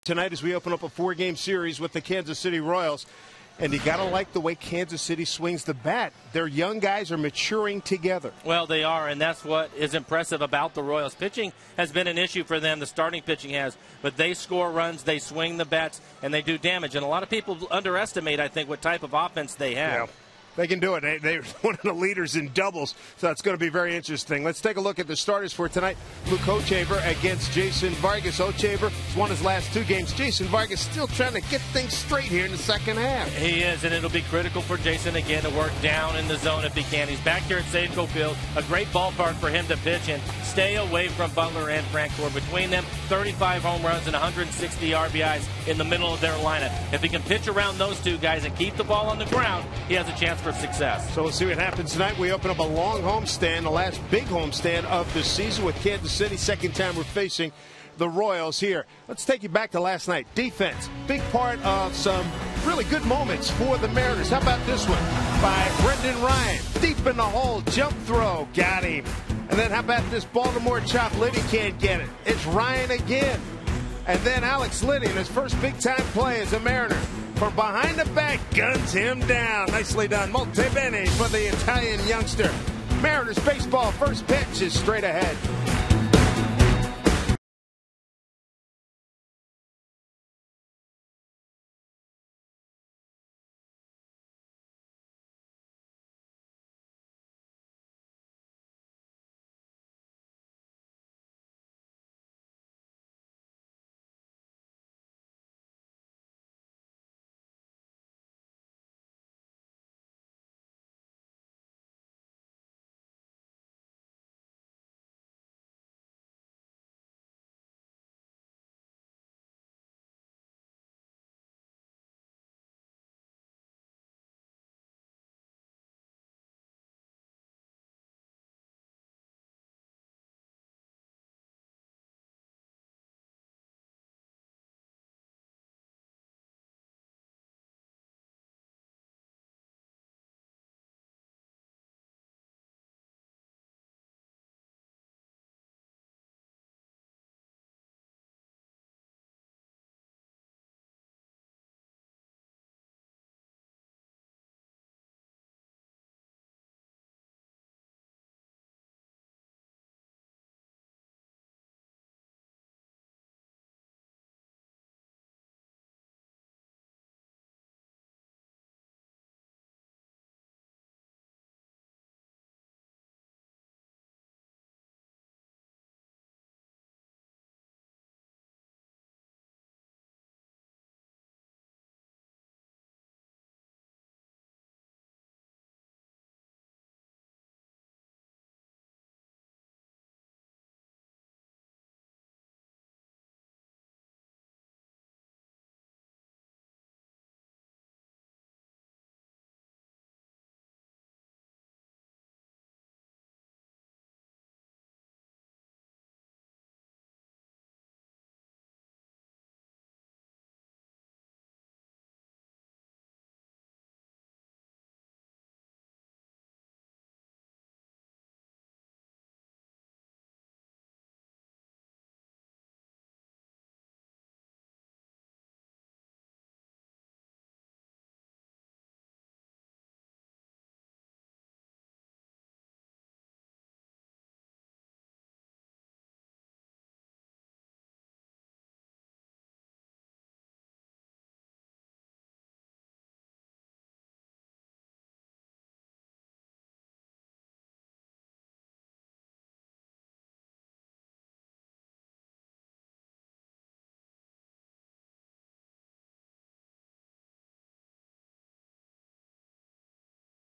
tonight as we open up a 4-game series with the Kansas City Royals. And you got to like the way Kansas City swings the bat. Their young guys are maturing together. Well, they are, and that's what is impressive about the Royals. Pitching has been an issue for them. The starting pitching has. But they score runs, they swing the bats, and they do damage. And a lot of people underestimate, I think, what type of offense they have. Yeah. They can do it. They're one of the leaders in doubles, so it's going to be very interesting. Let's take a look at the starters for tonight. Luke Ochever against Jason Vargas. Ochever has won his last 2 games. Jason Vargas still trying to get things straight here in the second half. He is, and it'll be critical for Jason again to work down in the zone if he can. He's back here at Safeco Field, a great ballpark for him to pitch in. Stay away from Butler and Francoeur. Between them, 35 home runs and 160 RBIs in the middle of their lineup. If he can pitch around those two guys and keep the ball on the ground, he has a chance for success. So we'll see what happens tonight. We open up a long homestand, the last big homestand of the season with Kansas City. Second time we're facing the Royals here. Let's take you back to last night. Defense, big part of some really good moments for the Mariners. How about this one by Brendan Ryan? Deep in the hole, jump throw, got him. And then how about this Baltimore chop? Liddy can't get it. It's Ryan again. And then Alex Liddy in his first big-time play as a Mariner. From behind the back, guns him down. Nicely done. Molto bene for the Italian youngster. Mariners baseball, first pitch is straight ahead.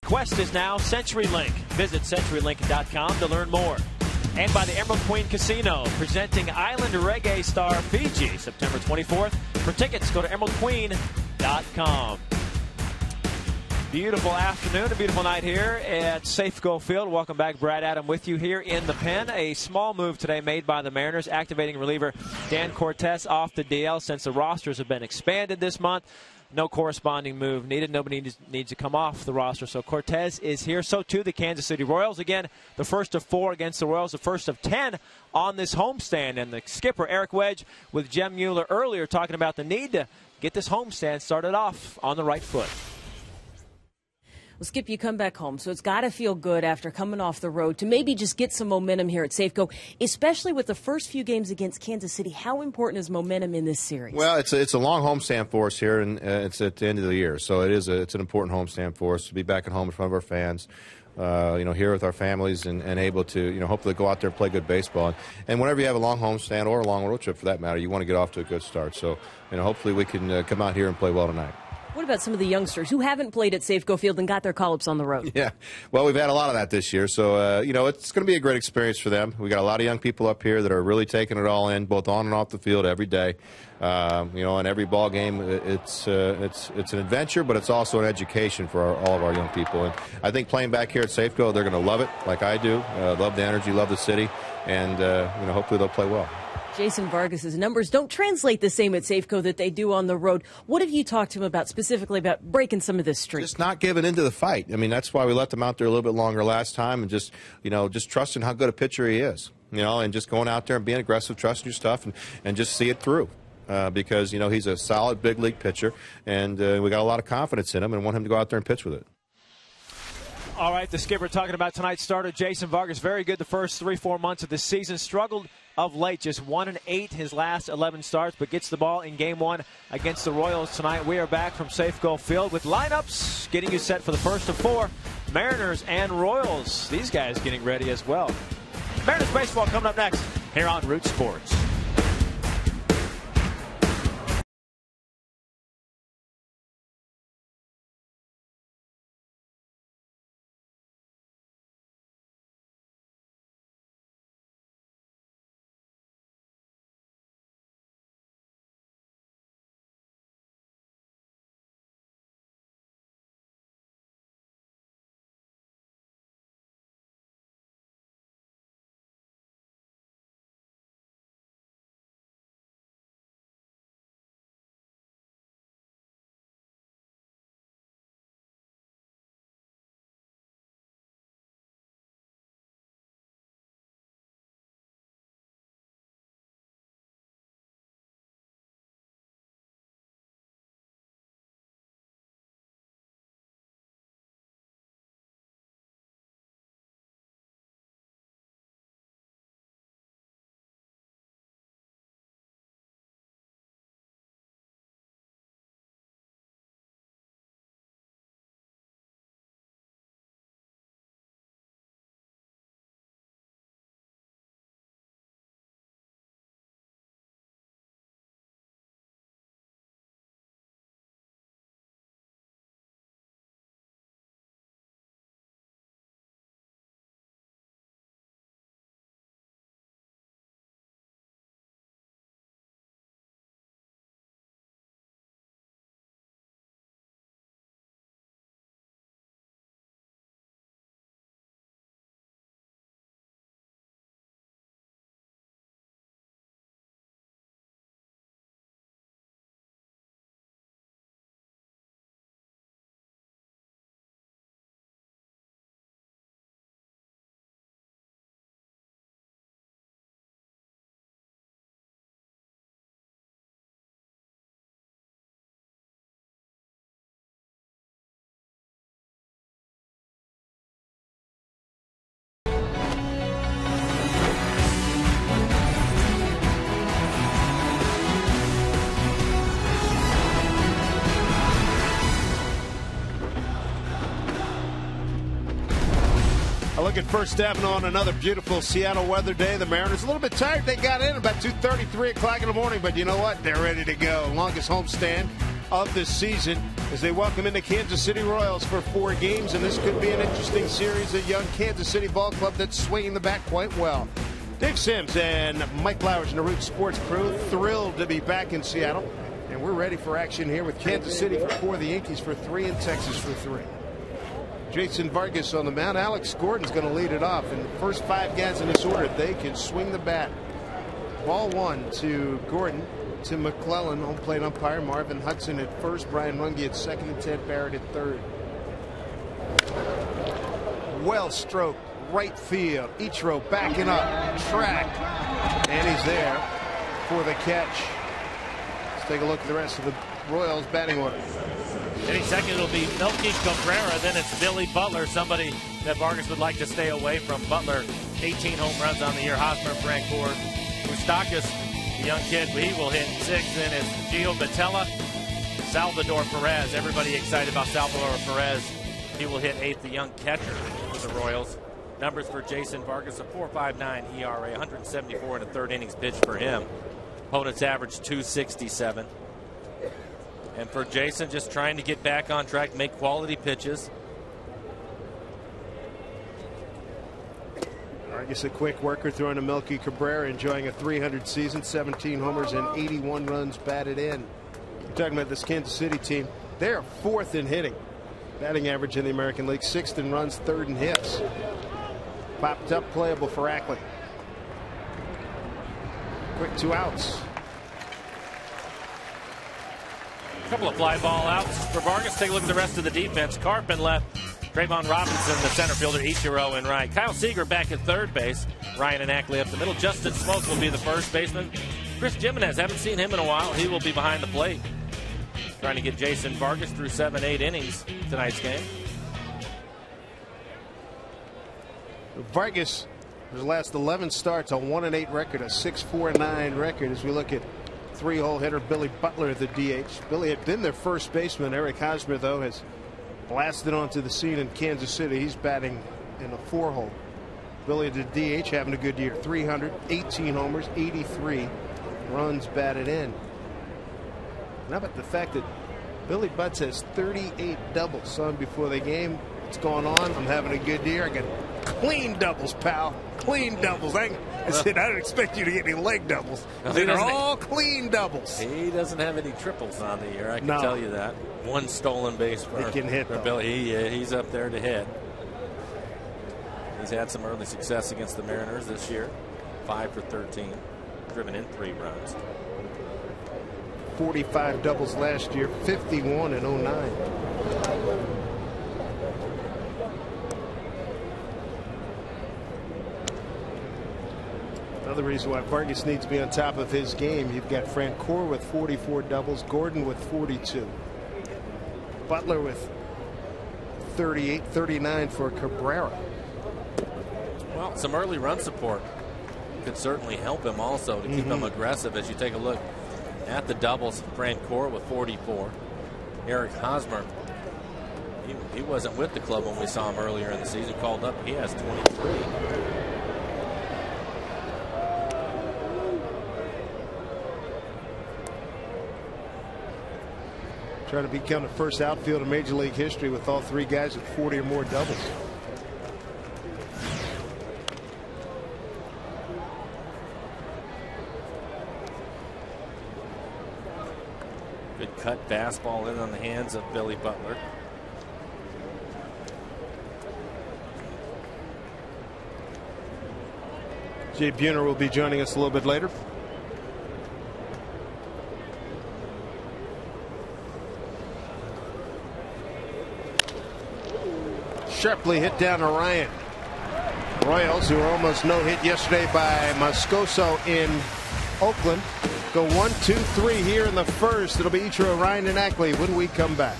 Quest is now CenturyLink. Visit CenturyLink.com to learn more. And by the Emerald Queen Casino, presenting Island Reggae star Fiji, September 24th. For tickets, go to EmeraldQueen.com. Beautiful afternoon, a beautiful night here at Safeco Field. Welcome back, Brad Adam, with you here in the pen. A small move today made by the Mariners, activating reliever Dan Cortez off the DL since the rosters have been expanded this month. No corresponding move needed. Nobody needs to come off the roster. So Cortez is here. So too the Kansas City Royals. Again, the first of 4 against the Royals, the first of 10 on this homestand. And the skipper, Eric Wedge, with Jem Mueller earlier, talking about the need to get this homestand started off on the right foot. Well, Skip, you come back home, so it's got to feel good after coming off the road to maybe just get some momentum here at Safeco, especially with the first few games against Kansas City. How important is momentum in this series? Well, it's a long homestand for us here, and it's at the end of the year, so it's an important homestand for us to be back at home in front of our fans. Here with our families and able to, hopefully go out there and play good baseball. And whenever you have a long homestand or a long road trip for that matter, you want to get off to a good start. So, hopefully we can come out here and play well tonight. What about some of the youngsters who haven't played at Safeco Field and got their call-ups on the road? Yeah, well, we've had a lot of that this year. So, it's going to be a great experience for them. We got a lot of young people up here that are really taking it all in, both on and off the field every day. In every ball game, it's an adventure, but it's also an education for all of our young people. And I think playing back here at Safeco, they're going to love it, like I do. Love the energy, love the city, and hopefully they'll play well. Jason Vargas's numbers don't translate the same at Safeco that they do on the road. What have you talked to him about specifically about breaking some of this streak? Just not giving into the fight. I mean, that's why we let them out there a little bit longer last time, and just trusting how good a pitcher he is. And just going out there and being aggressive, trusting your stuff, and just see it through. Because he's a solid big league pitcher, and we got a lot of confidence in him, and want him to go out there and pitch with it. All right, the skipper talking about tonight's starter, Jason Vargas. Very good the first 3-4 months of the season. Struggled of late, just 1-8 his last 11 starts, but gets the ball in Game 1 against the Royals tonight. We are back from Safeco Field with lineups, getting you set for the first of 4. Mariners and Royals. These guys getting ready as well. Mariners baseball coming up next here on Root Sports. Look at First Avenue on another beautiful Seattle weather day. The Mariners a little bit tired. They got in about 2:30, 3 o'clock in the morning, but you know what? They're ready to go. Longest homestand of this season as they welcome in the Kansas City Royals for 4 games, and this could be an interesting series. A young Kansas City ball club that's swinging the bat quite well. Dave Sims and Mike Flowers and the Root Sports crew thrilled to be back in Seattle, and we're ready for action here with Kansas City for 4, the Yankees for 3, and Texas for 3. Jason Vargas on the mound. Alex Gordon's going to lead it off. And the first 5 guys in this order, they can swing the bat. Ball 1 to Gordon. To McClellan, home plate umpire. Marvin Hudson at first. Brian Runge at second. And Ted Barrett at third. Well stroked. Right field. Ichiro backing up. Track. And he's there for the catch. Let's take a look at the rest of the Royals batting order. Hitting second, it'll be Melky Cabrera. Then it's Billy Butler, somebody that Vargas would like to stay away from. Butler, 18 home runs on the year. Hosmer, Francoeur, Moustakas, the young kid, he will hit 6th. Then it's Gio Batella, Salvador Perez. Everybody excited about Salvador Perez. He will hit 8th, the young catcher for the Royals. Numbers for Jason Vargas, a 4.59 ERA, 174 in the 3rd innings pitched for him. Opponent's average 267. And for Jason, just trying to get back on track, make quality pitches. Vargas, a quick worker, throwing to Melky Cabrera, enjoying a 300 season, 17 homers and 81 runs batted in. We're talking about this Kansas City team. They're 4th in hitting. Batting average in the American League, 6th in runs, 3rd in hits. Popped up, playable for Ackley. Quick 2 outs. Couple of fly ball outs for Vargas. Take a look at the rest of the defense. Carpin left. Trayvon Robinson, the center fielder. Ichiro in right. Kyle Seager back at third base. Ryan and Ackley up the middle. Justin Smoke will be the first baseman. Chris Jimenez, haven't seen him in a while. He will be behind the plate. Trying to get Jason Vargas through 7-8 innings tonight's game. Vargas, his last 11 starts, a 1-8 record, a 6.49 record. As we look at 3-hole hitter Billy Butler at the DH. Billy had been their first baseman. Eric Hosmer, though, has blasted onto the scene in Kansas City. He's batting in a 4-hole. Billy at the DH having a good year. 300, 18 homers, 83 runs batted in. How about the fact that Billy Butts has 38 doubles? Saw him before the game. What's going on? I'm having a good year. I got clean doubles, pal. Clean doubles. I said, I don't expect you to get any leg doubles. They're all clean doubles. He doesn't have any triples on the year, I can tell you that. 1 stolen base for, he can hit, for Billy. He's up there to hit. He's had some early success against the Mariners this year. 5 for 13. Driven in 3 runs. 45 doubles last year. 51 in 09. Another reason why Vargas needs to be on top of his game. You've got Francoeur with 44 doubles, Gordon with 42, Butler with 38, 39 for Cabrera. Well, some early run support could certainly help him also to keep him aggressive. As you take a look at the doubles, Francoeur with 44. Eric Hosmer, he wasn't with the club when we saw him earlier in the season. Called up, he has 23. Trying to become the first outfield in Major League history with all 3 guys with 40 or more doubles. Good cut fastball in on the hands of Billy Butler. Jay Buhner will be joining us a little bit later. Sharply hit down to Ryan. Royals, who were almost no hit yesterday by Moscoso in Oakland, go 1-2-3 here in the first. It'll be Ichiro, Ryan, and Ackley when we come back.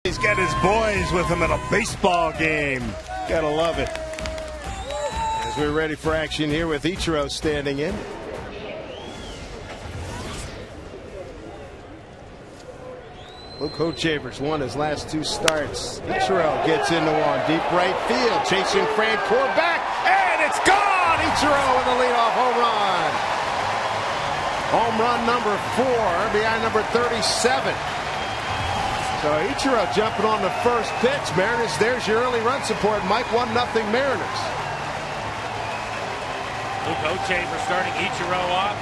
He's got his boys with him at a baseball game. Gotta love it. As we're ready for action here with Ichiro standing in. Luke Hochevers won his last 2 starts. Ichiro gets into one. Deep right field. Chasing Frank back. And it's gone! Ichiro with a leadoff home run. Home run number 4 behind number 37. So Ichiro jumping on the first pitch. Mariners, there's your early run support. Mike, 1-0 Mariners. Luke Hochevers starting Ichiro off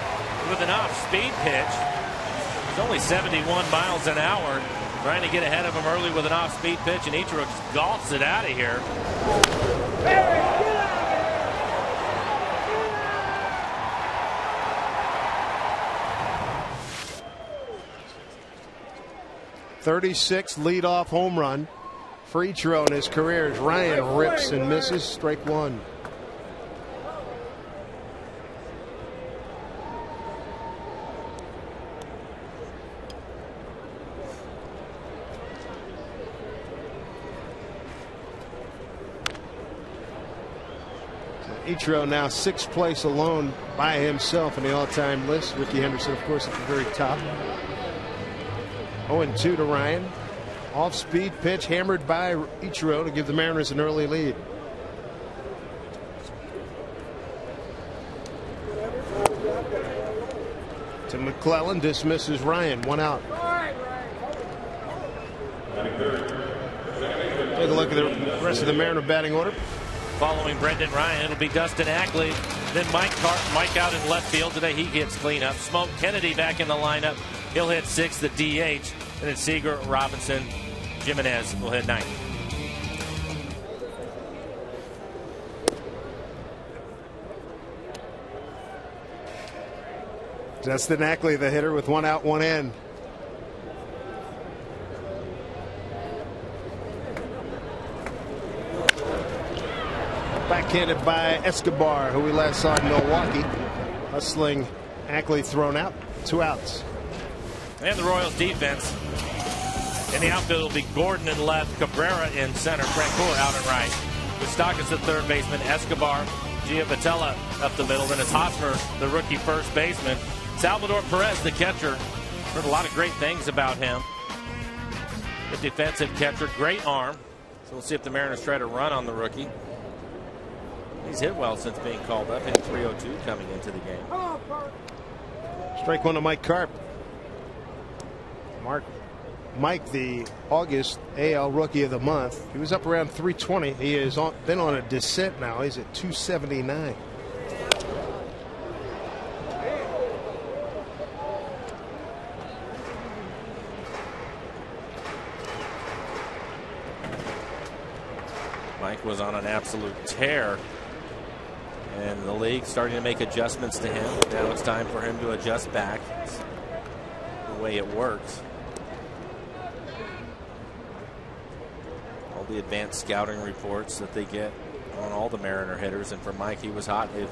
with an off-speed pitch. He's only 71 miles an hour, trying to get ahead of him early with an off-speed pitch, and Ichiro just golfs it out of here. 36th leadoff home run for Ichiro in his career as Ryan rips and misses. Strike 1. Ichiro now 6th place alone by himself in the all-time list. Ricky Henderson, of course, at the very top. 0-2 to Ryan. Off-speed pitch hammered by Ichiro to give the Mariners an early lead. To McClellan, dismisses Ryan. 1 out. Take a look at the rest of the Mariner batting order. Following Brendan Ryan, it'll be Dustin Ackley. Then Mike out in left field. Today he gets cleanup. Smoke Kennedy back in the lineup. He'll hit 6th, the DH. And then Seager, Robinson, Jimenez will hit 9th. Dustin Ackley, the hitter, with 1 out, 1 in. Backhanded by Escobar, who we last saw in Milwaukee. Hustling Ackley, thrown out. 2 outs. And the Royals defense. In the outfield will be Gordon in left, Cabrera in center, Francoeur out and right. Moustakas at third baseman, Escobar, Giavatella up the middle. Then it's Hosmer, the rookie first baseman. Salvador Perez, the catcher. Heard a lot of great things about him. The defensive catcher, great arm. So we'll see if the Mariners try to run on the rookie. He's hit well since being called up, hitting .302 coming into the game. Strike 1 to Mike Carp. Mike, the August AL Rookie of the Month. He was up around 320. He has been on a descent now. He's at 279. Mike was on an absolute tear. And the league starting to make adjustments to him. Now it's time for him to adjust back. It's the way it works. All the advanced scouting reports that they get on all the Mariner hitters. And for Mike, he was hot. They've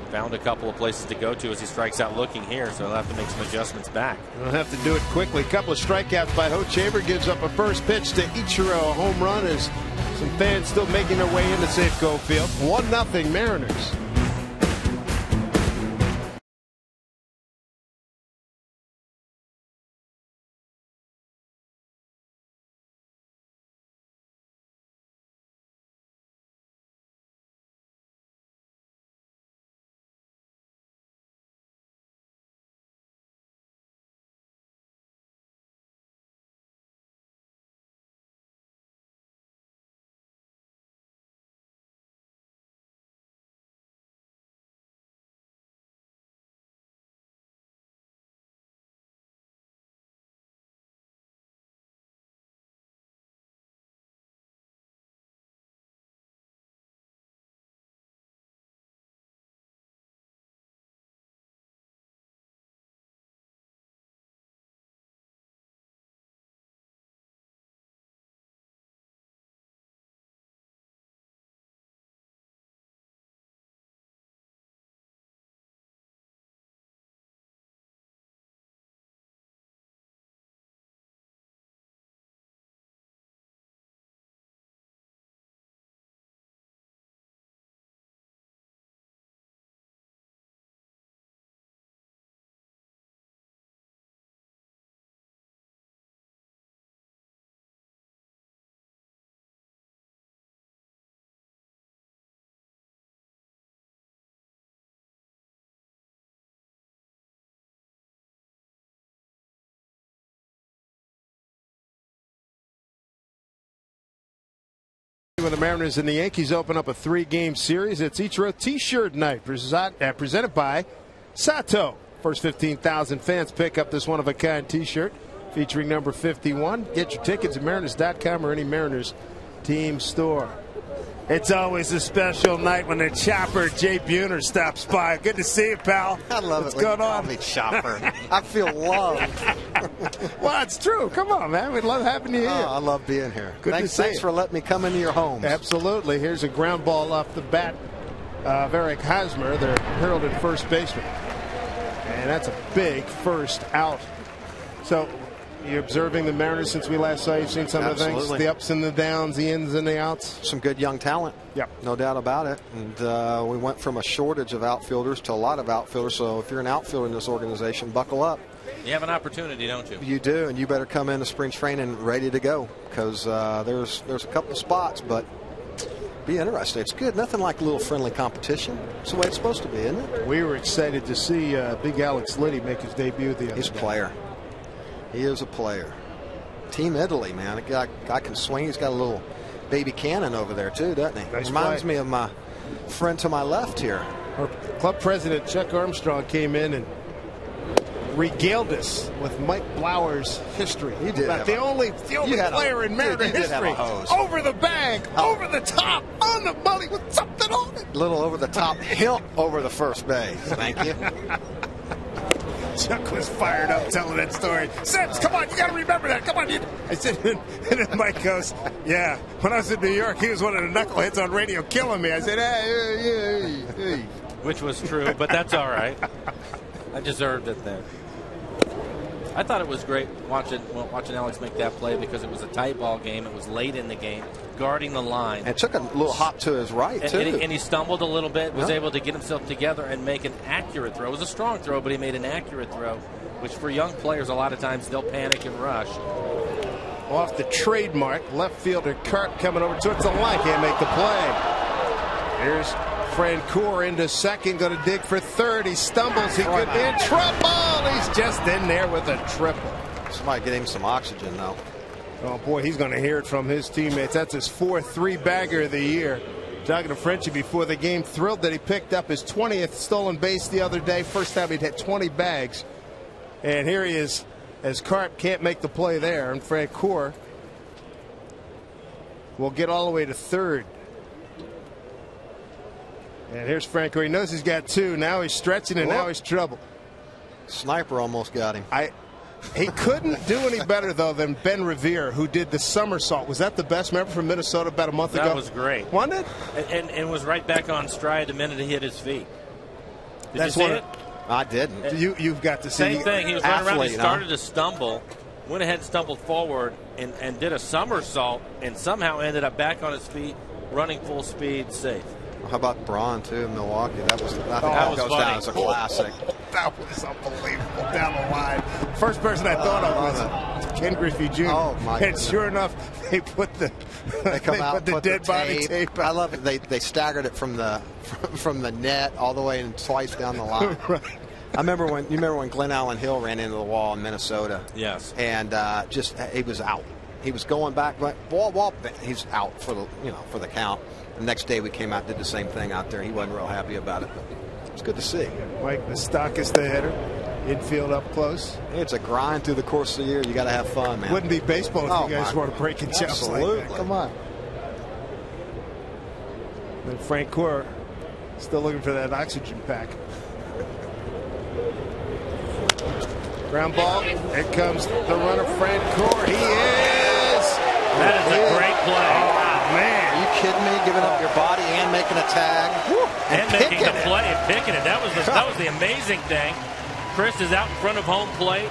found a couple of places to go to as he strikes out looking here. So he'll have to make some adjustments back. He'll have to do it quickly. A couple of strikeouts by Hochevar. Gives up a first pitch to Ichiro. A home run as some fans still making their way into Safeco Field. 1-0 Mariners. when the Mariners and the Yankees open up a 3-game series. It's Ichiro T-shirt night presented by Sato. First 15,000 fans pick up this one-of-a-kind T-shirt featuring number 51. Get your tickets at Mariners.com or any Mariners team store. It's always a special night when the chopper, Jay Buhner, stops by. Good to see you, pal. I love What's it. going on? Call me chopper. I feel loved. Well, it's true. Come on, man. We love having you here. I love being here. Good to see Thanks you. for letting me come into your homes. Absolutely. Here's a ground ball off the bat of Eric Hosmer, their heralded first baseman. And that's a big first out. So you're observing the Mariners since we last saw you. You've seen some of the things, the ups and the downs, the ins and the outs. Some good young talent. Yep. No doubt about it. And we went from a shortage of outfielders to a lot of outfielders. So if you're an outfielder in this organization, buckle up. You have an opportunity, don't you? You do, and you better come into spring training ready to go because there's a couple spots, but be interesting. It's good. Nothing like a little friendly competition. It's the way it's supposed to be, isn't it? We were excited to see Big Alex Liddy make his debut the other day. He's a player. He is a player. Team Italy, man. The guy can swing. He's got a little baby cannon over there, too, doesn't he? Nice Reminds play. me of my friend to my left here. Our club president, Chuck Armstrong, came in and regaled us with Mike Blauer's history. He did. About the only player in Mariner history. Over the bag, over the top, on the money with something on it. Little over the top, hilt over the first base. Thank you. Chuck was fired up telling that story. Sims, come on, you got to remember that. Come on. I said, and then Mike goes, yeah, when I was in New York, he was one of the knuckleheads on radio killing me. I said, hey. Which was true, but that's all right. I deserved it there. I thought it was great watching Alex make that play because it was a tight ball game. It was late in the game, guarding the line. And took a little hop to his right, too. And he stumbled a little bit, was able to get himself together and make an accurate throw. It was a strong throw, but he made an accurate throw, which for young players, a lot of times they'll panic and rush. Off the trademark, left fielder Karp coming over towards the line. Can't make the play. Here's Francoeur into second, going to dig for third. He stumbles. He could be in trouble. He's just in there with a triple. Somebody get him some oxygen, though. Oh, boy, he's going to hear it from his teammates. That's his fourth three-bagger of the year. Talking to Frenchie before the game, thrilled that he picked up his 20th stolen base the other day. First time he'd had 20 bags. And here he is as Karp can't make the play there. And Francoeur will get all the way to third. And here's Francoeur. He knows he's got two. Now he's stretching, and now he's trouble. Sniper almost got him. He couldn't do any better, though, than Ben Revere, who did the somersault. Was that the best? Remember from Minnesota about a month ago? That was great. Wasn't it? And was right back on stride the minute he hit his feet. Did you see it? I didn't. You've got to see. Same thing. He was running around. He started to stumble, went ahead and stumbled forward and did a somersault and somehow ended up back on his feet, running full speed, safe. How about Braun, too, in Milwaukee? That was that goes was funny. down as a classic. That was unbelievable down the line. First person I thought of was Ken Griffey Jr. Oh, my And sure enough, they put the dead body tape. I love it. They staggered it from the net all the way and twice down the line. Right. I remember when Glenn Allen Hill ran into the wall in Minnesota. Yes. And he was out. He was going back, but ball. He's out for the count. The next day we came out and did the same thing out there. He wasn't real happy about it, but it's good to see. Mike Moustakas, the hitter, infield up close. It's a grind through the course of the year. You got to have fun, man. Wouldn't be baseball if you guys weren't breaking chops like that. Come on. And Francoeur still looking for that oxygen pack. Ground ball. Here comes the runner, Francoeur. He is. That is a great play. Oh, man. Are you kidding me? Giving up your body and making a tag. And making the play and picking it. That was the amazing thing. Chris is out in front of home plate,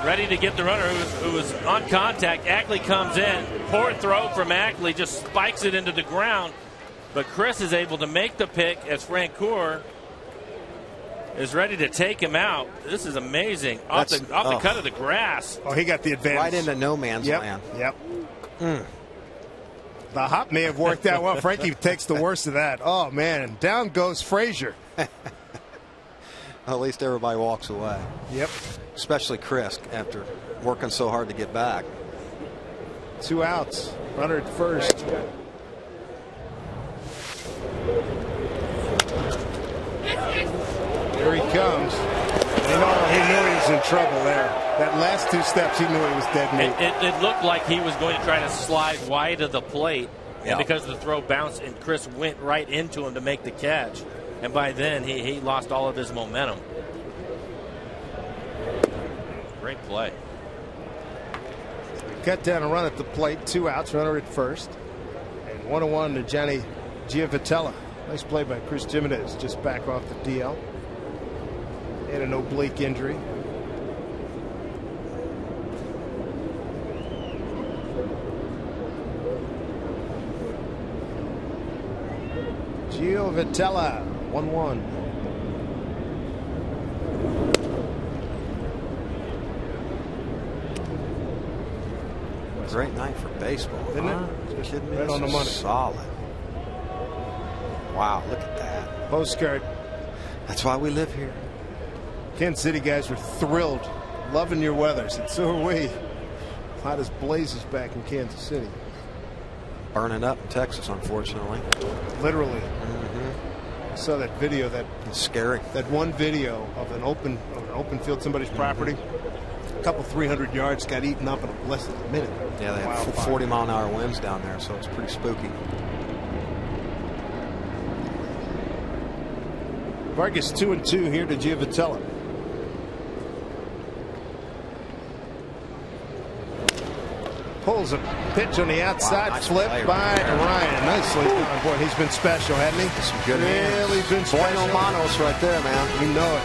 ready to get the runner who was on contact. Ackley comes in. Poor throw from Ackley, just spikes it into the ground. But Chris is able to make the pick as Francoeur is ready to take him out. This is amazing. Off the cut of the grass. Oh, he got the advantage. Right into no man's land. Yep. The hop may have worked out well. Frankie takes the worst of that. Oh, man. Down goes Frazier. At least everybody walks away. Yep. Especially Chris after working so hard to get back. 2 outs. Runner at first. Here he comes. He knew he was in trouble there. That last 2 steps, he knew he was dead meat. It looked like he was going to try to slide wide of the plate. Yeah. And because the throw bounced and Chris went right into him to make the catch. And by then, he lost all of his momentum. Great play. Cut down a run at the plate. 2 outs. Runner at first. And 1-1 to Johnny Giavotella. Nice play by Chris Jimenez. Just back off the DL. And an oblique injury. Giavotella, 1-1. Great night for baseball, Isn't it? huh? Just Kidding me? right This on the is money. Solid. Wow, look at that. Postcard. That's why we live here. Kansas City guys were thrilled. Loving your weathers. And so are we. Hot as blazes back in Kansas City. Burning up in Texas, unfortunately. Literally. I saw that video. It's scary. That one video of an open field, somebody's property. A couple 300 yards got eaten up in less than a minute. Yeah, they have 40-mile-an-hour winds down there, so it's pretty spooky. Vargas 2-2 here to Giavotella. Pulls a pitch on the outside, nice flip play by right there. Ryan. Nicely done. Boy, he's been special, hasn't he? Some good hands. Really been special. Bueno manos right there, man. You know it.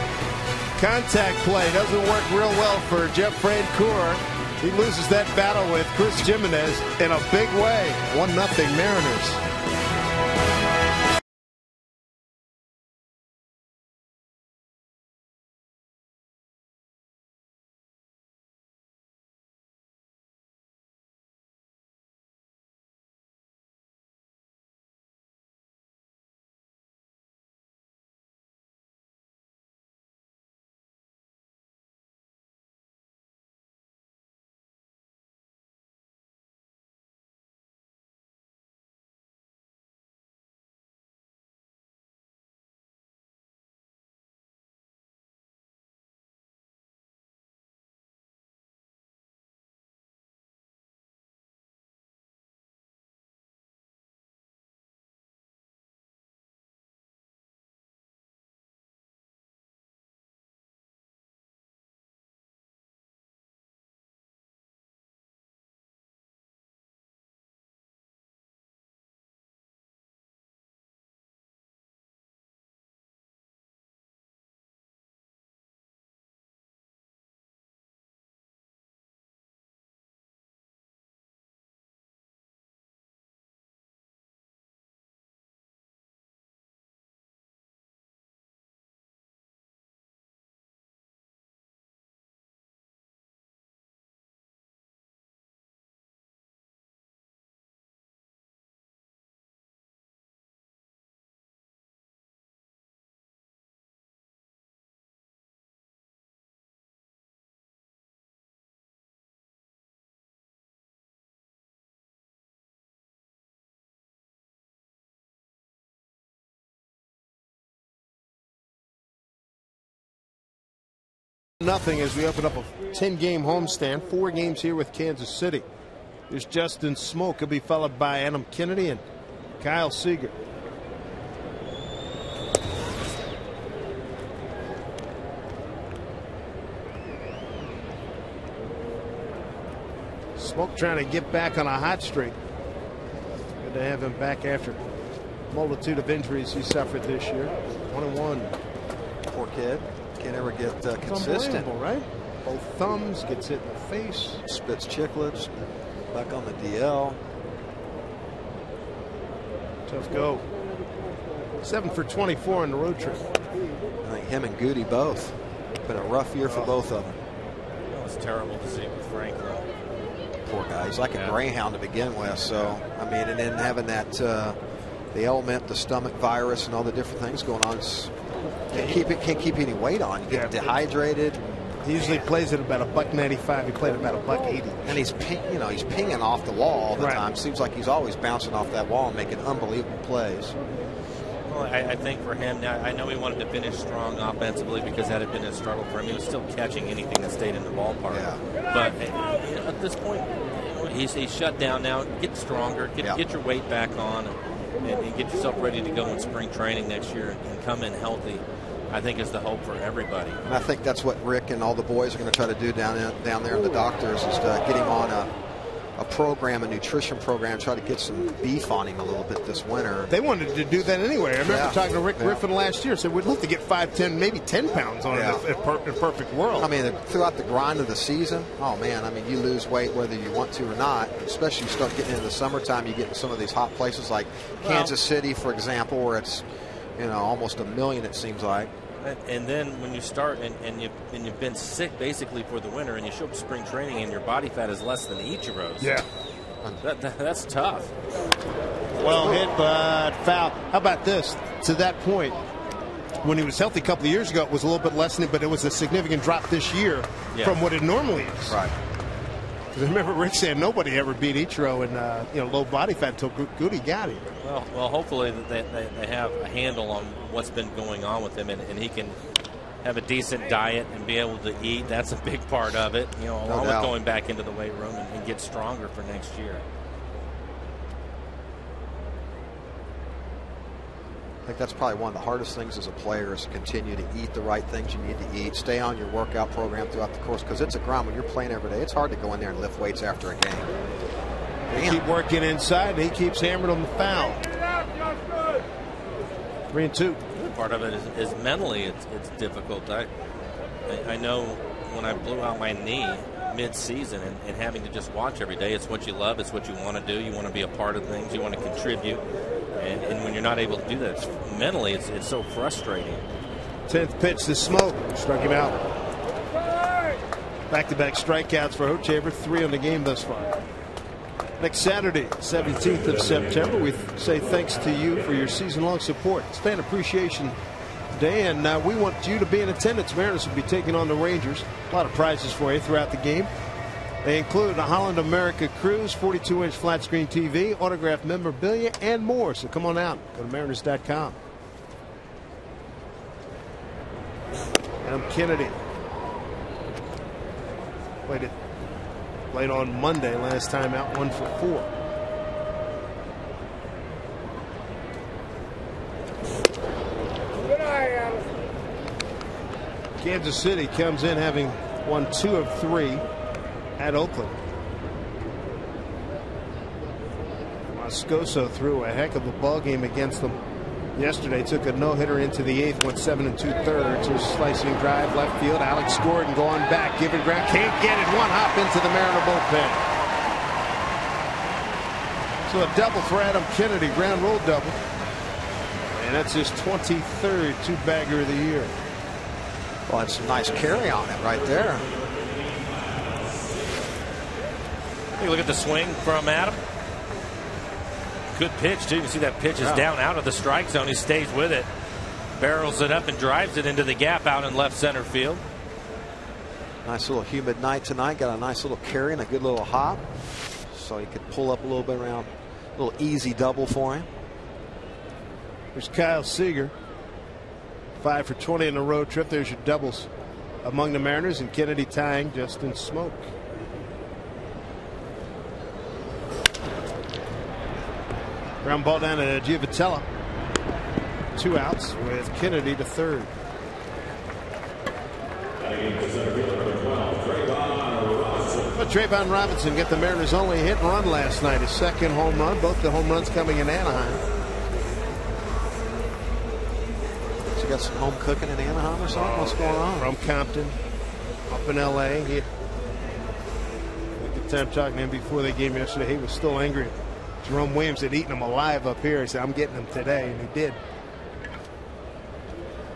Contact play doesn't work real well for Jeff Francoeur. He loses that battle with Chris Jimenez in a big way. 1-0 Mariners. Nothing as we open up a 10-game homestand. 4 games here with Kansas City. There's Justin Smoke. He'll be followed by Adam Kennedy and Kyle Seager. Smoke trying to get back on a hot streak. Good to have him back after a multitude of injuries he suffered this year. 1-1. Poor kid. Can't ever get consistent. Unbelievable, right? Both thumbs, gets hit in the face. Spits chiclets. Back on the DL. Tough go. 7 for 24 on the road trip. I think him and Goody both. Been a rough year for both of them. That was terrible to see with Frank. Poor guy. He's like a greyhound to begin with. So, I mean, and then having that, the element, the stomach virus, and all the different things going on. Can't keep any weight on. You get dehydrated. He usually plays at about $1.95. He played about $1.80. And he's pinging off the wall all the time. Seems like he's always bouncing off that wall and making unbelievable plays. Well, I think for him now, I know he wanted to finish strong offensively because that had been a struggle for him. He was still catching anything that stayed in the ballpark. Yeah. But at this point, he's shut down now. Get stronger. Get your weight back on, and get yourself ready to go in spring training next year and come in healthy. I think is the hope for everybody. And I think that's what Rick and all the boys are going to try to do down there, and the doctors, is to get him on a program, a nutrition program, try to get some beef on him a little bit this winter. They wanted to do that anyway. I remember talking to Rick Griffin last year. Said we'd love to get 5, 10, maybe 10 pounds on it in a perfect world. I mean, throughout the grind of the season, oh man, I mean, you lose weight whether you want to or not. Especially you start getting into the summertime, you get in some of these hot places like Kansas City, for example, where it's almost 1 million, it seems like. And then when you start and you've been sick basically for the winter, and you show up to spring training and your body fat is less than Ichiro's. Yeah, that's tough. Well hit, but foul. How about this? To that point, when he was healthy a couple of years ago, it was a little bit less than it, but it was a significant drop this year from what it normally is. Right. Because I remember Rick saying nobody ever beat Ichiro in low body fat until Goody got him. Well, hopefully they have a handle on what's been going on with him, and he can have a decent diet and be able to eat. That's a big part of it, along with going back into the weight room and get stronger for next year. I think that's probably one of the hardest things as a player, is to continue to eat the right things you need to eat, stay on your workout program throughout the course, because it's a grind when you're playing every day. It's hard to go in there and lift weights after a game. They keep working inside, and he keeps hammering on the foul. 3-2. Part of it is mentally it's difficult. I know when I blew out my knee mid-season and having to just watch every day, it's what you love, it's what you want to do, you want to be a part of things, you want to contribute. And when you're not able to do that, mentally, it's so frustrating. 10th pitch to Smoke. Struck him out. Back-to-back strikeouts for Hochevar. 3 on the game thus far. Next Saturday, 17th of September, we say thanks to you for your season-long support. It's Fan Appreciation Day, and we want you to be in attendance. Mariners will be taking on the Rangers. A lot of prizes for you throughout the game. They include a Holland America cruise, 42-inch flat screen TV, autographed memorabilia, and more. So come on out. Go to Mariners.com. Adam Kennedy played on Monday, last time out, 1 for 4. Kansas City comes in having won 2 of 3 at Oakland. Moscoso threw a heck of a ball game against them yesterday. Took a no-hitter into the 8th, went 7 2/3. Here's a slicing drive left field. Alex Gordon going back, giving ground, can't get it. One hop into the Mariner bullpen. So a double for Adam Kennedy, ground roll double, and that's his 23rd two-bagger of the year. Well, it's a nice carry on it right there. Hey, look at the swing from Adam. Good pitch, too. You can see that pitch is down out of the strike zone. He stays with it, barrels it up, and drives it into the gap out in left center field. Nice little humid night tonight. Got a nice little carry and a good little hop. So he could pull up a little bit around. A little easy double for him. There's Kyle Seager. 5 for 20 in the road trip. There's your doubles among the Mariners, and Kennedy tying Justin Smoke. Ground ball down to Giovitella. 2 outs with Kennedy to third. But Trayvon Robinson got the Mariners' only hit and run last night. His second home run. Both the home runs coming in Anaheim. So you got some home cooking in Anaheim or something? What's going on? From Compton, up in L.A. He had a good time talking to him before the game yesterday. He was still angry. Jerome Williams had eaten him alive up here. He said, I'm getting him today, and he did.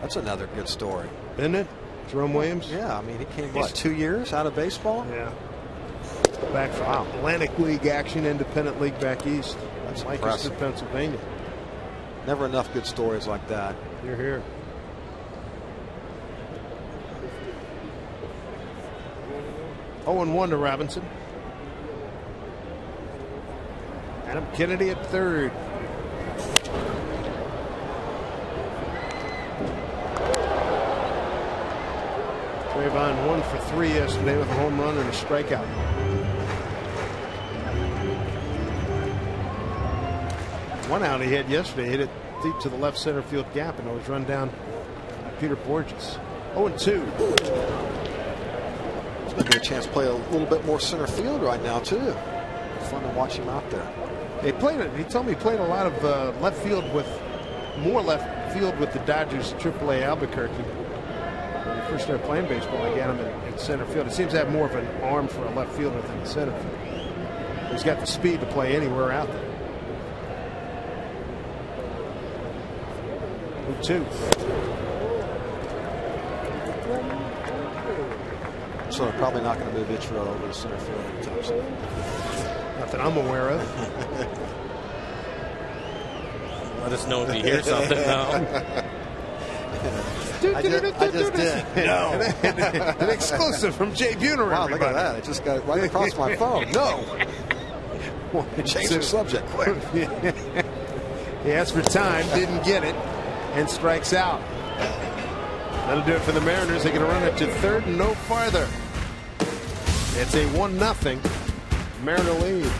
That's another good story. Isn't it? Jerome Williams? Yeah, I mean, he came, 2 years out of baseball? Yeah. Back from Atlantic League action, Independent League back east. That's Lancaster, impressive. Pennsylvania. Never enough good stories like that. You're here. 0-1 to Robinson. Adam Kennedy at third. Trayvon 1 for 3 yesterday with a home run and a strikeout. One out he had yesterday, hit it deep to the left center field gap, and it was run down by Peter Borges. 0-2. He's going to get a chance to play a little bit more center field right now, too. Fun to watch him out there. He told me he played a lot of left field with the Dodgers AAA Albuquerque. When he first started playing baseball, they got him in center field. He seems to have more of an arm for a left fielder than the center field. He's got the speed to play anywhere out there. 2. So they're probably not going to move Ichiro over to center field anytime soon. Not that I'm aware of. Let us know if you hear something now. I just did. No. An exclusive from Jay Buhner. Wow, look at that. It just got right across my phone. No. Change the subject quick. He asked for time, didn't get it, and strikes out. That'll do it for the Mariners. They're going to run it to third and no farther. It's a 1-0 Mariner lead.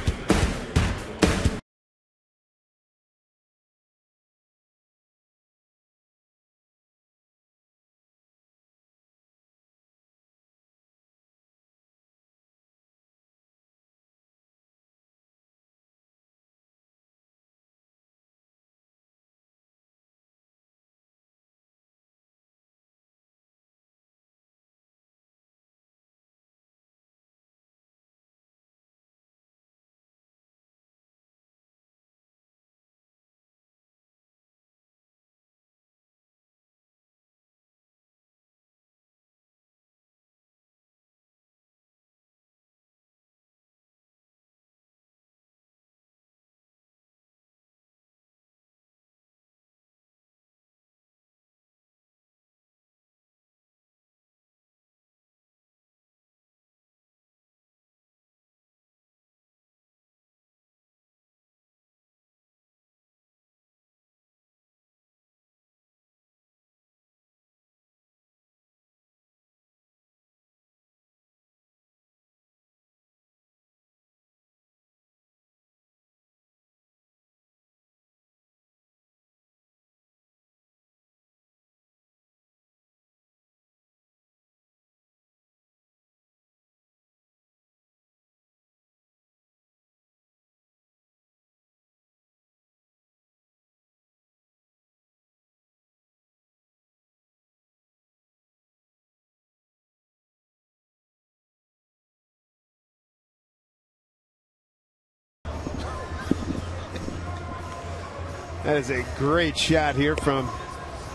That is a great shot here from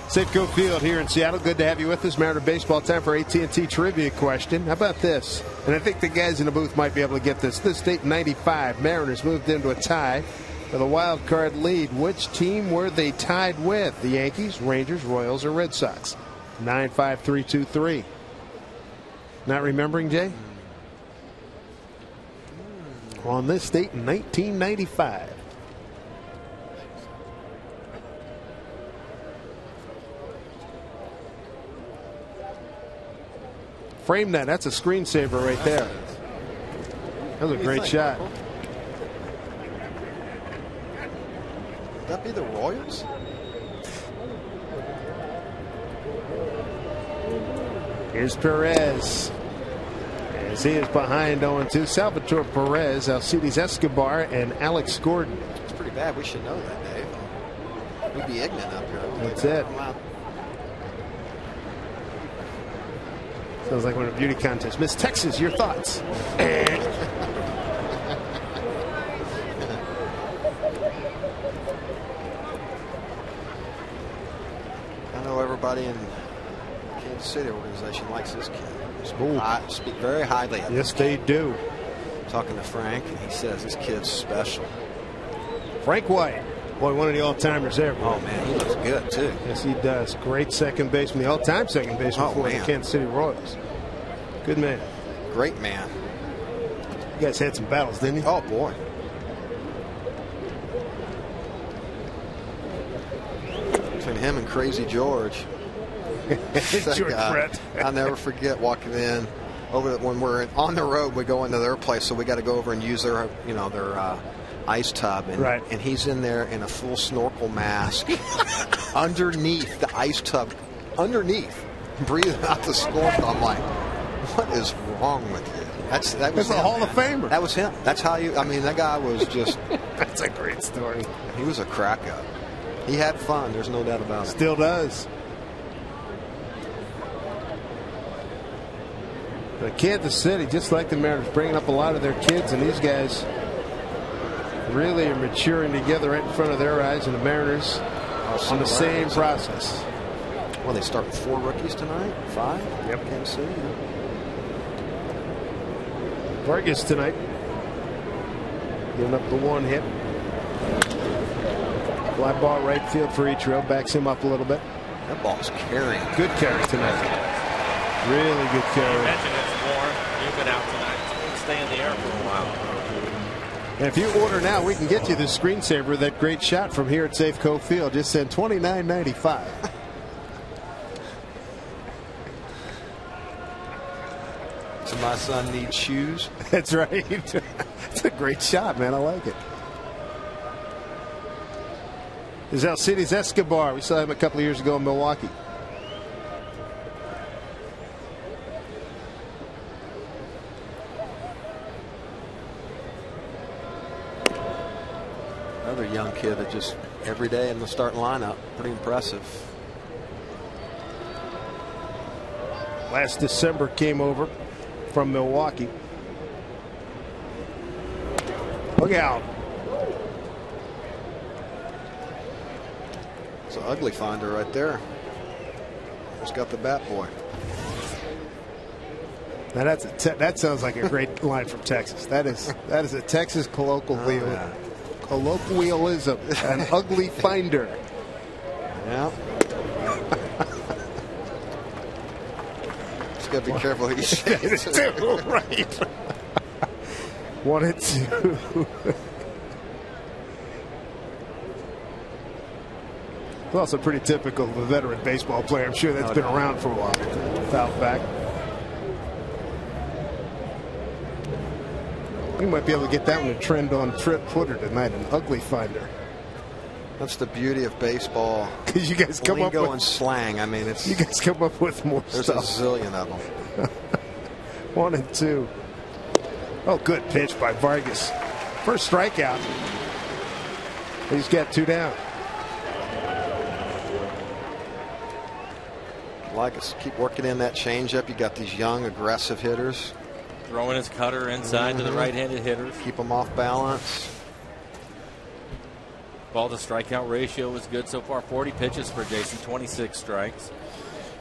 Safeco Field here in Seattle. Good to have you with us. Mariner baseball, time for AT&T trivia question. How about this? And I think the guys in the booth might be able to get this. This date in '95, Mariners moved into a tie for the wild card lead. Which team were they tied with? The Yankees, Rangers, Royals, or Red Sox? 95323. Not remembering, Jay? On this date in 1995. Frame that. That's a screensaver right there. That was a great shot. Would that be the Royals? Here's Perez. As he is behind 0-2. Salvatore Perez, Alcides Escobar, and Alex Gordon. It's pretty bad. We should know that, Dave. We'd be ignorant up here. That's it. Sounds like we're in a beauty contest. Miss Texas, your thoughts? I know everybody in Kansas City organization likes this kid. Speak very highly of Yes, they do. Talking to Frank, and he says this kid's special. Frank White. Boy, one of the all-timers there. Oh, man, he looks good, too. Yes, he does. Great second baseman, the all-time second baseman for the Kansas City Royals. Good man. great man. You guys had some battles, didn't you? Oh, boy. Between him and Crazy George. George Brett. I'll never forget walking in when we're on the road. We go into their place, so we got to go over and use their ice tub, and he's in there in a full snorkel mask underneath the ice tub, breathing out the snorkel. I'm like, what is wrong with you? That was a Hall of Famer. That was him. That's how you. I mean, that guy was just. That's a great story. He was a crack up. He had fun. There's no doubt about it. Still does. But Kansas City, just like the Mariners, bringing up a lot of their kids, and these guys really are maturing together right in front of their eyes, and the Mariners on the same process. Well, they start with 4 rookies tonight. 5. Yep. Kansas City. Vargas tonight, giving up the 1 hit. Fly ball right field for Ichiro, backs him up a little bit. That ball's carrying. Good carry tonight. Really good carry. You mentioned it's warm. You've been out tonight. So stay in the air for a while. And if you order now, we can get you the screensaver, that great shot from here at Safeco Field. Just send $29.95. So my son needs shoes. That's right. It's a great shot, man. I like it. There's Alcides Escobar. We saw him a couple of years ago in Milwaukee. Another young kid that just every day in the starting lineup. Pretty impressive. Last December came over from Milwaukee. Look out. It's an ugly finder right there. Just got the bat boy. Now that sounds like a great line from Texas. That is a Texas colloquialism. An ugly finder. Yeah. Just got to be careful what you say. Too, right. 1 and 2. It's also pretty typical of a veteran baseball player. I'm sure that's been around for a while. Foul back. We might be able to get that one to trend on Twitter tonight. An ugly finder. That's the beauty of baseball. Because you guys come up with and slang. I mean, it's you guys come up with more there's stuff. There's a zillion of them. 1 and 2. Oh, good pitch by Vargas. First strikeout. He's got 2 down. Like us, keep working in that changeup. You got these young, aggressive hitters. Throwing his cutter inside to the right-handed hitters. Keep them off balance. Ball to strikeout ratio is good so far. 40 pitches for Jason, 26 strikes.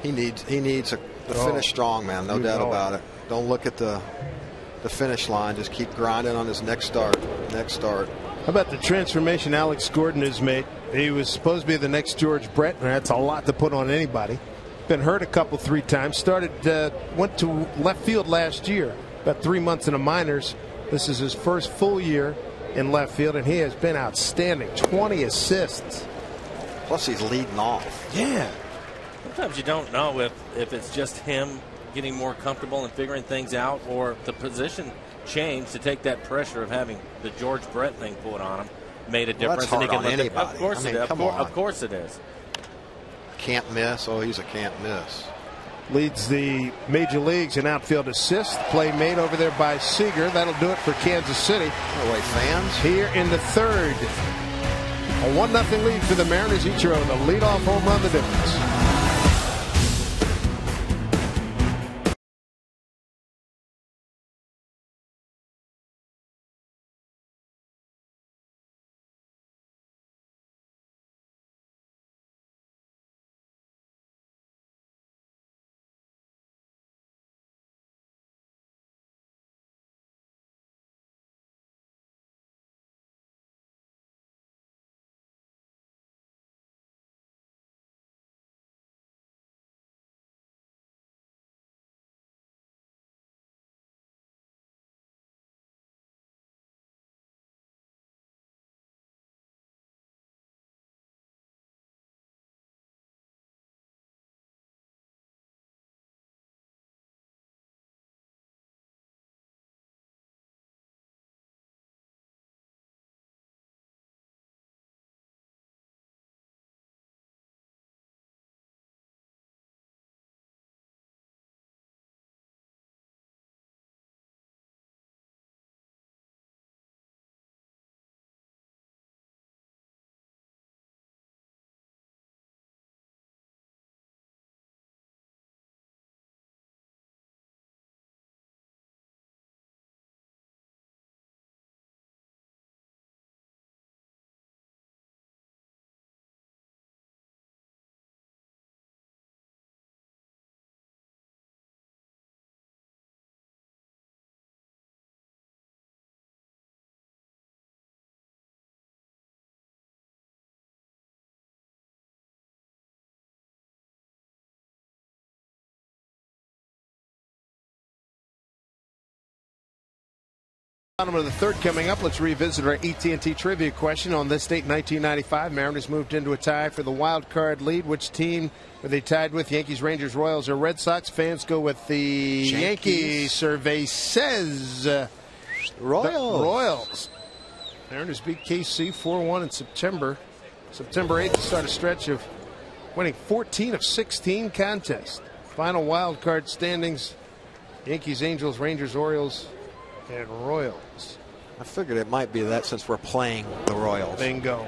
He needs the finish strong, man. No doubt about it. Don't look at the finish line. Just keep grinding on his next start. How about the transformation Alex Gordon has made? He was supposed to be the next George Brett, and that's a lot to put on anybody. Been hurt a couple, 3 times. Went to left field last year. About 3 months in the minors. This is his first full year in left field, and he has been outstanding. 20 assists. Plus, he's leading off. Yeah. Sometimes you don't know if it's just him getting more comfortable and figuring things out, or the position change to take that pressure of having the George Brett thing put on him made a difference. That's hard on anybody. Of course it is. Of course it is. Can't miss. Oh, he's a can't miss. Leads the major leagues in outfield assists. Play made over there by Seager. That'll do it for Kansas City. Oh, wait, fans? Here in the 3rd. A 1-0 lead for the Mariners. Ichiro, the leadoff home run, the difference. Bottom of the third coming up. Let's revisit our AT&T trivia question. On this date, 1995, Mariners moved into a tie for the wild card lead. Which team were they tied with? Yankees, Rangers, Royals, or Red Sox? Fans go with the Yankees. Survey says Royals. Mariners beat KC 4-1 in September 8th to start a stretch of winning 14 of 16 contests. Final wild card standings: Yankees, Angels, Rangers, Orioles, and Royals. I figured it might be that since we're playing the Royals. Bingo.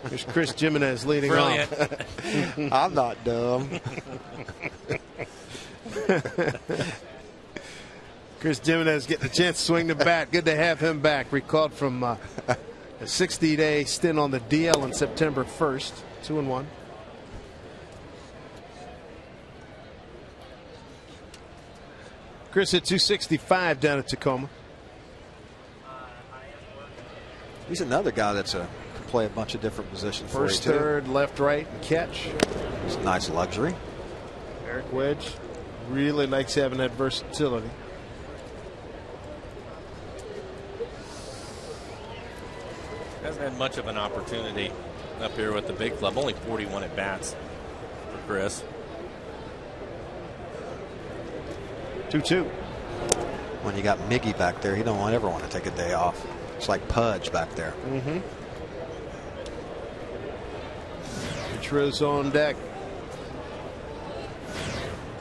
There's Chris Jimenez leading off. I'm not dumb. Chris Jimenez getting a chance to swing the bat. Good to have him back. Recalled from a 60-day stint on the DL on September 1st. 2-1. Chris hit 265 down at Tacoma. He's another guy that's can play a bunch of different positions. First, for you, third, left, right, and catch. It's a nice luxury. Eric Wedge really likes having that versatility. Hasn't had much of an opportunity up here with the big club. Only 41 at bats for Chris. 2-2. When you got Miggy back there, he don't ever want to take a day off. It's like Pudge back there. Triz on deck.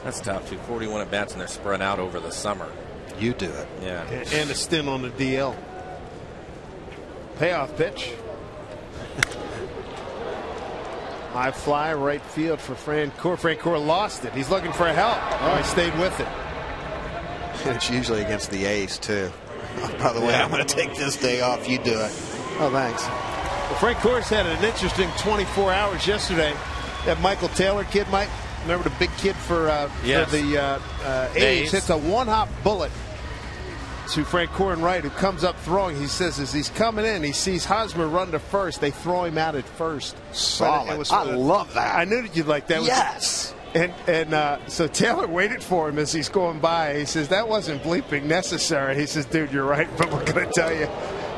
That's tough too. 41 at bats, and they're spread out over the summer. You do it. Yeah. And a stint on the DL. Payoff pitch. High fly, right field for Francoeur. Francoeur lost it. He's looking for help. Oh, he stayed with it. It's usually against the A's, too. By the way, I'm going to take this day off. You do it. Oh, thanks. Well, Francoeur's had an interesting 24 hours yesterday. That Michael Taylor kid, Mike, remember the big kid for the A's, hits a one-hop bullet to Francoeur and right, who comes up throwing. He says as he's coming in, he sees Hosmer run to first. They throw him out at first. Solid. I love that. I knew that you'd like that. Yes. And so Taylor waited for him as he's going by. He says, that wasn't bleeping necessary. He says, dude, you're right, but we're going to tell you.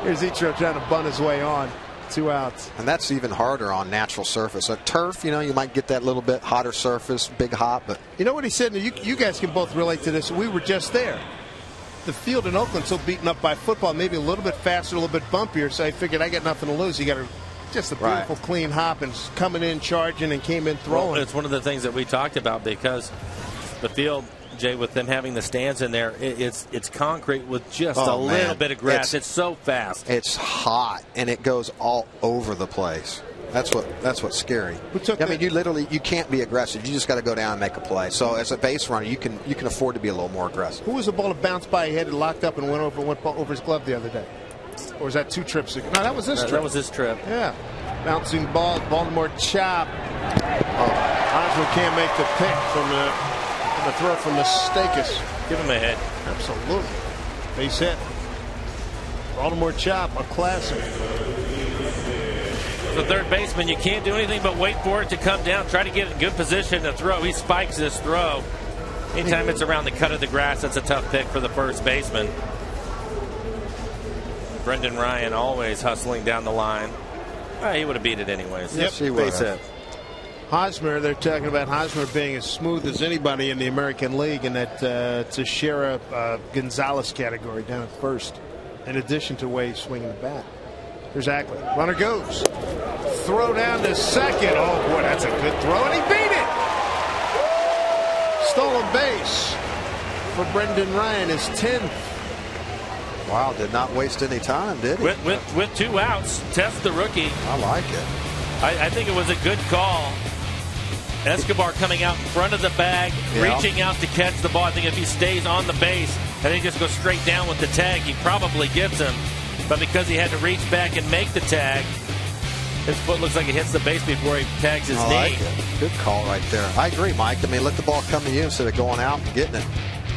Here's Ichiro trying to bunt his way on. 2 outs. And that's even harder on natural surface. A turf, you know, you might get that little bit hotter surface, big hop. But you know what he said? You guys can both relate to this. We were just there. The field in Oakland's so beaten up by football, maybe a little bit faster, a little bit bumpier. So I figured I got nothing to lose. You got to just a beautiful, clean hop and coming in, charging, and came in throwing. Well, it's one of the things that we talked about because the field, Jay, with them having the stands in there, it's concrete with just a little bit of grass. It's so fast. It's hot and it goes all over the place. That's what's scary. I mean, you can't be aggressive. You just got to go down and make a play. So as a base runner, you can afford to be a little more aggressive. Who was the ball that bounced by? He had it locked up and went over his glove the other day. Or was that 2 trips ago? No, that was this trip. That was his trip. Yeah. Bouncing ball, Baltimore chop. Hosmer can't make the pick from the throw from Mustakas. Give him a hit. Absolutely. Base hit. Baltimore chop, a classic. The third baseman, you can't do anything but wait for it to come down. Try to get in good position to throw. He spikes this throw. Anytime it's around the cut of the grass, that's a tough pick for the first baseman. Brendan Ryan always hustling down the line. He would have beat it anyways. Yep, he would have. Hosmer, they're talking about Hosmer being as smooth as anybody in the American League in that Teixeira Gonzalez category down at first, in addition to way swinging the bat. There's Ackley. Runner goes. Throw down to second. Oh, boy, that's a good throw, and he beat it. Stolen base for Brendan Ryan, his 10th. Wow, did not waste any time, did he? With 2 outs, test the rookie. I like it. I think it was a good call. Escobar coming out in front of the bag, reaching out to catch the ball. I think if he stays on the base and he just goes straight down with the tag, he probably gets him. But because he had to reach back and make the tag, his foot looks like it hits the base before he tags his knee. Like it. Good call right there. I agree, Mike. I mean, let the ball come to you instead of going out and getting it.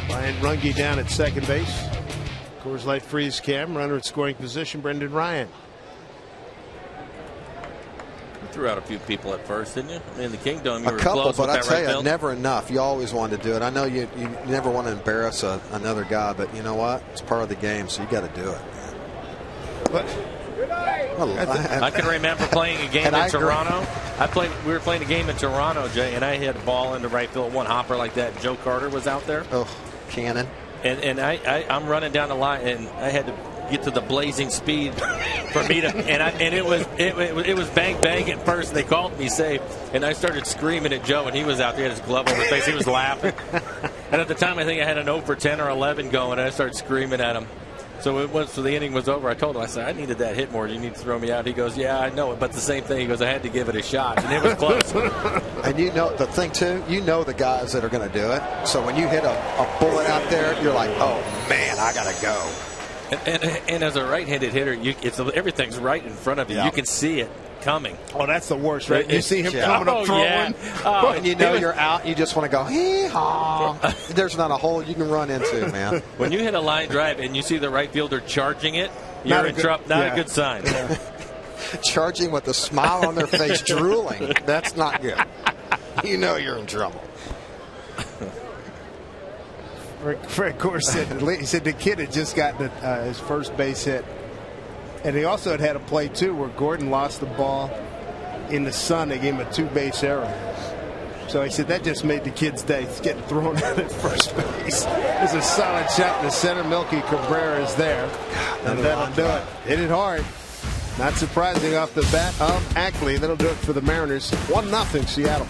Ryan Runge down at second base. Coors Light freeze cam. Runner at scoring position, Brendan Ryan. You threw out a few people at first, didn't you? I mean, in the Kingdom, you were a couple, close but with I that tell right you, field. never enough. You always wanted to do it. I know you never want to embarrass another guy, but you know what? It's part of the game, so you got to do it. But I can remember playing a game in Toronto. We were playing a game in Toronto, Jay, and I hit a ball into right field, one hopper like that. Joe Carter was out there. Oh, cannon. And I'm running down the line, and I had to get to the blazing speed for me to, and it was bang bang at first. And they called me safe, and I started screaming at Joe, and he was out there, had his glove over his face. He was laughing, and at the time I think I had an 0 for 10 or 11 going, and I started screaming at him. So the inning was over, I told him, I said, I needed that hit more. You need to throw me out. He goes, yeah, I know it, but the same thing. He goes, I had to give it a shot, and it was close. And you know the thing too, you know the guys that are going to do it. So when you hit a bullet out there, you're like, oh man, I got to go. And as a right-handed hitter, everything's right in front of you. Yeah. You can see it coming. Oh, that's the worst, right? You see him coming up throwing. Yeah. Oh, and you know you're out, you just want to go, hee-haw. There's not a hole you can run into, man. When you hit a line drive and you see the right fielder charging it, you're in trouble. Not a good sign. Yeah. Charging with a smile on their face, drooling. That's not good. You know you're in trouble. Fred Coors said the kid had just gotten his first base hit. And he also had a play, too, where Gordon lost the ball in the sun. They gave him a 2-base error. So he said that just made the kid's day. He's getting thrown out at first base. There's a solid shot in the center. Melky Cabrera is there. And that'll do it. Hit it hard. Not surprising off the bat of Ackley. That'll do it for the Mariners. 1-0 Seattle.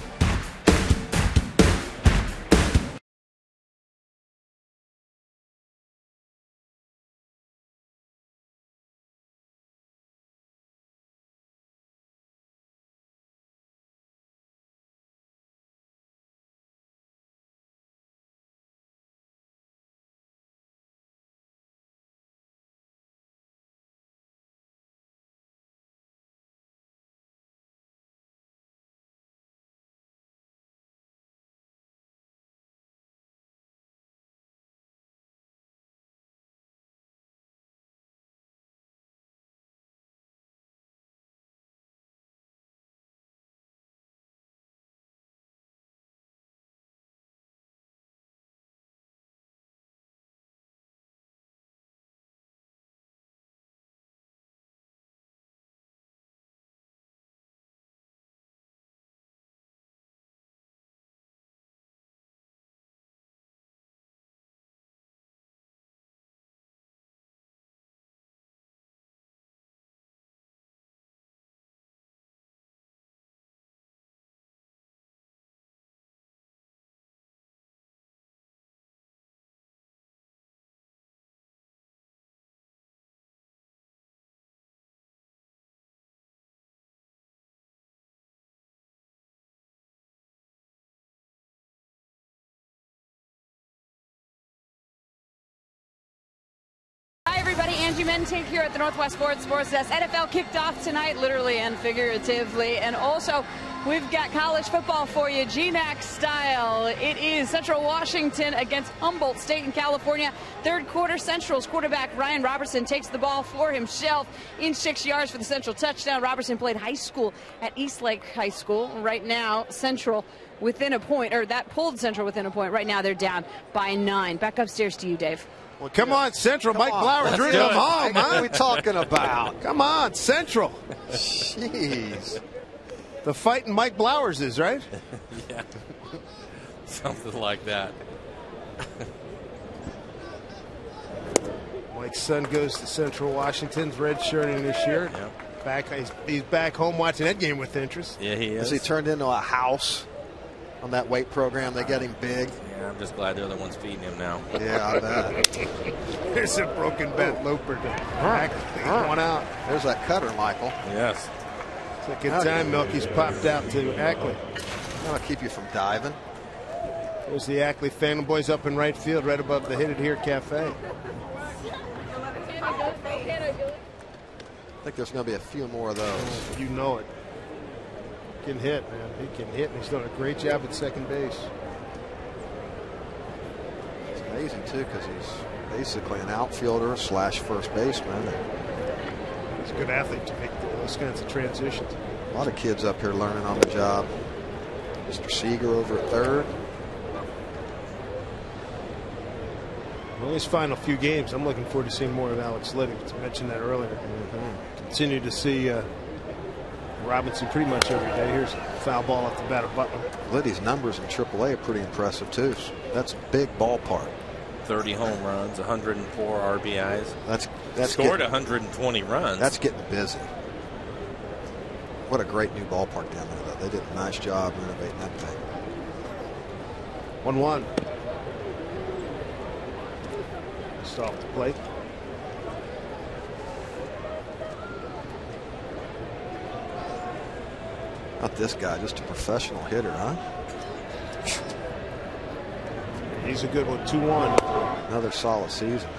Hi, everybody. Angie Mentink here at the Northwest Sports Desk. NFL kicked off tonight, literally and figuratively. And also, we've got college football for you, GMAC style. It is Central Washington against Humboldt State in California. Third quarter, Central's quarterback Ryan Robertson takes the ball for himself in 6 yards for the Central touchdown. Robertson played high school at Eastlake High School. Right now, Central within a point, or that pulled Central within a point. Right now, they're down by 9. Back upstairs to you, Dave. Well, come on, Central. Mike Blauer drew them home. What are we talking about? Come on, Central. Jeez. The fighting Mike Blauers is, right? Yeah. Something like that. Mike's son goes to Central Washington's red shirting this year. Yep. He's back home watching that game with interest. Yeah, he is. Has he turned into a house on that weight program? They get him big. Yeah, I'm just glad they're the ones feeding him now. Yeah, I bet. There's a broken bat Loper to one out. There's that cutter, Michael. Yes. Second time Milky's popped out to Ackley. That'll keep you from diving. There's the Ackley Phantom Boys up in right field, right above the Hit It Here Cafe. I think there's going to be a few more of those. You know it. He can hit, man. He can hit, and he's done a great job at second base. It's amazing, too, because he's basically an outfielder / first baseman. He's He's a good athlete to make those kinds of transitions. A lot of kids up here learning on the job. Mr. Seeger over at third. Well, his final few games, I'm looking forward to seeing more of Alex Liddy. I mentioned that earlier. Continue to see Robinson pretty much every day. Here's a foul ball off the bat of Butler. Liddy's numbers in AAA are pretty impressive too. That's a big ballpark. 30 home runs, 104 RBIs. That's scored 120 runs. That's getting busy. What a great new ballpark down there, though. They did a nice job renovating that thing. 1-1. Just off the plate. Not this guy, just a professional hitter, huh? He's a good one. 2-1. Another solid season.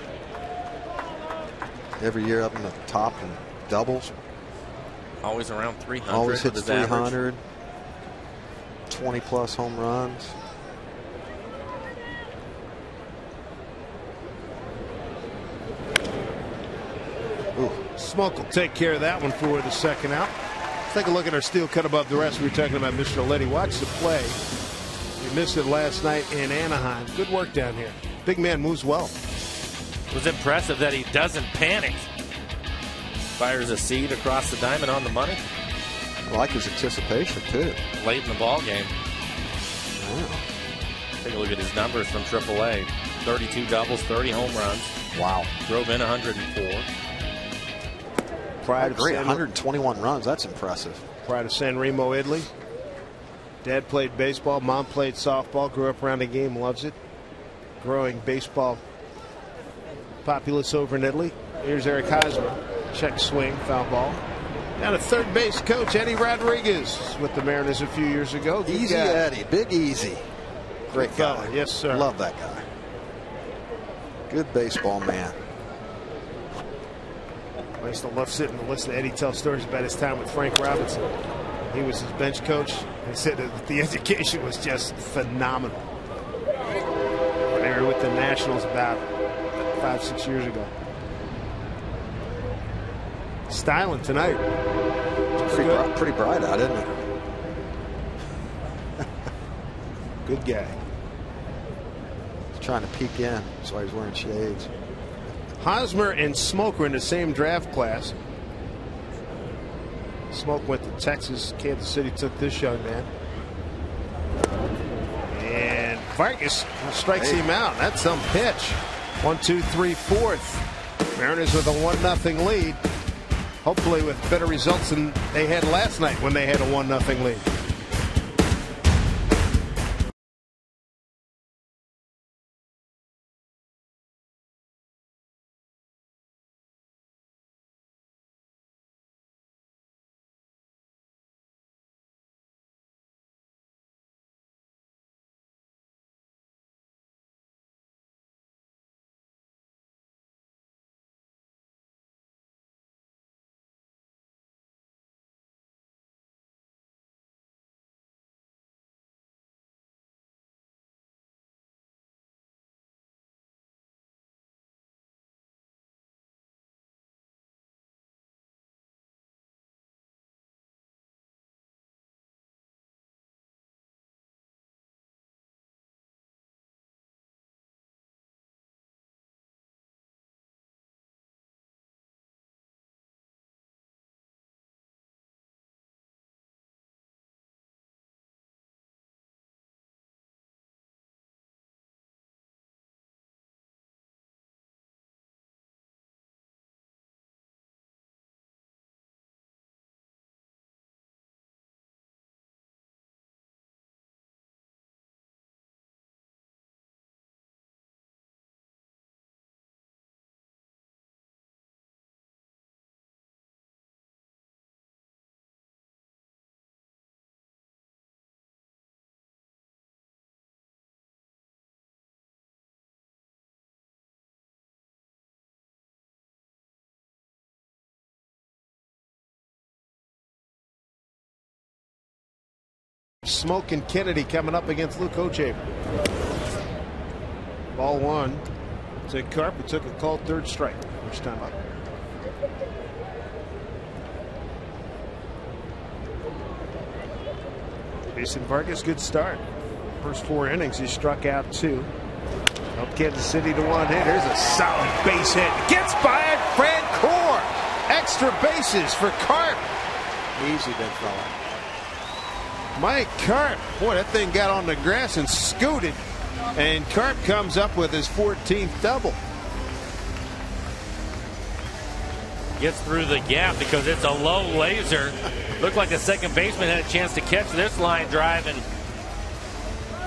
Every year up in the top in doubles. Always around 300. Always hits 300. Average. 20+ home runs. Ooh. Smoke will take care of that one for the second out. Let's take a look at our steal cut above the rest. We were talking about Mr. Letty. Watch the play. He missed it last night in Anaheim. Good work down here. Big man moves well. It was impressive that he doesn't panic. Fires a seed across the diamond on the money. I like his anticipation, too. Late in the ball game. Wow. Take a look at his numbers from AAA. 32 doubles, 30 home runs. Wow. Drove in 104. I agree. 121 runs. That's impressive. Pride of San Remo, Italy. Dad played baseball. Mom played softball. Grew up around the game. Loves it. Growing baseball populace over in Italy. Here's Eric Hosmer. Check swing. Foul ball. Down to third base, coach Eddie Rodriguez with the Mariners a few years ago. Good Easy guy. Eddie. Big Easy. Great guy. Fella. Yes, sir. Love that guy. Good baseball man. I used to love sitting and listening to Eddie tell stories about his time with Frank Robinson. He was his bench coach. He said that the education was just phenomenal. When they were with the Nationals about 5-6 years ago. Styling tonight. Pretty bright out, isn't it? Good guy. He's trying to peek in. That's why he's wearing shades. Hosmer and Smoke were in the same draft class. Smoke went to Texas. Kansas City took this young man. And Vargas strikes him out. That's some pitch. 1-2-3 fourth. Mariners with a 1-0 lead. Hopefully with better results than they had last night when they had a 1-0 lead. Smoke and Kennedy coming up against Luke Hochaber. Ball one to Carp, who took a called third strike. First time up. Jason Vargas, good start. First 4 innings, he struck out 2. Helped Kansas City to 1 hit. Here's a solid base hit. Gets by it, Francoeur. Extra bases for Carp. Easy, big fella. Mike Carp. Boy, that thing got on the grass and scooted. And Carp comes up with his 14th double. Gets through the gap because it's a low laser. Looked like the second baseman had a chance to catch this line drive and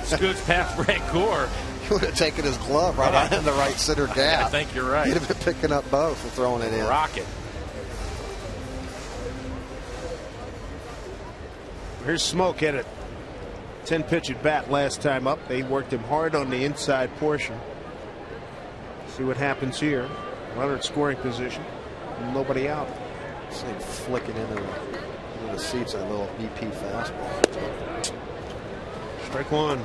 scoots past Francoeur. He would have taken his glove right in the right center gap. I think you're right. He'd have been picking up both and throwing it in. Rocket. Here's Smoke at a 10-pitch at bat last time up. They worked him hard on the inside portion. See what happens here. Runner at scoring position. Nobody out. This thing flicking into the seats, that little BP fastball. Strike 1.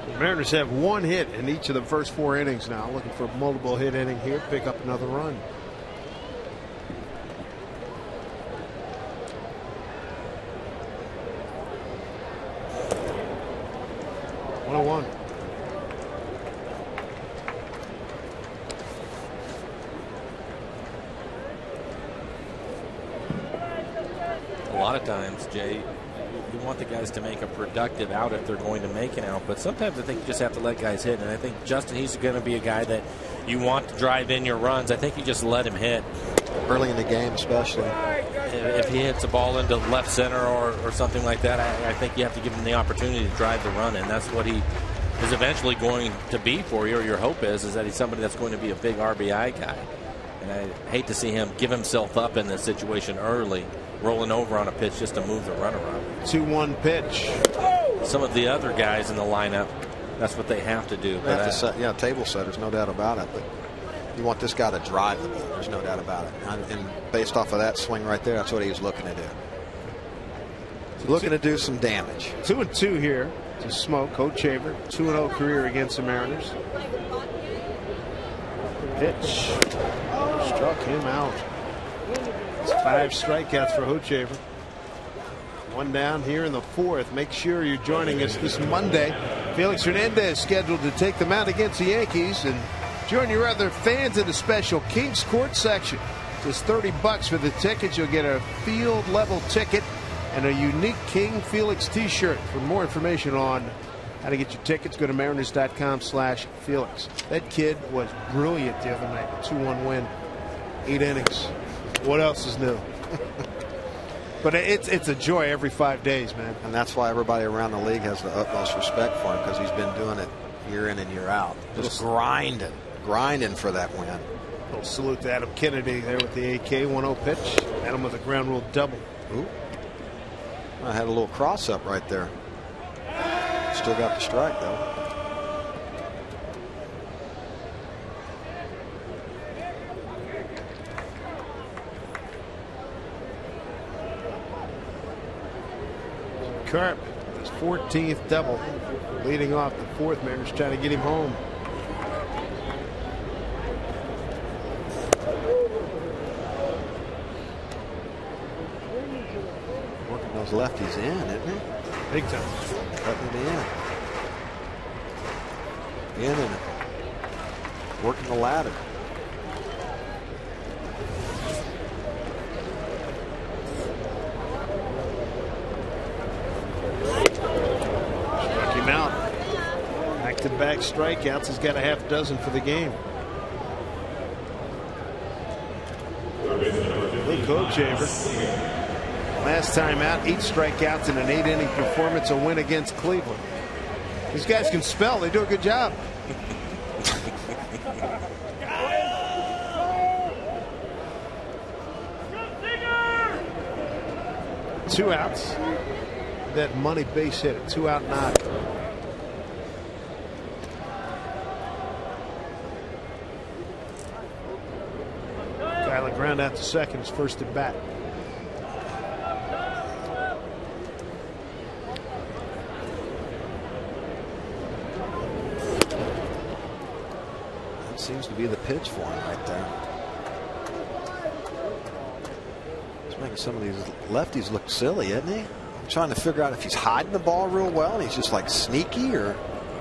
The Mariners have 1 hit in each of the first 4 innings now. Looking for a multiple hit inning here. Pick up another run. One. A lot of times, Jay, you want the guys to make a productive out if they're going to make an out, but sometimes I think you just have to let guys hit, and I think Justin, he's going to be a guy that you want to drive in your runs. I think you just let him hit. Early in the game, especially. If he hits a ball into left center or something like that, I think you have to give him the opportunity to drive the run, and that's what he is eventually going to be for you, or your hope is that he's somebody that's going to be a big RBI guy. And I hate to see him give himself up in this situation early, rolling over on a pitch just to move the runner up. 2-1 pitch. Some of the other guys in the lineup, that's what they have to do. They have to set, yeah, table setters, no doubt about it. But you want this guy to drive the ball. There's no doubt about it. And based off of that swing right there, that's what he was looking to do. He's looking to do some damage. 2-2 here to Smoke. Coach Shaver, 2-0 career against the Mariners. Pitch. Struck him out. It's 5 strikeouts for Hochaver. 1 down here in the 4th. Make sure you're joining us this Monday. Felix Hernandez scheduled to take the mound against the Yankees, and join your other fans in the special Kings Court section. Just $30 for the tickets. You'll get a field level ticket and a unique King Felix t-shirt. For more information on how to get your tickets, go to mariners.com/Felix. That kid was brilliant the other night. 2-1 win, 8 innings. What else is new? But it's a joy every 5 days, man. And that's why everybody around the league has the utmost respect for him, because he's been doing it year in and year out. Just grinding for that win. A little salute to Adam Kennedy there with the AK 1-0 pitch. Adam with a ground rule double. Ooh. I had a little cross up right there. Still got the strike though. Carp, his 14th double, leading off the 4th. Mariners trying to get him home. Working those lefties in, isn't he? Big time. Cutting it in and working the ladder. Struck him out. Back-to-back strikeouts. He's got a half dozen for the game. Luke Hochaver. Last time out, 8 strikeouts in an 8-inning performance, a win against Cleveland. These guys can spell. They do a good job. Two outs. That money base hit, a 2-out knock. Kyler ground out to second, his first at bat. That seems to be the pitch for him right there. Making some of these lefties look silly, isn't he? I'm trying to figure out if he's hiding the ball real well and he's just like sneaky, or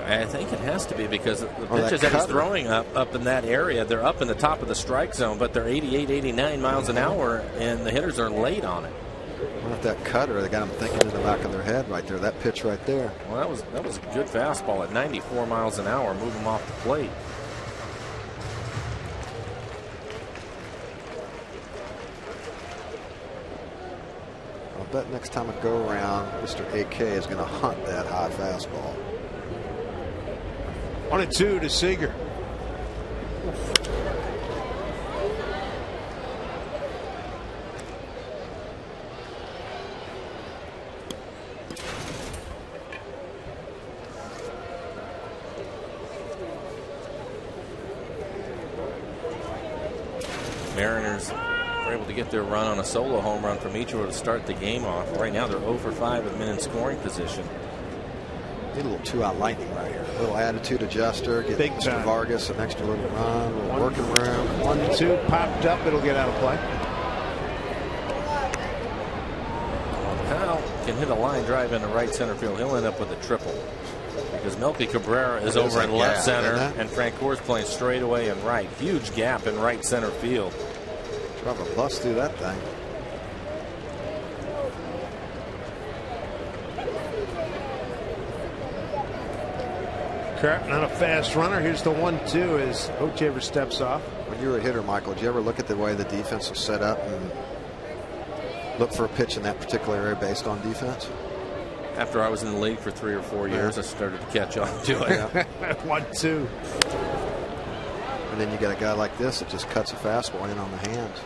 I think it has to be, because the pitches that he's throwing up in that area, they're up in the top of the strike zone, but they're 88, 89 miles an hour, and the hitters are late on it. I wonder if that cutter, they got them thinking in the back of their head right there, that pitch right there. Well, that was a good fastball at 94 miles an hour, move him off the plate. I bet next time I go around, Mr. AK is going to hunt that high fastball. 1-2 to Seager. Mariners were able to get their run on a solo home run from Ichiro to start the game off. Right now they're 0 for 5 with men in scoring position. Need a little two-out lightning right here. A little attitude adjuster. Get Big Mr. time. Vargas an extra little run, a little working room. 1-2 popped up. It'll get out of play. Kyle can hit a line drive into right center field. He'll end up with a triple, because Melky Cabrera is over in left center, and Francoeur's playing straight away and right. Huge gap in right center field. Drive a bus through that thing. Carp, not a fast runner. Here's the 1-2 as Hochevar steps off. When you were a hitter, Michael, did you ever look at the way the defense was set up and look for a pitch in that particular area based on defense? After I was in the league for 3 or 4 years, I started to catch on to it. 1-2. And then you got a guy like this that just cuts a fastball in on the hands.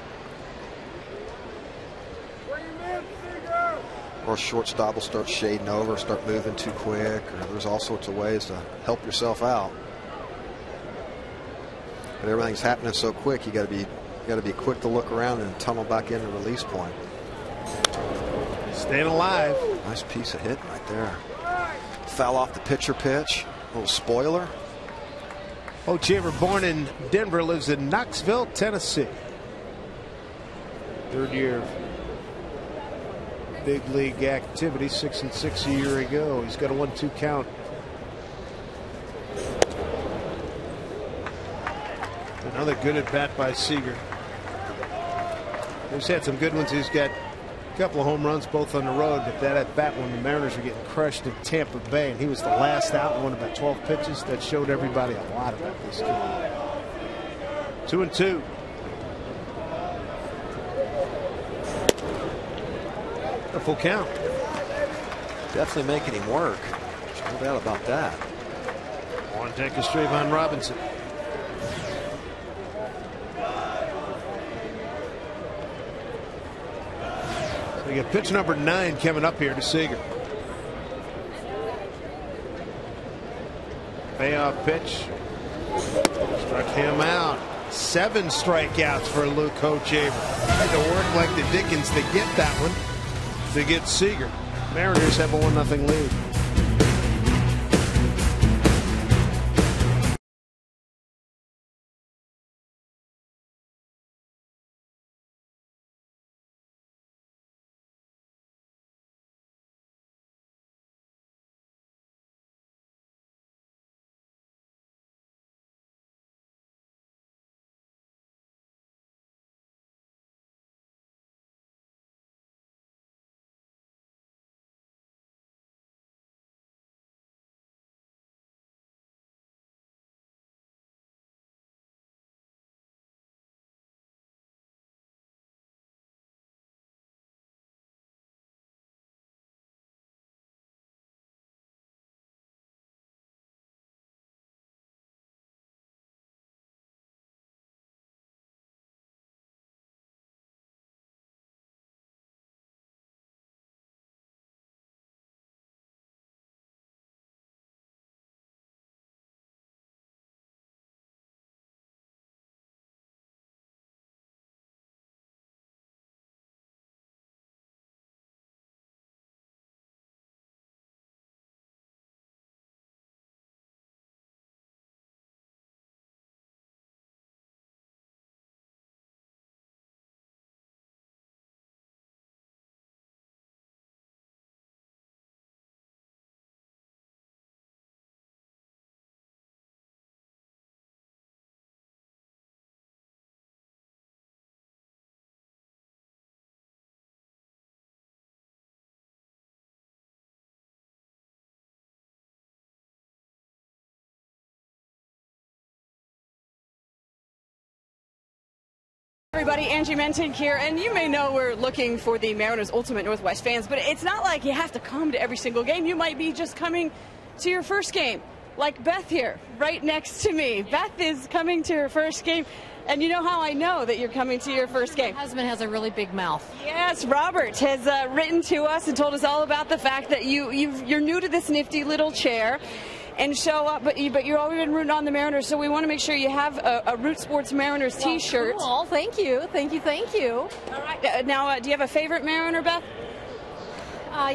Or shortstop will start shading over, start moving too quick, or there's all sorts of ways to help yourself out. But everything's happening so quick, you got to be quick to look around and tunnel back in the release point. Staying alive. Nice piece of hitting right there. Foul off the pitcher pitch. A little spoiler. Hochevar, born in Denver, lives in Knoxville, Tennessee. Third year of big league activity, 6-6 a year ago. He's got a 1-2 count. Another good at bat by Seager. He's had some good ones. He's got a couple of home runs, both on the road, but that at bat when the Mariners were getting crushed in Tampa Bay, and he was the last out and won about 12 pitches. That showed everybody a lot about this kid. 2-2. A full count. Definitely making him work. There's no doubt about that. On deck is Trayvon Robinson. So you got pitch number 9 coming up here to Seager. Payoff pitch. Struck him out. 7 strikeouts for Luke Hochevar. Had to work like the Dickens to get that one. To get Seager. Mariners have a 1-0 lead. Everybody, Angie Mentink here, and you may know we're looking for the Mariners Ultimate Northwest fans, but it's not like you have to come to every single game. You might be just coming to your first game, like Beth here, right next to me. Beth is coming to her first game, and you know how I know that you're coming to your first game? My husband has a really big mouth. Yes, Robert has written to us and told us all about the fact that you're new to this nifty little chair. And show up, but you're already been rooting on the Mariners, so we want to make sure you have a Root Sports Mariners T-shirt. Cool. Thank you. All right. Now, do you have a favorite Mariner, Beth?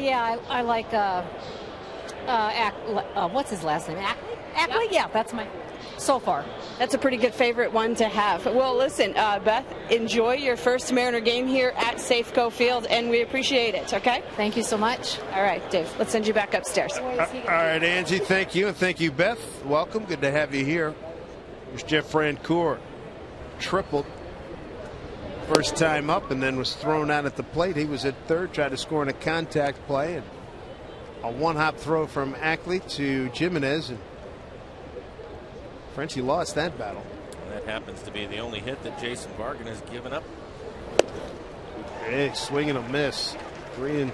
Yeah, I like. What's his last name? Ackley. Yeah, that's my. So far, that's a pretty good favorite one to have. Well, listen, Beth, enjoy your first Mariner game here at Safeco Field, and we appreciate it, okay? Thank you so much. All right, Dave, let's send you back upstairs. All right, Angie, thank you, and thank you, Beth. Welcome. Good to have you here. There's Jeff Francoeur. Tripled. First time up, and then was thrown out at the plate. He was at third, tried to score in a contact play, and a one-hop throw from Ackley to Jimenez, and Frenchie lost that battle. That happens to be the only hit that Jason Vargan has given up. Hey, swing and a miss. 3-2. I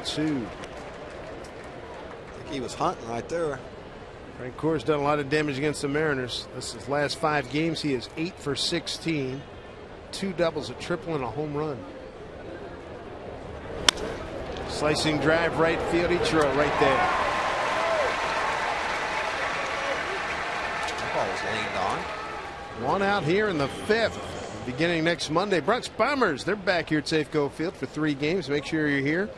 think he was hunting right there. Francoeur's done a lot of damage against the Mariners. This is his last 5 games. He is 8 for 16. 2 doubles, a triple, and a home run. Slicing drive right field. Ichiro right there. Ball was leaned on. One out here in the 5th. Beginning next Monday. Bronx Bombers, they're back here at Safeco Field for 3 games. Make sure you're here.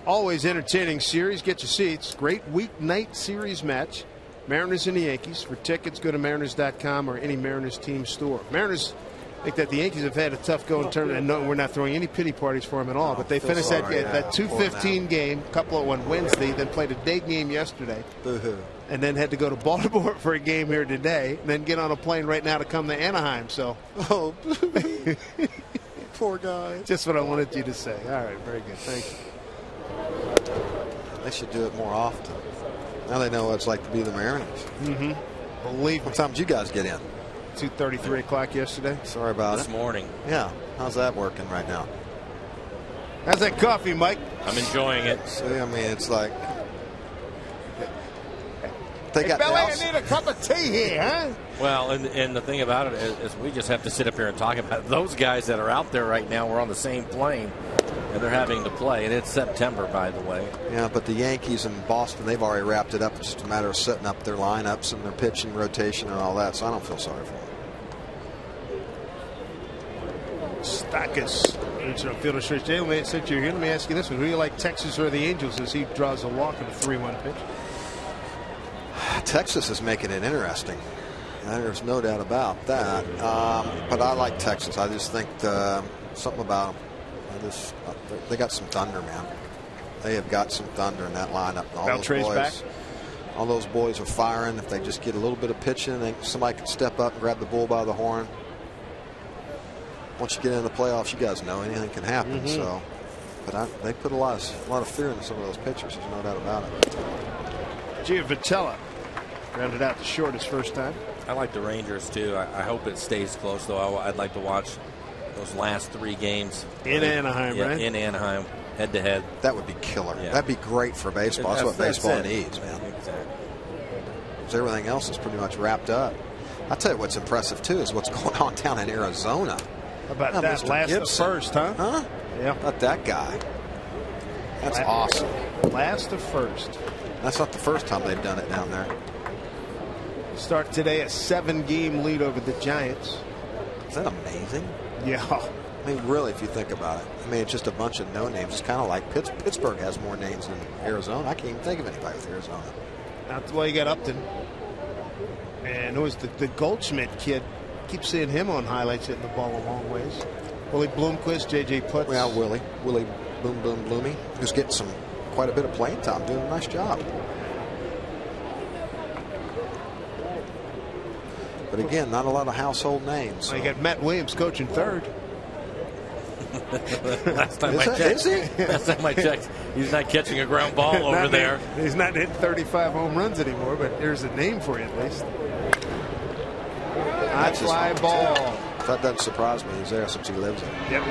Always entertaining series. Get your seats. Great weeknight series match. Mariners and the Yankees. For tickets, go to Mariners.com or any Mariners team store. Mariners think that the Yankees have had a tough going tournament, and no, we're not throwing any pity parties for them at all. But they finished that 2-15 game, couple on Wednesday, then played a day game yesterday. Boo-hoo. And then had to go to Baltimore for a game here today, and then get on a plane right now to come to Anaheim. So, oh, poor guy. Just what I wanted you to say. All right, very good. Thank you. They should do it more often. Now they know what it's like to be the Mariners. Mm-hmm. Believe me. What time did you guys get in? 2:30, 3 o'clock yesterday. Sorry about it. This morning. Yeah. How's that working right now? How's that coffee, Mike? I'm enjoying it. See, I mean, it's like. They got Billy, I need a cup of tea here, huh? Well, and the thing about it is we just have to sit up here and talk about it. Those guys that are out there right now are on the same plane, and they're having to play. And it's September, by the way. Yeah, but the Yankees and Boston, they've already wrapped it up. It's just a matter of setting up their lineups and their pitching rotation and all that, so I don't feel sorry for them. Stackus. Fielder stretch. Jay, since you're here, let me ask you this one. Who do you like, Texas or the Angels, as he draws a walk in a 3-1 pitch? Texas is making it interesting. There's no doubt about that. But I like Texas. I just think something about them. They got some thunder, man. They have got some thunder in that lineup. All those boys are firing. If they just get a little bit of pitching, somebody can step up and grab the bull by the horn. Once you get into the playoffs, you guys know anything can happen. Mm-hmm. So, but they put a lot of fear into some of those pitchers. There's no doubt about it. Giovitella rounded out the short his first time. I like the Rangers too. I hope it stays close, though. I'd like to watch those last 3 games in Anaheim, right? In Anaheim, head to head. That would be killer. Yeah. That'd be great for baseball. That's what baseball needs, man. Exactly. Because everything else is pretty much wrapped up. I'll tell you what's impressive too is what's going on down in Arizona. How about that? Mr. Last Gibson. of first, huh? Huh? Yeah. How about that guy? That's awesome. Last of first. That's not the first time they've done it down there. Start today, a 7-game lead over the Giants. Is that amazing? Yeah. I mean, really, if you think about it. I mean, it's just a bunch of no names. It's kind of like Pittsburgh has more names than Arizona. I can't even think of anybody with Arizona. That's why you got Upton. And it was the Goldschmidt kid. Keep seeing him on highlights hitting the ball a long ways. Willie Bloomquist, J.J. Putz. Well, Willie Boom Bloomy, who's getting quite a bit of playing time, doing a nice job. But again, not a lot of household names. So. You got Matt Williams coaching third. Last time I checked, he's not catching a ground ball over there. He's not hitting 35 home runs anymore, but there's a name for you at least. High fly ball. That doesn't surprise me. He's there since he lives there. Yep.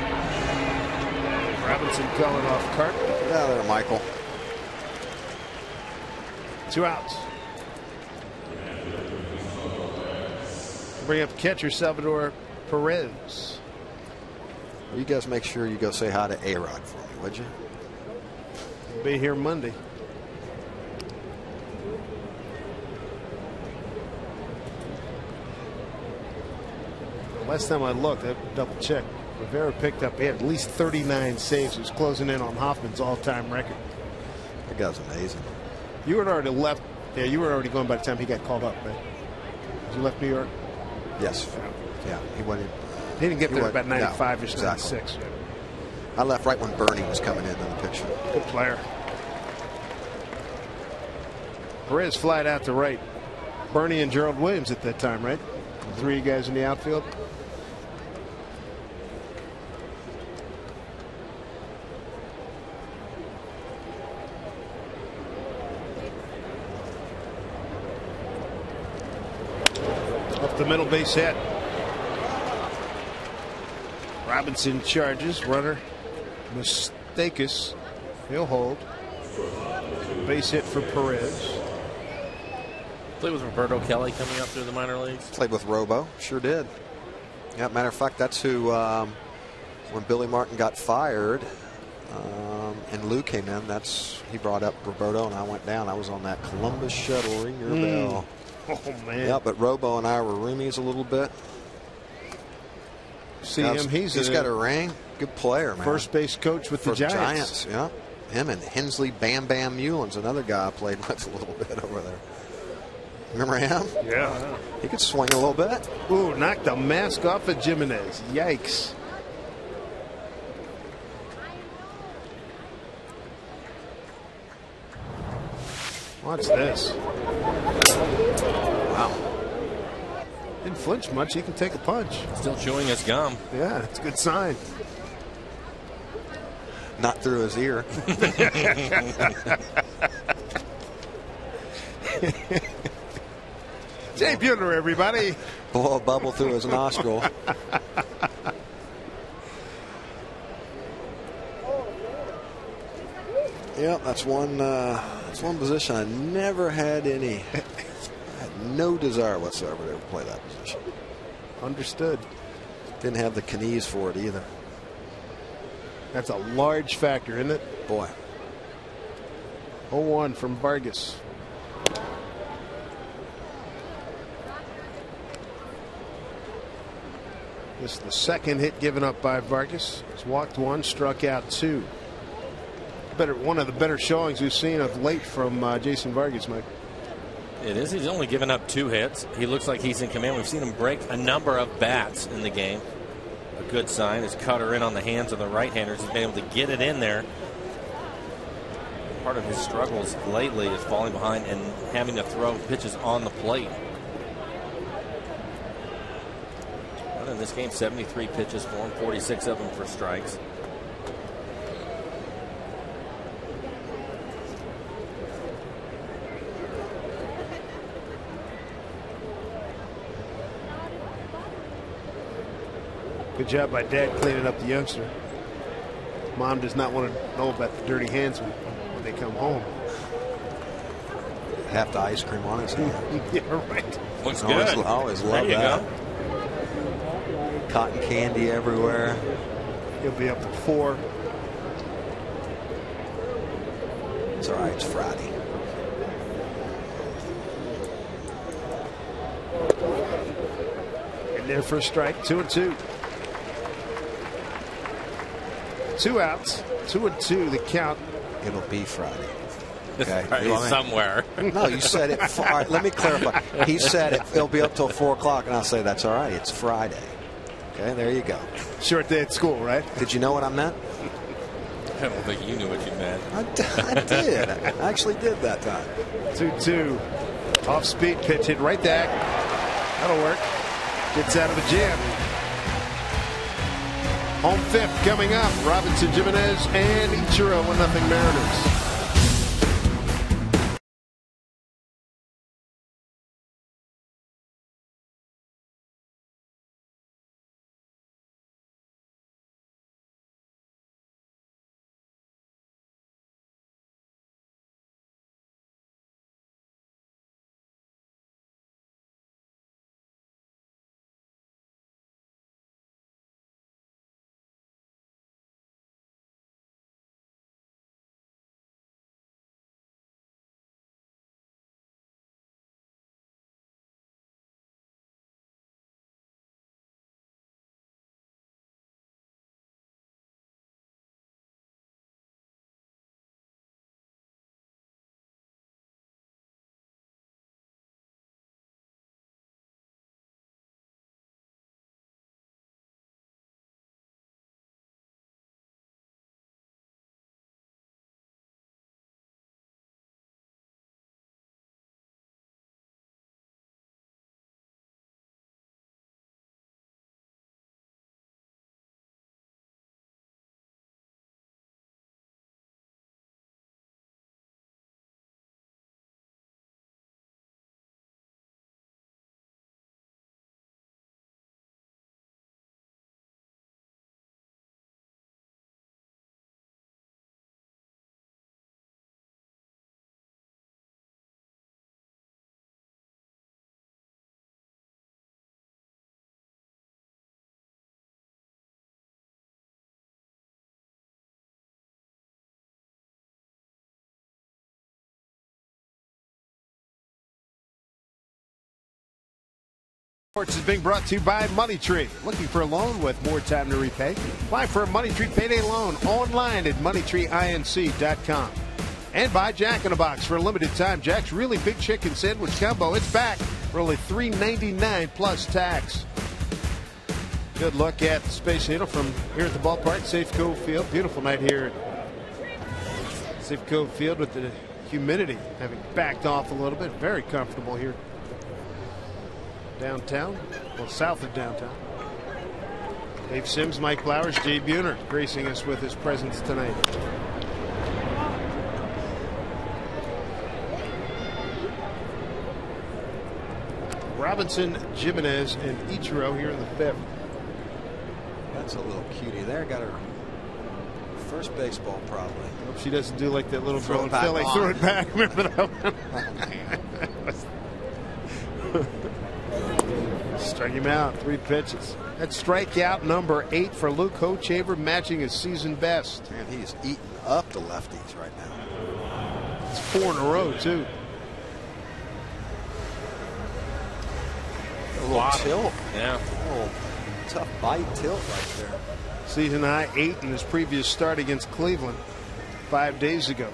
Robinson coming off Carter. Yeah, there, Michael. 2 outs. Bring up catcher Salvador Perez. You guys make sure you go say hi to A-Rod for me, would you? He'll be here Monday. Last time I looked, I double checked. Rivera picked up, he had at least 39 saves. He was closing in on Hoffman's all-time record. That guy's amazing. You had already left. Yeah, you were already going by the time he got called up, right? You left New York? Yes. Yeah, he went in. He didn't get there about 95 or exactly. 96. I left right when Bernie was coming into the picture. Good player. Perez flied out to right. Bernie and Gerald Williams at that time, right? 3 guys in the outfield. Up the middle base hit. Robinson charges. Runner Mustakas. He'll hold. Base hit for Perez. Played with Roberto Kelly coming up through the minor leagues. Played with Robo. Sure did. Yeah, matter of fact, that's who, when Billy Martin got fired and Lou came in, he brought up Roberto and I went down. I was on that Columbus shuttle. Ring your bell. Oh, man. Yeah, but Robo and I were roomies a little bit. See him, he's got a ring. Good player, man. First base coach with the Giants. Yeah. Him and Hensley Bam Bam Mullins, another guy I played with a little bit over there. Remember him? Yeah. He could swing a little bit. Ooh, knocked the mask off of Jimenez. Yikes. Watch this. Wow. Didn't flinch much. He can take a punch. Still chewing his gum. Yeah, it's a good sign. Not through his ear. Jay Buhner, everybody. Blow a bubble through his nostril. Yep, that's one position I never had any. I had no desire whatsoever to play that position. Understood. Didn't have the knees for it either. That's a large factor, isn't it? Boy. 0-1 from Vargas. This is the second hit given up by Vargas. He's walked 1, struck out 2. One of the better showings we've seen of late from Jason Vargas, Mike. It is. He's only given up 2 hits. He looks like he's in command. We've seen him break a number of bats in the game. A good sign. His cutter in on the hands of the right-handers. He's been able to get it in there. Part of his struggles lately is falling behind and having to throw pitches on the plate. But in this game, 73 pitches for him, 46 of them for strikes. Good job by Dad cleaning up the youngster. Mom does not want to know about the dirty hands when they come home. Half the ice cream on his hand. Yeah, right. Looks good. I always love that. Go. Cotton candy everywhere. He'll be up at 4. It's all right. It's Friday. And there for a strike. 2-2. 2 outs. 2-2 the count. It'll be Friday. Okay. Right, somewhere. No, you said it. All right, let me clarify. He said it'll be up till 4 o'clock, and I'll say that's all right. It's Friday. Okay, there you go. Short day at school, right? Did you know what I meant? I don't think you knew what you meant. I did. I actually did that time. 2-2. Off speed pitch hit right back. That'll work. Gets out of a jam. Home 5th coming up. Robinson, Jimenez, and Ichiro. 1-0 Mariners. Sports is being brought to you by Money Tree. Looking for a loan with more time to repay? Apply for a Money Tree payday loan online at moneytreeinc.com. And by Jack in the Box for a limited time. Jack's really big chicken sandwich combo. It's back for only $3.99 plus tax. Good look at the Space Needle from here at the ballpark, Safeco Field. Beautiful night here at Safeco Field with the humidity having backed off a little bit. Very comfortable here downtown, well, south of downtown. Dave Sims, Mike Blowers, Jay Buhner gracing us with his presence tonight. Robinson, Jimenez, and Ichiro here in the fifth. That's a little cutie there. Got her first baseball probably. Hope she doesn't do like that little Throw girl it in back Philly. on. Throw it back. Remember that one? Strike him out. 3 pitches. That's strikeout number 8 for Luke Hochaver, matching his season best. Man, he's eating up the lefties right now. It's 4 in a row, too. A little tilt. Yeah. A little tough bite tilt right there. Season high 8 in his previous start against Cleveland 5 days ago.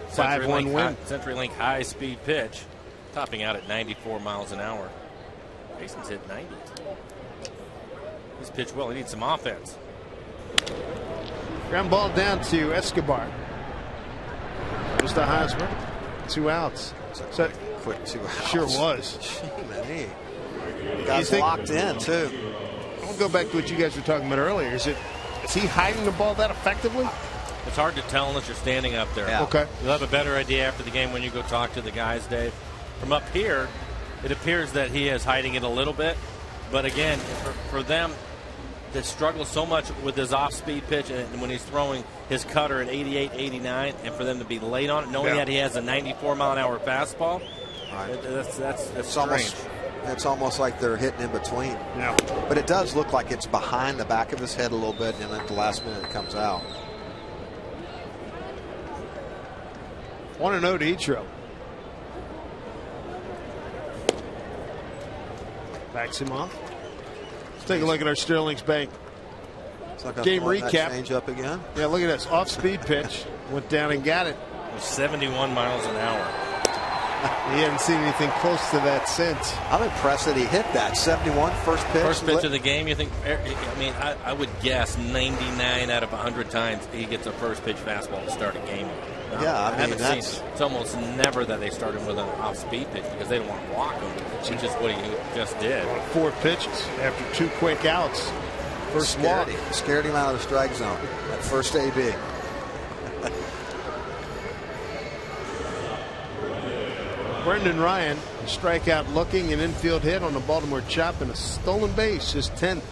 5-1 win. CenturyLink high speed pitch, topping out at 94 miles an hour. Jason's hit 90. He's pitched well. He needs some offense. Ground ball down to Escobar. Goes to Hosmer. 2 outs. So quick 2 outs. Sure was. Gee, the guy's locked in too. I'll go back to what you guys were talking about earlier. Is he hiding the ball that effectively? It's hard to tell unless you're standing up there. Yeah. Okay. You'll have a better idea after the game when you go talk to the guys, Dave. From up here, it appears that he is hiding it a little bit. But again, for them, they struggle so much with his off-speed pitch, and when he's throwing his cutter at 88, 89, and for them to be late on it, knowing that he has a 94-mile-an-hour fastball, right. That's strange. It's almost like they're hitting in between. Yeah. But it does look like it's behind the back of his head a little bit, and at the last minute it comes out. 1-0 to Ichiro. Backs him off. Let's take a look at our Sterling's Bank game recap. Change up again. Yeah, look at this. Off-speed pitch. Went down and got it. 71 miles an hour. He hadn't seen anything close to that since. I'm impressed that he hit that 71 first pitch. First pitch of the game, you think? I mean, I would guess 99 out of 100 times he gets a first pitch fastball to start a game. Yeah, I mean, it's almost never that they start him with an off-speed pitch because they don't want to walk him, which is what he just did. 4 pitches after 2 quick outs. First walk. Scared him out of the strike zone. That first AB. Brendan Ryan, a strikeout looking, an infield hit on the Baltimore chop, and a stolen base, his 10th.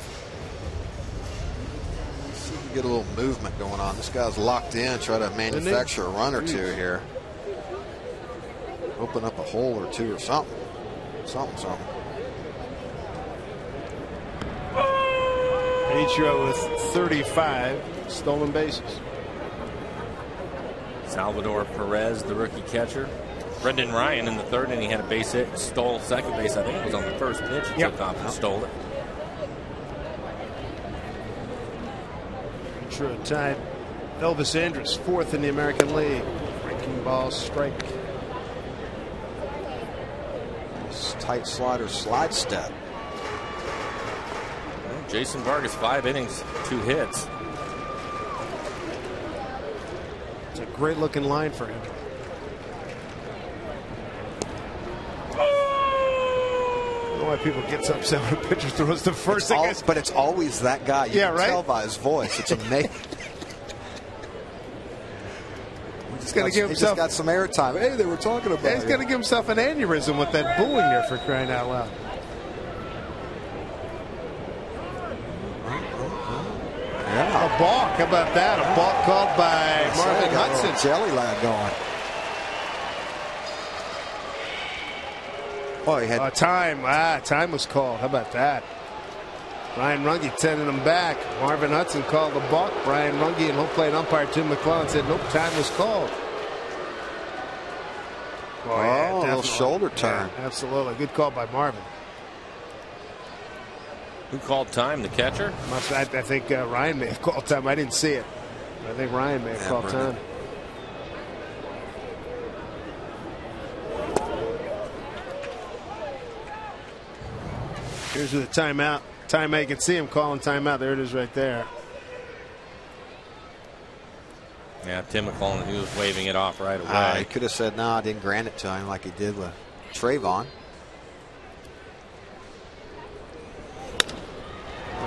See if we get a little movement going on. This guy's locked in, try to manufacture a run or two here. Open up a hole or two or something. Something. Ichiro with 35 stolen bases. Salvador Perez, the rookie catcher. Brendan Ryan in the 3rd inning had a base hit, stole second base. I think it was on the first pitch. He took off and stole it. Ichiro tied Elvis Andrus 4th in the American League. Breaking ball strike. Nice tight slider slide step. Well, Jason Vargas, 5 innings, 2 hits. It's a great looking line for him. I don't know why people get upset when a pitcher throws the first. But it's always that guy. You can tell by his voice. It's amazing. He's just got some airtime. Hey, they were talking about it. He's going to give himself an aneurysm with that booing there, for crying out loud. Yeah. A balk. How about that? A balk called by Marvin Hudson. Jelly lad going. Oh, he had time. Time was called. How about that? Brian Runge sending him back. Marvin Hudson called the balk. Brian Runge and home plate umpire Tim McClellan said nope, time was called. A little shoulder turn. Yeah, absolutely. Good call by Marvin. Who called time? The catcher? I think Ryan may have called time. I didn't see it. I think Ryan may have called time. Here's the timeout. Timeout. You can see him calling timeout. There it is right there. Yeah, Tim McClellan, he was waving it off right away. He could have said, no, I didn't grant it to him like he did with Trayvon.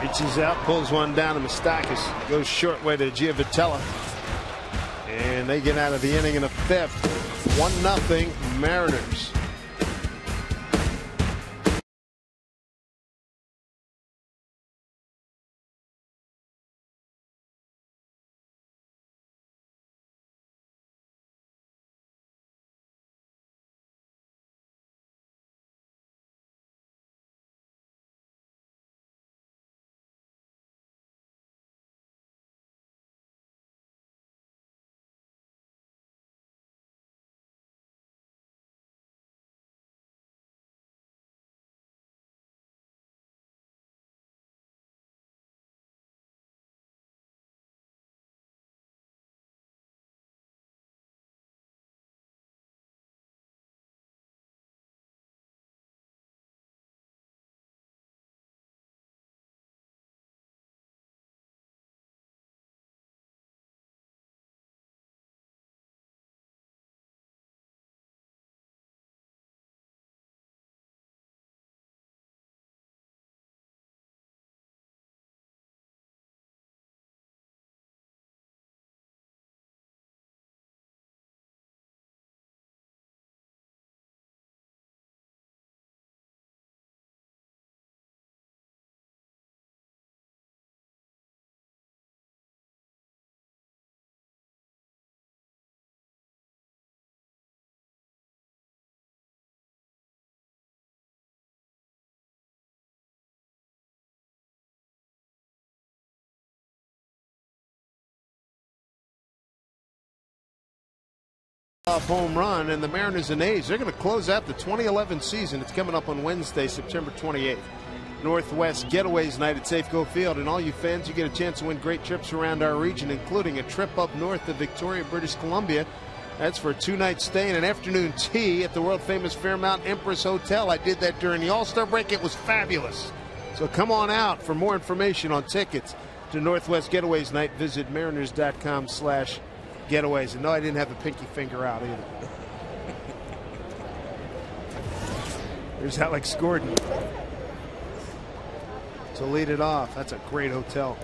Reaches out, pulls one down to Moustakis. Goes short way to Giavitella. And they get out of the inning in the 5th. 1-0 Mariners. Home run, and the Mariners and A's, they're going to close out the 2011 season. It's coming up on Wednesday, September 28th. Northwest Getaways Night at Safeco Field, and all you fans, you get a chance to win great trips around our region, including a trip up north to Victoria, British Columbia. That's for a 2-night stay and an afternoon tea at the world-famous Fairmount Empress Hotel. I did that during the All-Star break. It was fabulous. So come on out. For more information on tickets to Northwest Getaways Night, visit mariners.com/getaways. And no, I didn't have the pinky finger out either. There's Alex Gordon to lead it off. That's a great hotel.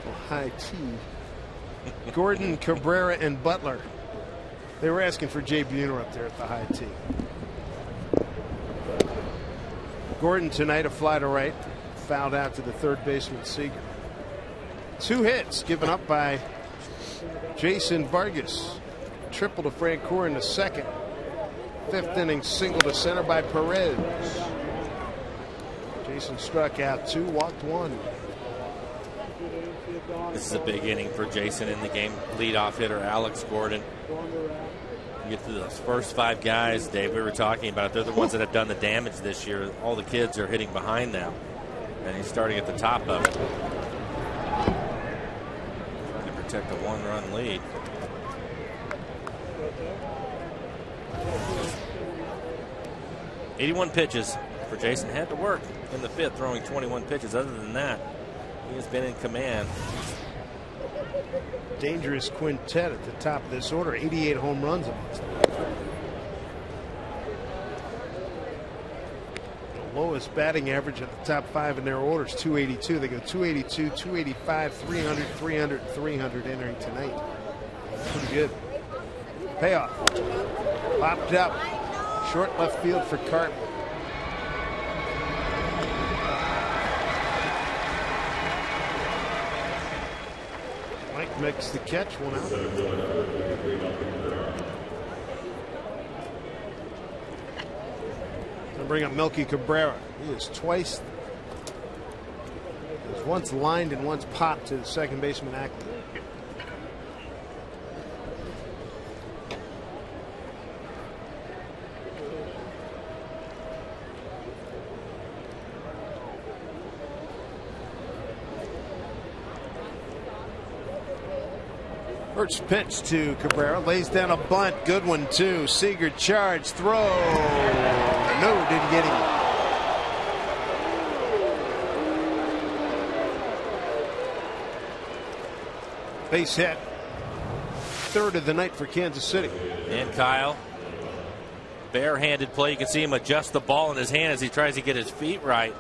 Well, high tea. Gordon, Cabrera, and Butler. They were asking for Jay Buhner up there at the high tea. Gordon tonight, a fly to right. Fouled out to the third baseman, Seager. 2 hits given up by Jason Vargas. Triple to Francoeur in the second. 5th inning single to center by Perez. Jason struck out 2, walked 1. This is a big inning for Jason in the game. Leadoff hitter Alex Gordon. You get to those first 5 guys, Dave, we were talking about. They're the ones that have done the damage this year. All the kids are hitting behind them. And he's starting at the top of it. Trying to protect a 1-run lead. "81 pitches for Jason. Had to work in the 5th, throwing 21 pitches. Other than that, he has been in command. Dangerous quintet at the top of this order. 88 home runs amongst them. The lowest batting average at the top 5 in their order is 282. They go 282, 285, 300, 300, 300 entering tonight. Pretty good. Payoff. Popped up. Short left field for Carton. Mike makes the catch, 1 out. I'll bring up Melky Cabrera. He is twice. He was once lined and once popped to the second baseman Ackley. First pitch to Cabrera, lays down a bunt, good one too. Seager charge, throw, no, didn't get him. Base hit, third of the night for Kansas City. And Kyle, barehanded play. You can see him adjust the ball in his hand as he tries to get his feet right.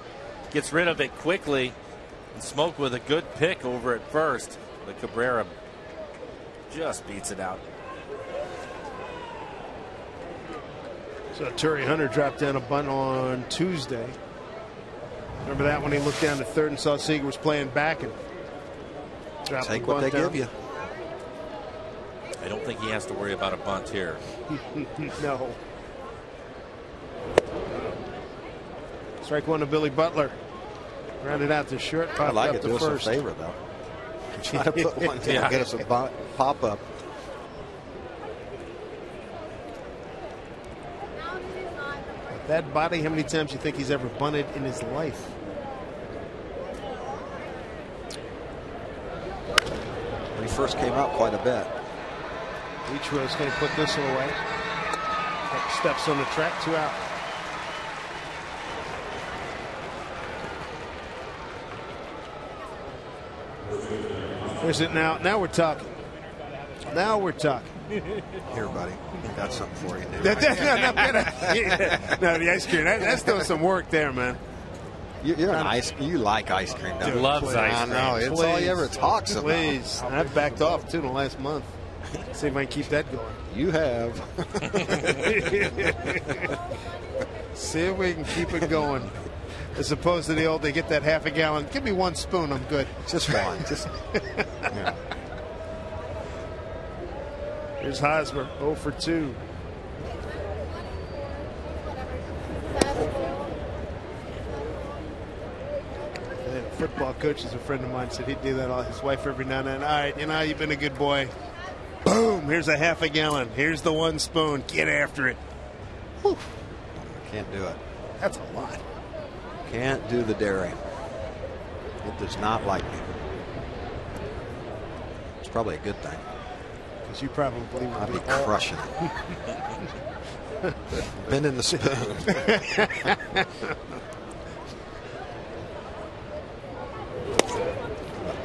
Gets rid of it quickly. And Smoke with a good pick over at first. But Cabrera just beats it out. So Torrey Hunter dropped down a bunt on Tuesday. Remember that when he looked down to third and saw Seager was playing back and dropped take what they give you. I don't think he has to worry about a bunt here. No. Strike one to Billy Butler. Rounded out to short. I like up it. to Do us a first. favor though. Try to put one down. Yeah. Get us a pop up. That body, how many times do you think he's ever bunted in his life? When he first came out, quite a bit. Ichiro's going to put this one away. Steps on the track, 2 out. Where's it now? Now we're talking. Now we're talking. Here, buddy. I got something for you. No, the ice cream. That's doing some work there, man. You're an ice. You like ice cream, don't you? Loves ice I cream. know. It's all he ever talks about. Please. I've backed off too in the last month. See if I can keep that going. You have. See if we can keep it going. As opposed to the old, they get that half a gallon. Give me 1 spoon, I'm good. Just one. Just. Yeah. Here's Hosmer, 0 for 2. And football coach is a friend of mine, said he'd do that all his wife every now and then. All right, you know, you've been a good boy. Boom, here's a half a gallon. Here's the 1 spoon. Get after it. Whew. Can't do it. That's a lot. Can't do the dairy. It does not like me. It's probably a good thing. Because you probably I'd be would crushing it. Been in the spoon.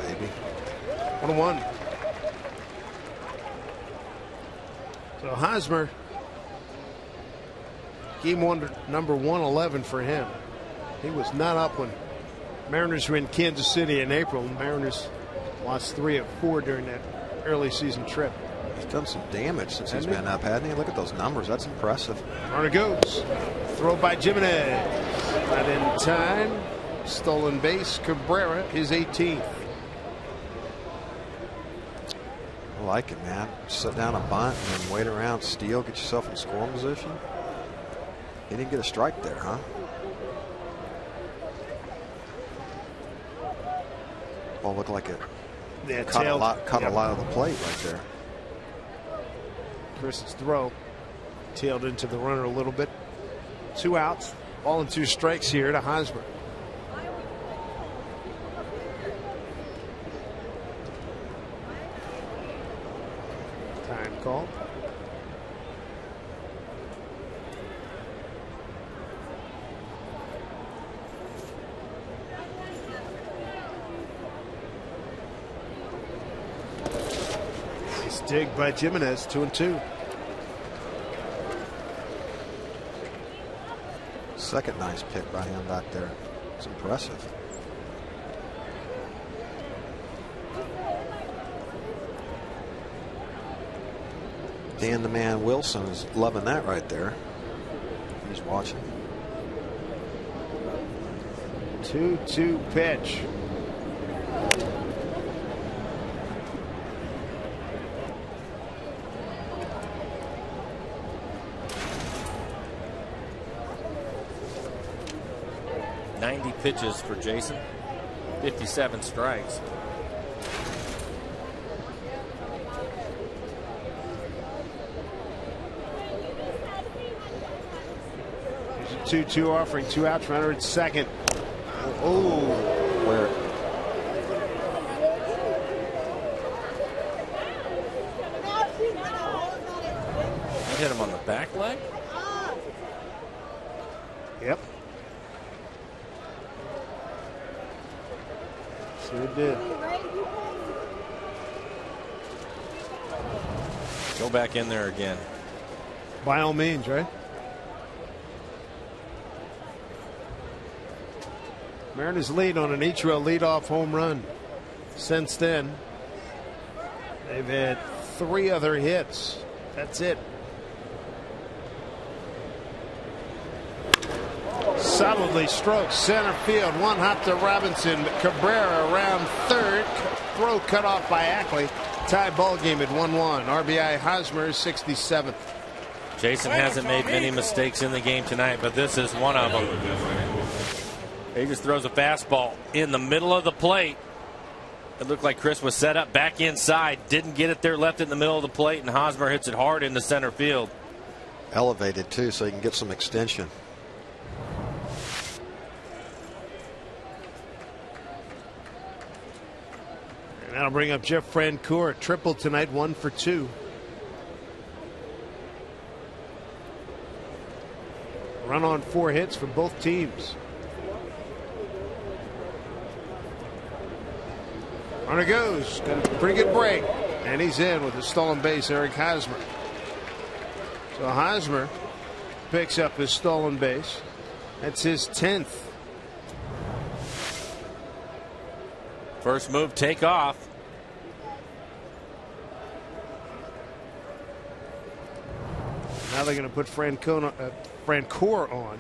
Baby. 1-1. So Hosmer, game one, number 111 for him. He was not up when Mariners were in Kansas City in April. Mariners lost 3 of 4 during that early season trip. He's done some damage since he's been up, hasn't he? Look at those numbers. That's impressive. Runner goes. Throw by Jimenez. Not in time. Stolen base. Cabrera is 18th. I like it, man. Sit down a bunt and then wait around, steal, get yourself in scoring position. He didn't get a strike there, huh? Ball looked like it caught a lot of the plate right there. Chris's throw tailed into the runner a little bit. 2 outs. Ball and 2 strikes here to Hosmer. Time call. Nice dig by Jimenez, 2-2. Second nice pick by him back there. It's impressive. Dan the Man Wilson is loving that right there. He's watching. 2-2 pitch. Pitches for Jason, 57 strikes. There's a 2-2 offering, 2 outs, runner at second. Oh, where hit him on the back leg? Yep. Sure did. Go back in there again. By all means, right? Mariners lead on an Ichiro leadoff home run. Since then, they've had 3 other hits. That's it. Solidly stroked center field. One hop to Robinson. Cabrera around third. Throw cut off by Ackley. Tie ball game at 1-1. RBI Hosmer 67th. Jason hasn't made many mistakes in the game tonight, but this is one of them. He just throws a fastball in the middle of the plate. It looked like Chris was set up back inside. Didn't get it there, left it in the middle of the plate, and Hosmer hits it hard into center field. Elevated, too, so you can get some extension. And that'll bring up Jeff Francoeur. Triple tonight, 1 for 2. Run on 4 hits for both teams. Runner goes. Got a pretty good break. And he's in with a stolen base, Eric Hosmer. So Hosmer picks up his stolen base. That's his 10th. First move, take off. Now they're going to put Francoeur on.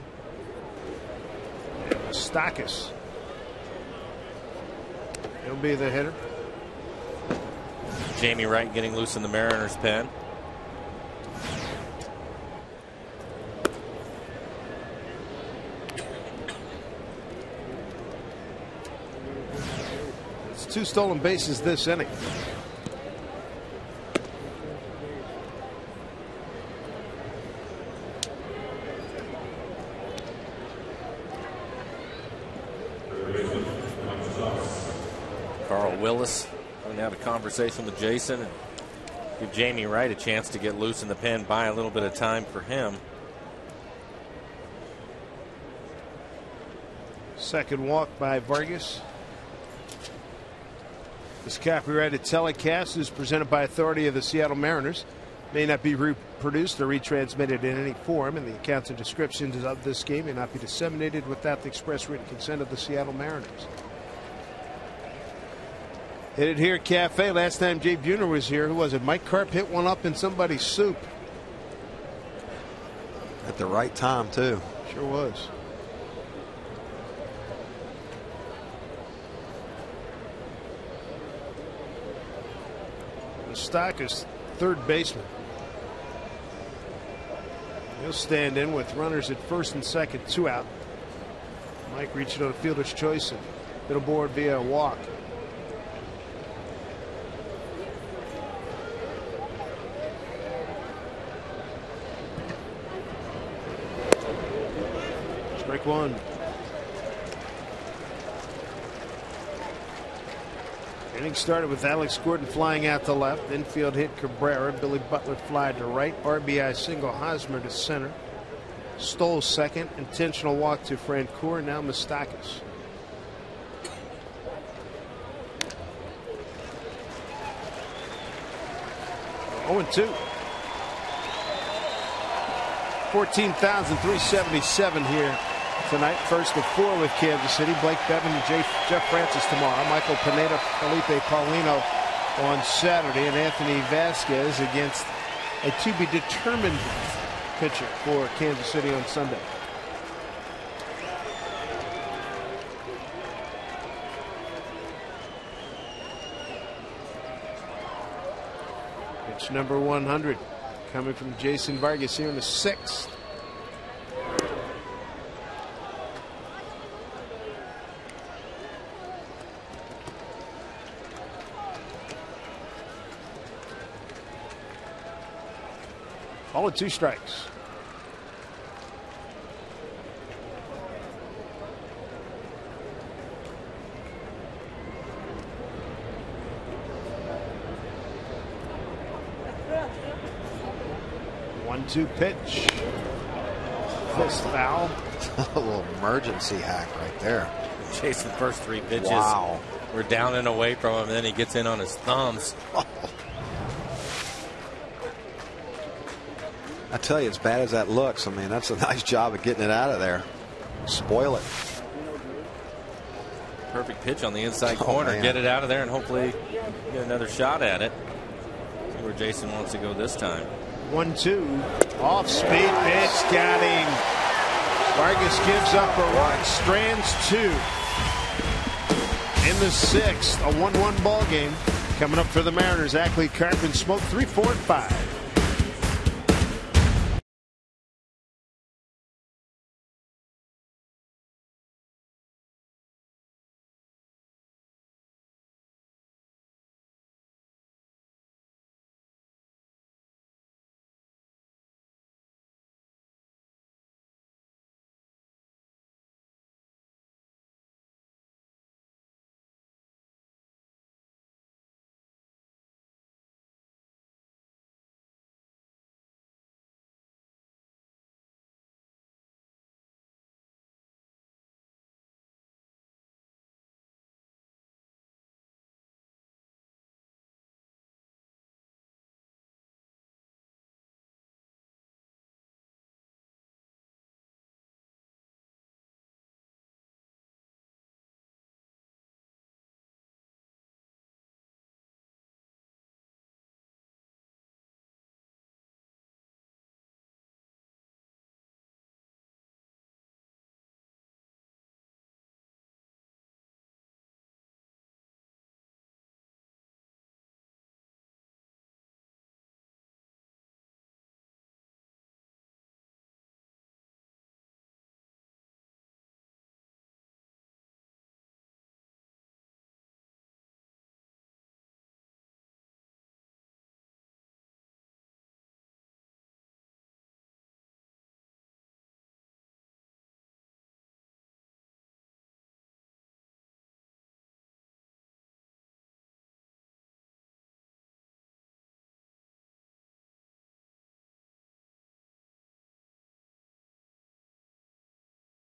And Moustakas. He'll be the hitter. Jamie Wright getting loose in the Mariners pen. It's 2 stolen bases this inning. Carl Willis going to have a conversation with Jason and give Jamie Wright a chance to get loose in the pen, buy a little bit of time for him. Second walk by Vargas. This copyrighted telecast is presented by authority of the Seattle Mariners. May not be reproduced or retransmitted in any form, and the accounts and descriptions of this game may not be disseminated without the express written consent of the Seattle Mariners. Hit it here, Cafe. Last time Jay Buhner was here, who was it? Mike Karp hit one up in somebody's soup. At the right time, too. Sure was. Moustakas, third baseman. He'll stand in with runners at first and second, 2 out. Mike reaching on a fielder's choice and middle board via a walk. Strike 1. Inning started with Alex Gordon flying out to left. Infield hit Cabrera. Billy Butler fly to right. RBI single Hosmer to center. Stole second. Intentional walk to Francoeur. Now Moustakas. Oh, 0-2. 14,377 here tonight. First of 4 with Kansas City. Blake Bevan and Jeff Francis tomorrow. Michael Pineda, Felipe Paulino on Saturday. And Anthony Vasquez against a to-be-determined pitcher for Kansas City on Sunday. Pitch number 100 coming from Jason Vargas here in the 6th. All at 2 strikes. 1-2 pitch. Fist foul. A little emergency hack right there. Jason, first 3 pitches. Wow. We're down and away from him, and then he gets in on his thumbs. I tell you, as bad as that looks, I mean, that's a nice job of getting it out of there. Spoil it. Perfect pitch on the inside corner. Man. Get it out of there and hopefully get another shot at it. See where Jason wants to go this time. 1-2. Off speed pitch. Got him. Vargas gives up a run. Strands 2. In the 6th, a 1-1 ball game. Coming up for the Mariners. Ackley, Carp, and Smoke 3, 4, and 5.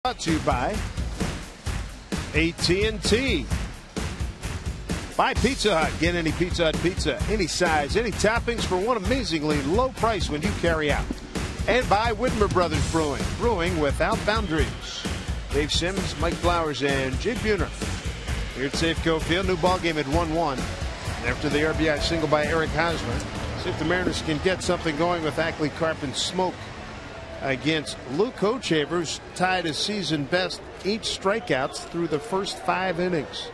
Brought to you by AT&T. Buy Pizza Hut. Get any Pizza Hut pizza, any size, any toppings for one amazingly low price when you carry out. And by Whitmer Brothers Brewing. Brewing without boundaries. Dave Sims, Mike Flowers, and Jay Buhner. Here at Safeco Field, new ball game at 1-1. After the RBI single by Eric Hosmer, see if the Mariners can get something going with Ackley, Carp, and Smoke against Luke Hochaver's tied his season best 8 strikeouts through the first 5 innings.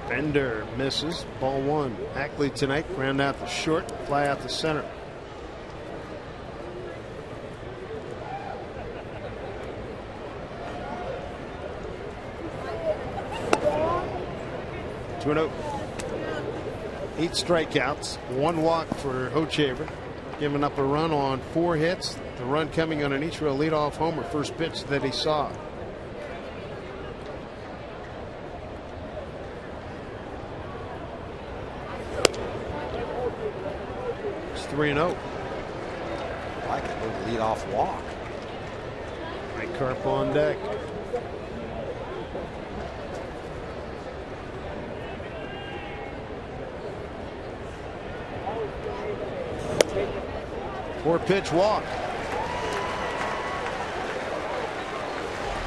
Bender misses. Ball 1. Ackley tonight ground out to short, fly out to center. Two and 0. 8 strikeouts, 1 walk for Hochaver, giving up a run on 4 hits. The run coming on an Ichiro leadoff homer, first pitch that he saw. It's 3-0. I like a little leadoff walk. Mike Carp on deck. Four-pitch walk.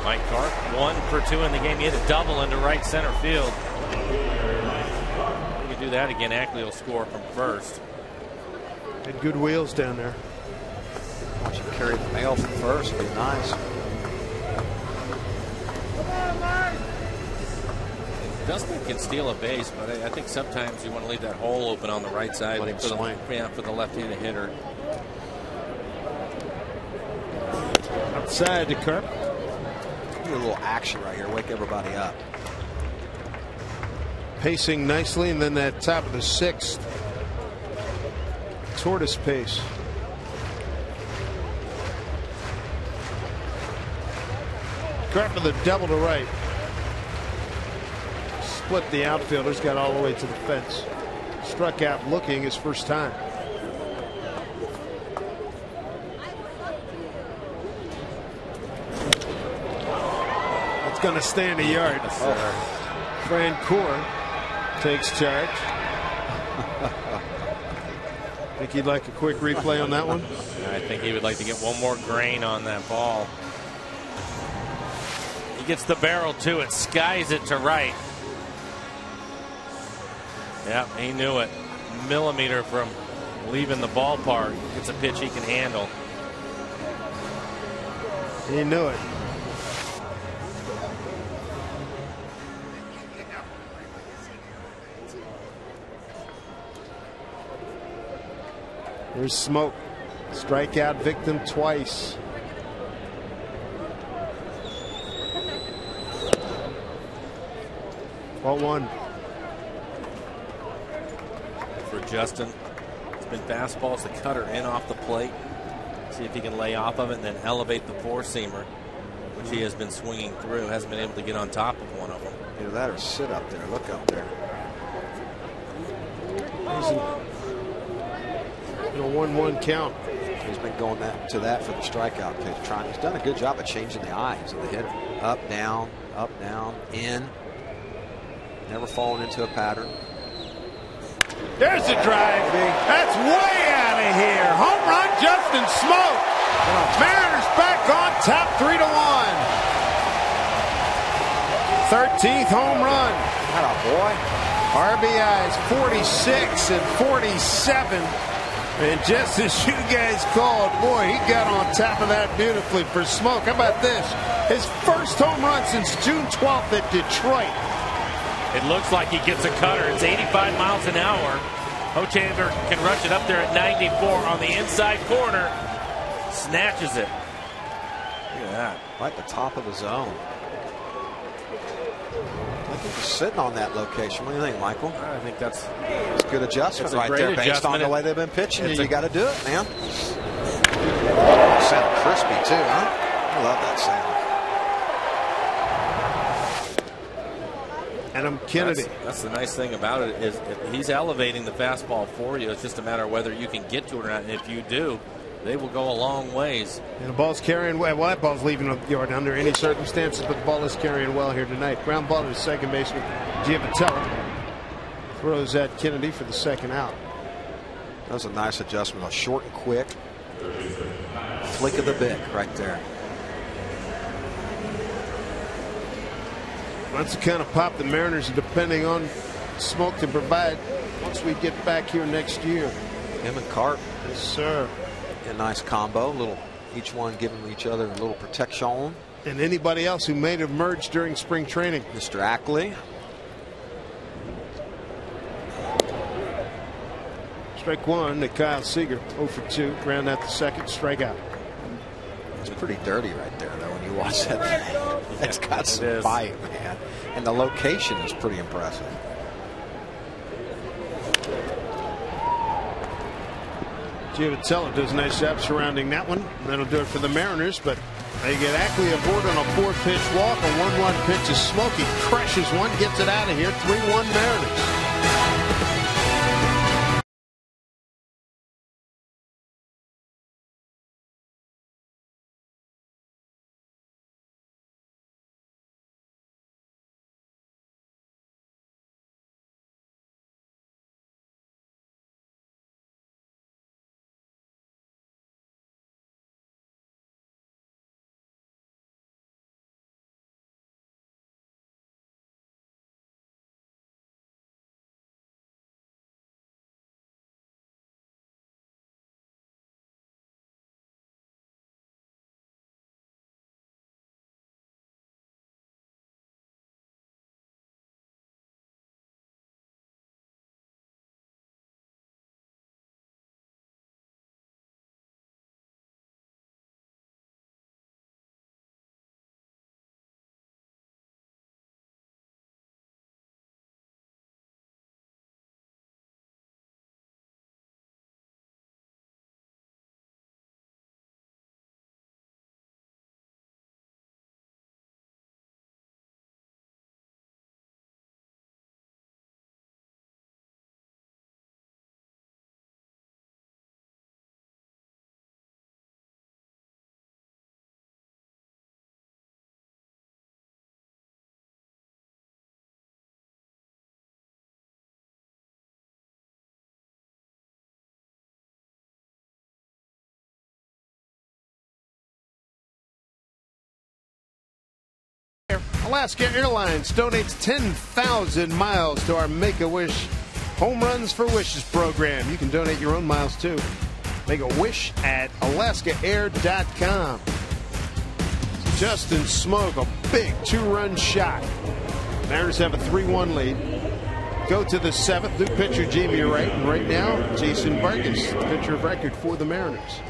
Mike Carp, 1 for 2 in the game. He hit a double into right center field. If he can do that again, Ackley will score from first. Had good wheels down there. Why don't you carry the mail from first? It'd be nice. Dustin can steal a base, but I think sometimes you want to leave that hole open on the right side Let him for swing. for the left-handed hitter. Outside to Carp. Do a little action right here. Wake everybody up. Pacing nicely, and then that top of the 6th. Tortoise pace. Carp with a double to right. split the outfielders, got all the way to the fence. Struck out looking his first time. It's going to stay in the yard. Fran Core takes charge. Think he'd like a quick replay on that one? I think he would like to get one more grain on that ball. He gets the barrel to it, skies it to right. Yeah, he knew it. Millimeter from leaving the ballpark. It's a pitch he can handle. He knew it. There's Smoke. Strikeout victim twice. Ball one. For Justin, it's been fastballs, the cutter in off the plate. See if he can lay off of it and then elevate the four-seamer, which he has been swinging through. Hasn't been able to get on top of one of them. Either that or sit up there. Look up there. In a 1-1 count. He's been going to that for the strikeout pitch. He's done a good job of changing the eyes of the hitter. Up, down, in. Never fallen into a pattern. There's a drive. That's way out of here. Home run, Justin Smoke. Mariners back on top 3-1. 13th home run. Atta boy. RBIs 46 and 47. And just as you guys called, boy, he got on top of that beautifully for Smoke. How about this? His first home run since June 12th at Detroit. It looks like he gets a cutter. It's 85 miles an hour. Hochander can rush it up there at 94 on the inside corner. Snatches it. Look at that. Right at the top of the zone. I think he's sitting on that location. What do you think, Michael? I think that's a good adjustment right there based on the way they've been pitching. You got to do it, man. Sound crispy, too, huh? I love that sound. Adam Kennedy. That's the nice thing about it is he's elevating the fastball for you. It's just a matter of whether you can get to it or not. And if you do, they will go a long ways. And the ball's carrying well. Well, that ball's leaving the yard under any circumstances, but the ball is carrying well here tonight. Ground ball to the second baseman, Giavatelli. Throws at Kennedy for the second out. That was a nice adjustment. A short and quick flick of the bick right there. That's the kind of pop the Mariners are depending on Smoke to provide once we get back here next year. Him and Cart. Yes, sir. A nice combo. Each one giving each other a little protection. And anybody else who may have emerged during spring training. Mr. Ackley. Strike one to Kyle Seager. 0 for 2. Round out the second. Strikeout. It's pretty dirty right there, though, when you watch that. It's got some bite, man. And the location is pretty impressive. Giavatelli does a nice job surrounding that one. That'll do it for the Mariners, but they get Ackley aboard on a 4-pitch walk. A 1-1 pitch is Smokey. Crushes one, gets it out of here. 3-1 Mariners. Alaska Airlines donates 10,000 miles to our Make-A-Wish Home Runs for Wishes program. You can donate your own miles too. Make a wish at alaskaair.com. Justin Smoke, a big 2-run shot. Mariners have a 3-1 lead. Go to the 7th. New pitcher Jamie Wright, and right now Jason Vargas, the pitcher of record for the Mariners.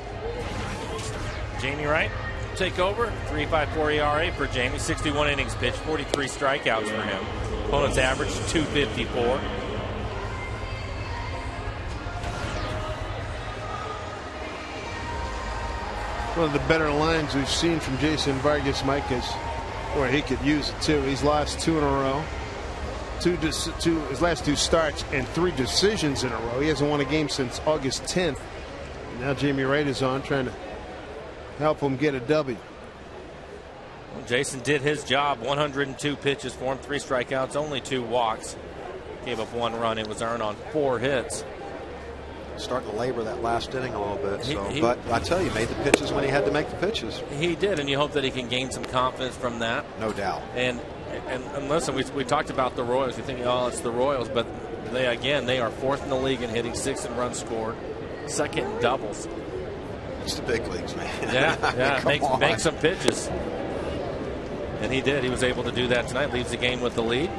Jamie Wright take over. 3.54 ERA for Jamie. 61 innings pitched, 43 strikeouts for him. Opponent's average 254. One of the better lines we've seen from Jason Vargas, Mike, is where he could use it too. He's lost 2 in a row. His last 2 starts and 3 decisions in a row. He hasn't won a game since August 10th. And now Jamie Wright is on, trying to help him get a W. Well, Jason did his job. 102 pitches for him, 3 strikeouts, only 2 walks. Gave up 1 run. It was earned on 4 hits. Starting to labor that last inning a little bit. But I tell you, made the pitches when he had to make the pitches. He did, and you hope that he can gain some confidence from that. No doubt. And listen, we talked about the Royals. You think, oh, it's the Royals, but they are 4th in the league in hitting 6 and runs scored, 2nd in doubles. It's the big leagues, man. Yeah, make some pitches. And he did. He was able to do that tonight. Leaves the game with the lead.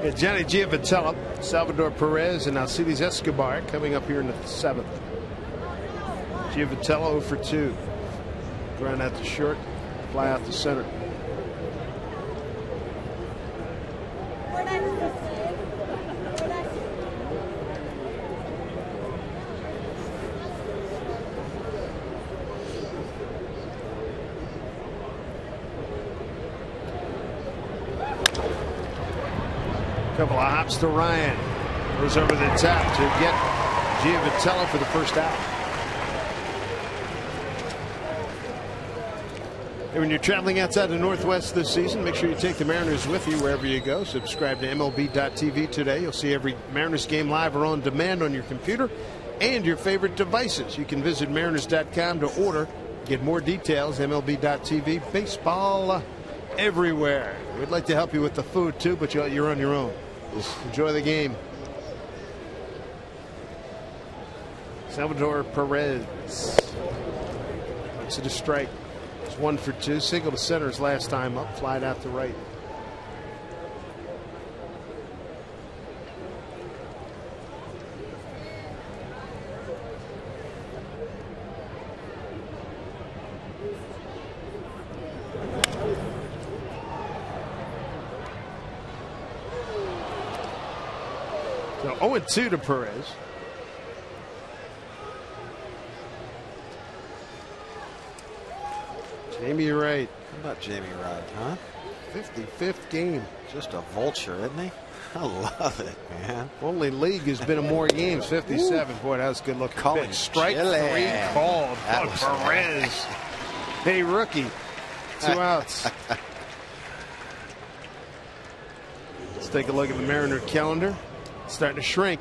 Yeah, Johnny Giavatello, Salvador Perez, and Alcides Escobar coming up here in the 7th. Giavatello 0 for 2. Ground out to short, fly out to center. Couple of hops to Ryan. Goes over the top to get Giavatello for the first out. And when you're traveling outside the Northwest this season, make sure you take the Mariners with you wherever you go. Subscribe to MLB.tv today. You'll see every Mariners game live or on demand on your computer and your favorite devices. You can visit Mariners.com to order. Get more details. MLB.tv. Baseball everywhere. We'd like to help you with the food too, but you're on your own. Just enjoy the game. Salvador Perez. Looks at a strike. It's 1 for 2. Single to center his last time up. Flied out to right. So 0-2 to Perez. Jamie Wright. How about Jamie Wright, huh? 55th game. Just a vulture, isn't he? I love it, man. Only league has been in more games. 57. Ooh. Boy, that was a good looking pitch. Strike 3 called on Perez. Hey, rookie. 2 outs. Let's take a look at the Mariner calendar. It's starting to shrink.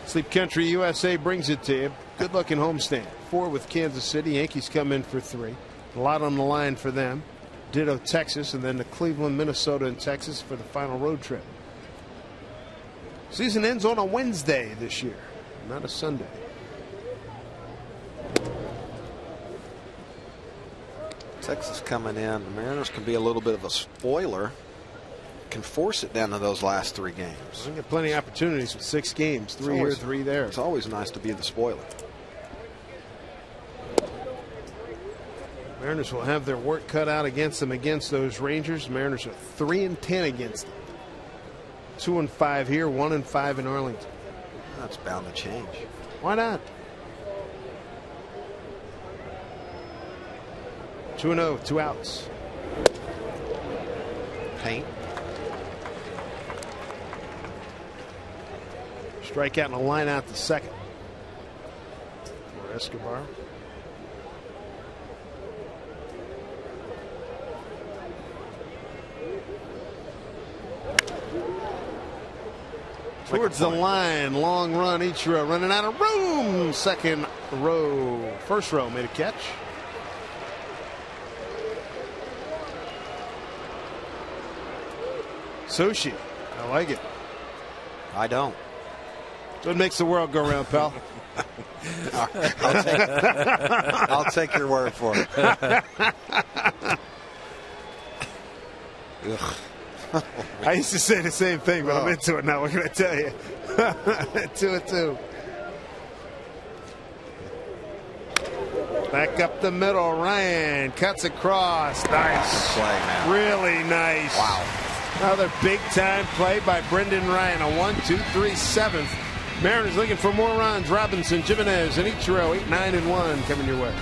Sleep Country USA brings it to you. Good looking homestand. 4 with Kansas City. Yankees come in for 3. A lot on the line for them. Ditto Texas, and then to Cleveland, Minnesota, and Texas for the final road trip. Season ends on a Wednesday this year, not a Sunday. Texas coming in. The Mariners can be a little bit of a spoiler. Can force it down to those last 3 games. They get plenty of opportunities with 6 games. 3 here, 3 there. It's always nice to be the spoiler. Mariners will have their work cut out against them against those Rangers. Mariners are 3-10 against them. 2-5 here, 1-5 in Arlington. That's bound to change. Why not? 2-0, 2 outs. Paint. Strikeout and a line out to second for Escobar. Towards the line, long run, each row, running out of room. Second row, first row made a catch. Sushi. I like it. I don't. What makes the world go round, pal? I'll take your word for it. I used to say the same thing, but I'm into it now. What can I tell you? 2-2. Back up the middle. Ryan cuts across. Nice. Play, man. Really nice. Wow. Another big-time play by Brendan Ryan. A 1-2-3 7th. Mariners looking for more runs. Robinson, Jimenez, and Ichiro, 8, 9, and 1 coming your way.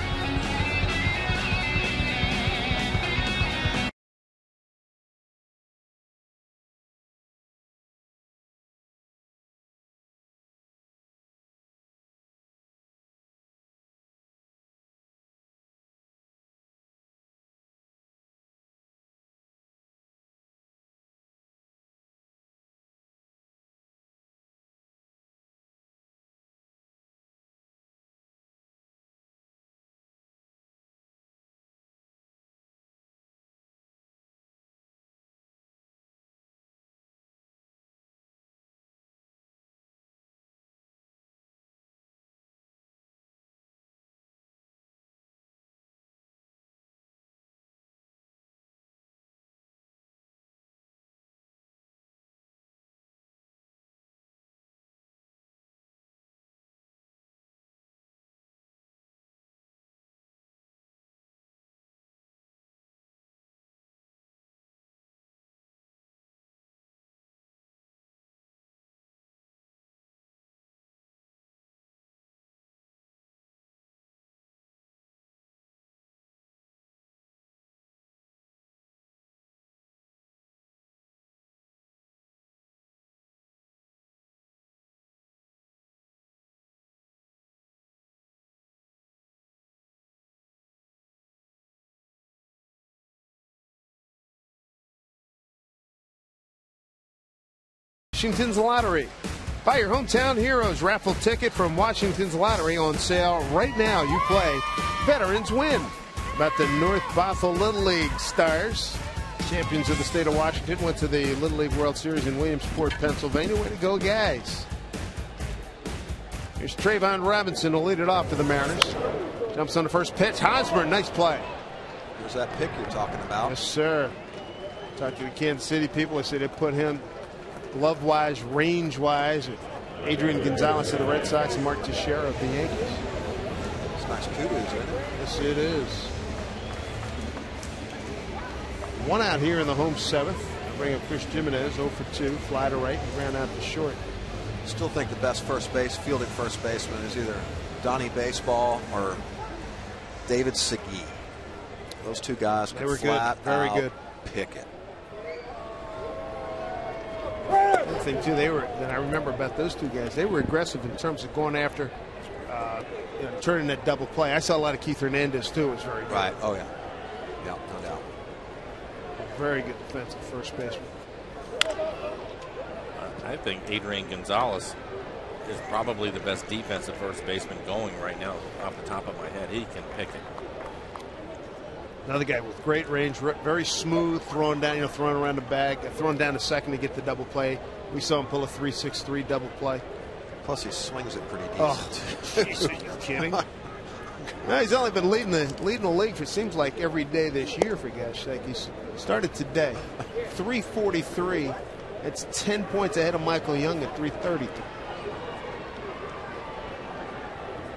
Washington's Lottery. Buy your hometown heroes raffle ticket from Washington's Lottery on sale right now. You play, veterans win. About the North Bothell Little League Stars, champions of the state of Washington, went to the Little League World Series in Williamsport, Pennsylvania. Way to go, guys. Here's Trayvon Robinson to lead it off for the Mariners. Jumps on the first pitch. Hosmer, nice play. There's that pick you're talking about. Yes, sir. Talked to the Kansas City people. They said they put him glove-wise, range-wise, Adrian Gonzalez of the Red Sox and Mark Teixeira of the Yankees. It's nice kudos, isn't it? Yes, it is. One out here in the home seventh. Bring up Chris Jimenez, 0 for 2, fly to right, and ground out to short. Still think the best fielding first baseman is either Donnie Baseball or David Segui. Those two guys can flat very good. Pick it. One thing too, that I remember about those two guys, they were aggressive in terms of going after, turning that double play. I saw a lot of Keith Hernandez too. Was very good. Right. Oh yeah. Yeah, no doubt. Very good defensive first baseman. I think Adrian Gonzalez is probably the best defensive first baseman going right now. Off the top of my head, he can pick it. Another guy with great range, very smooth, throwing down, throwing around the bag, throwing down a second to get the double play. We saw him pull a 3-6-3 double play. Plus, he swings it pretty decent. Oh, geez, are you kidding? No, he's only been leading the league for, it seems like, every day this year, for gosh sake. He started today, 343. It's 10 points ahead of Michael Young at 330.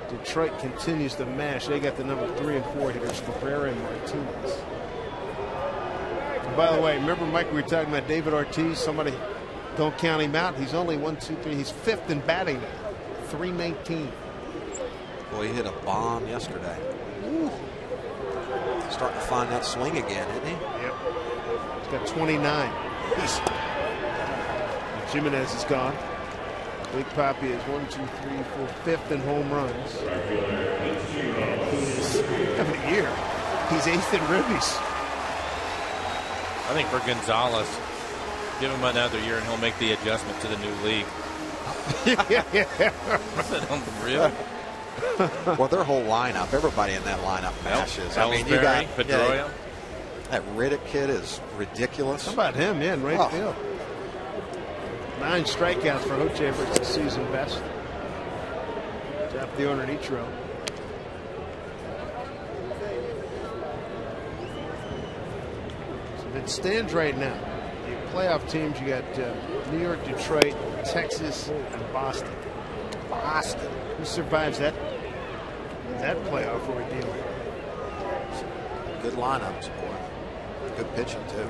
Detroit continues to mash. They got the number 3 and 4 hitters, Cabrera and Martinez. And by the way, remember, Mike, we were talking about David Ortiz. Somebody don't count him out. He's only 1, 2, 3. He's 5th in batting now, 319. Boy, he hit a bomb yesterday. Ooh. Starting to find that swing again, isn't he? Yep. He's got 29. Jimenez is gone. Big Papi is 1, 2, 3, 4, 5th in home runs. And he is having a year. He's 8th in ribbies. I think for Gonzalez, give him another year and he'll make the adjustment to the new league. Is it unreal? Well, their whole lineup, everybody in that lineup mashes. I mean, you got Pedroia. That Riddick kid is ridiculous. How about him? Yeah, in right field. 9 strikeouts for Hochevar. It's the season best. Tap the owner in Ichiro. So it stands right now. The playoff teams, you got New York, Detroit, Texas, and Boston. Boston. Who survives that playoff ordeal? Good lineups, boy. Good pitching, too.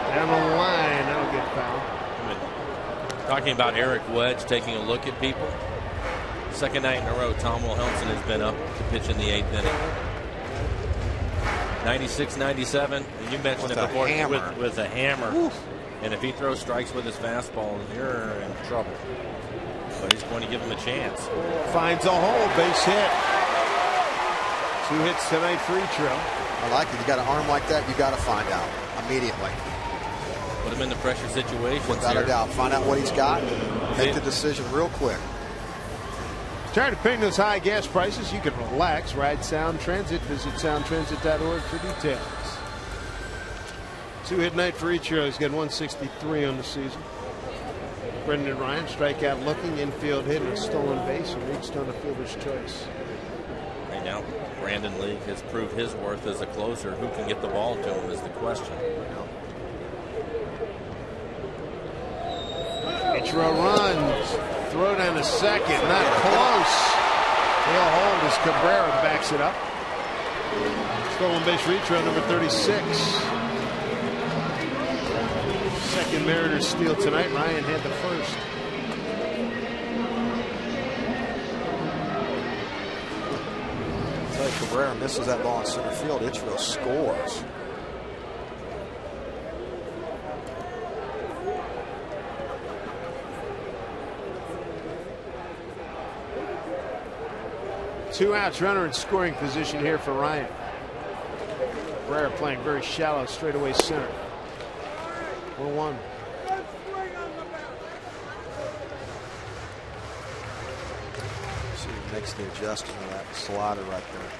Down the line, that'll get fouled. Talking about Eric Wedge taking a look at people. Second night in a row, Tom Wilhelmsen has been up to pitch in the 8th inning. 96-97. You mentioned it before with a hammer. Oof. And if he throws strikes with his fastball, you're in trouble. But he's going to give him a chance. Finds a hole, base hit. 2 hits tonight for Ichiro. I like it. You got an arm like that, you got to find out immediately. Put him in the pressure situations. Without a doubt. Find out what he's got and make the decision real quick. Tired of paying those high gas prices? You can relax. Ride Sound Transit. Visit soundtransit.org for details. 2-hit night for Ichiro. He's got 163 on the season. Brendan Ryan, strikeout looking, infield hit, and a stolen base, and reached on a fielder's choice. Right now, Brandon Lee has proved his worth as a closer. Who can get the ball to him is the question. Ichiro runs. Throw down to second. Not close. He'll hold as Cabrera backs it up. Stolen base for Ichiro, number 36. Second Mariners steal tonight. Ryan had the first. I'll tell you, Cabrera misses that ball in center field. Ichiro scores. Two outs, runner in scoring position here for Ryan. Cabrera playing very shallow straightaway center. 1-1. See who makes the adjustment of that slider right there.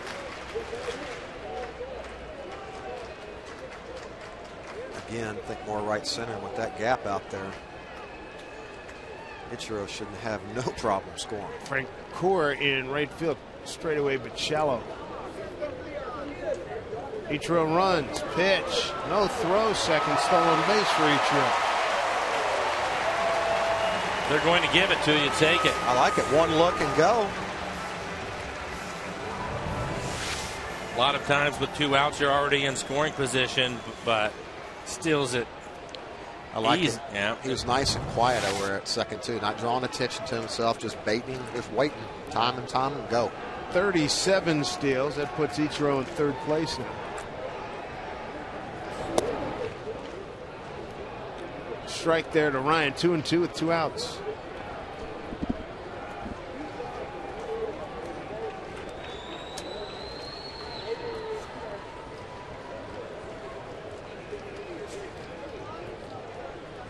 Again, think more right center with that gap out there. Ichiro shouldn't have no problem scoring. Frank Core in right field, straightaway but shallow. Ichiro runs, pitch, no throw, second stolen base for Ichiro. They're going to give it to you. Take it. I like it. One look and go. A lot of times with 2 outs, you're already in scoring position, but steals it. I like it. Yeah. He was nice and quiet over at second, too. Not drawing attention to himself, just baiting, just waiting. Time and go. 37 steals. That puts Ichiro in 3rd place now. Strike there to Ryan. 2-2 with 2 outs.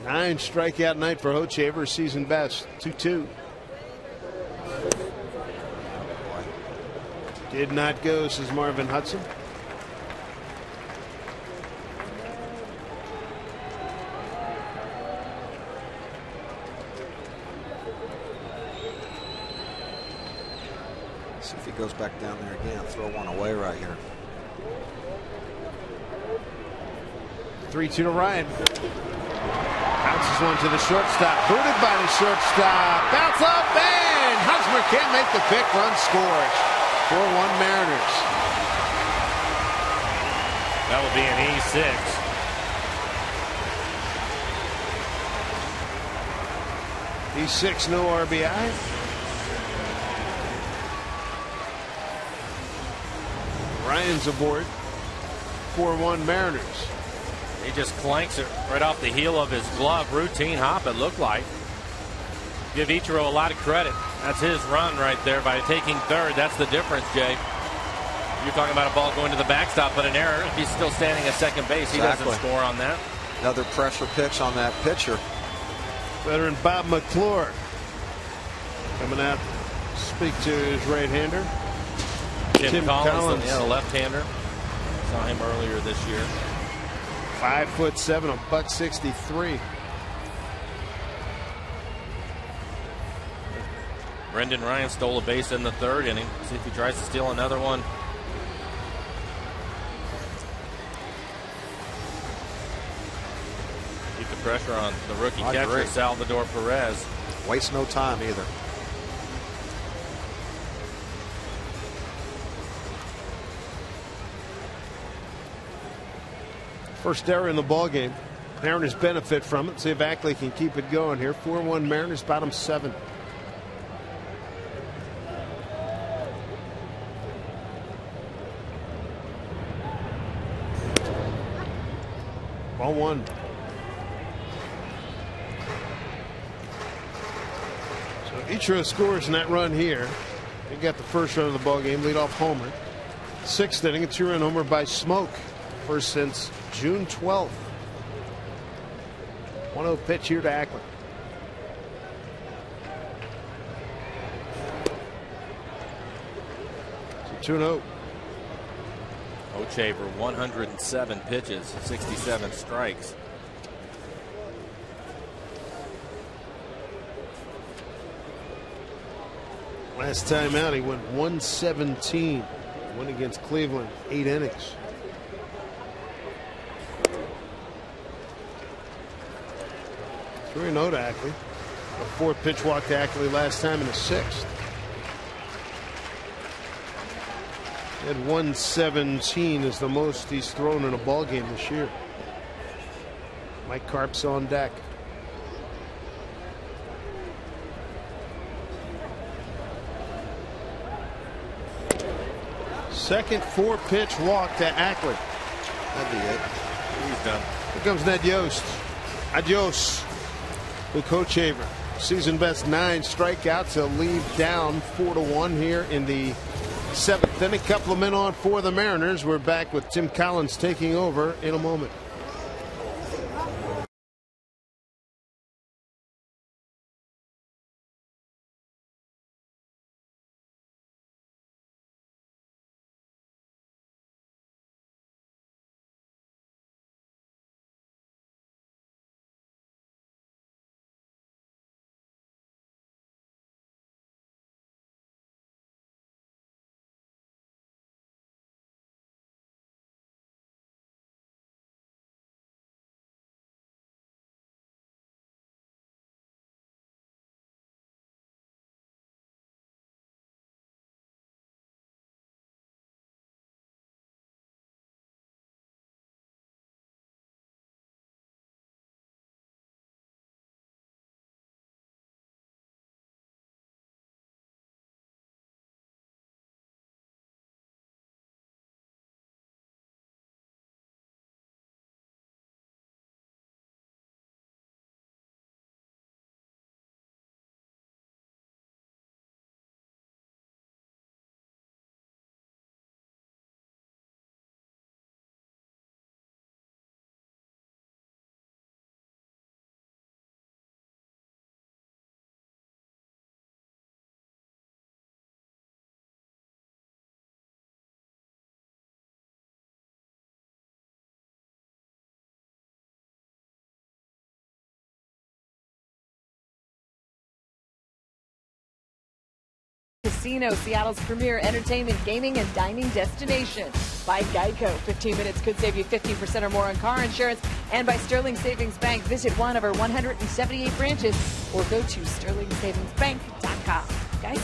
Nine strikeout night for Hochevar, season best. 2-2. Did not go, says Marvin Hudson. See if he goes back down there again. Throw one away right here. 3-2 to Ryan. Bounces one to the shortstop. Booted by the shortstop. Bounce up and Husmer can't make the pick. Run scores. 4-1 Mariners. That will be an E6. E6, no RBI. Ryan's aboard. 4-1 Mariners. He just clanks it right off the heel of his glove. Routine hop, it looked like. Give Ichiro a lot of credit. That's his run right there by taking 3rd. That's the difference, Jay. You're talking about a ball going to the backstop, but an error. If he's still standing at second base, he doesn't score on that. Another pressure pitch on that pitcher. Veteran Bob McClure coming out to speak to his right-hander. Tim Collins. Yeah, the left-hander. Saw him earlier this year. 5'7", a $163. Brendan Ryan stole a base in the third inning. See if he tries to steal another one. Keep the pressure on the rookie catcher, Salvador Perez. Wastes no time either. First error in the ball game. Mariners benefit from it. See if Ackley can keep it going here. 4-1 Mariners, bottom 7. Ball 1. So Ichiro scores in that run here. He got the first run of the ball game, leadoff homer. 6th inning, a 2-run homer by Smoke. First since June 12th. 1-0 pitch here to Ackley. So 2-0. Ochaver, 107 pitches, 67 strikes. Last time out, he went 117. Went against Cleveland, 8 innings. Three and 0 to Ackley. A 4-pitch walk to Ackley last time in the 6th. He had 117 is the most he's thrown in a ball game this year. Mike Carp's on deck. Second 4-pitch walk to Ackley. That'd be it. He's done. Here comes Ned Yost. Adios. The Ochaver. Season best 9 strikeouts. He'll lead down 4-1 here in the 7th inning. Couple of men on for the Mariners. We're back with Tim Collins taking over in a moment. Casino, Seattle's premier entertainment, gaming, and dining destination. By Geico, 15 minutes could save you 50% or more on car insurance. And by Sterling Savings Bank, visit one of our 178 branches or go to sterlingsavingsbank.com. Guys.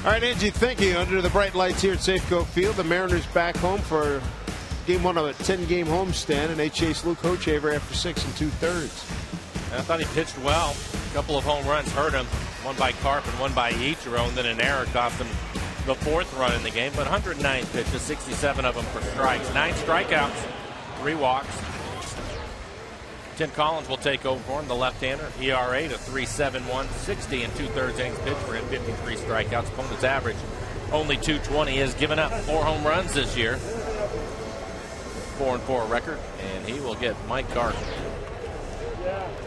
All right, Angie, thank you. Under the bright lights here at Safeco Field, the Mariners back home for game 1 of a 10-game homestand, and they chased Luke Ochaver after 6 2/3. I thought he pitched well. A couple of home runs hurt him. One by Carp and one by Ichiro, and then an error cost him the 4th run in the game. But 109 pitches, 67 of them for strikes. 9 strikeouts, 3 walks. Tim Collins will take over for him, the left-hander. ERA to 3.71, 60 and 2/3 innings pitched for him, 53 strikeouts. Opponent's average only 220. He has given up 4 home runs this year. 4-4 record, and he will get Mike Carp.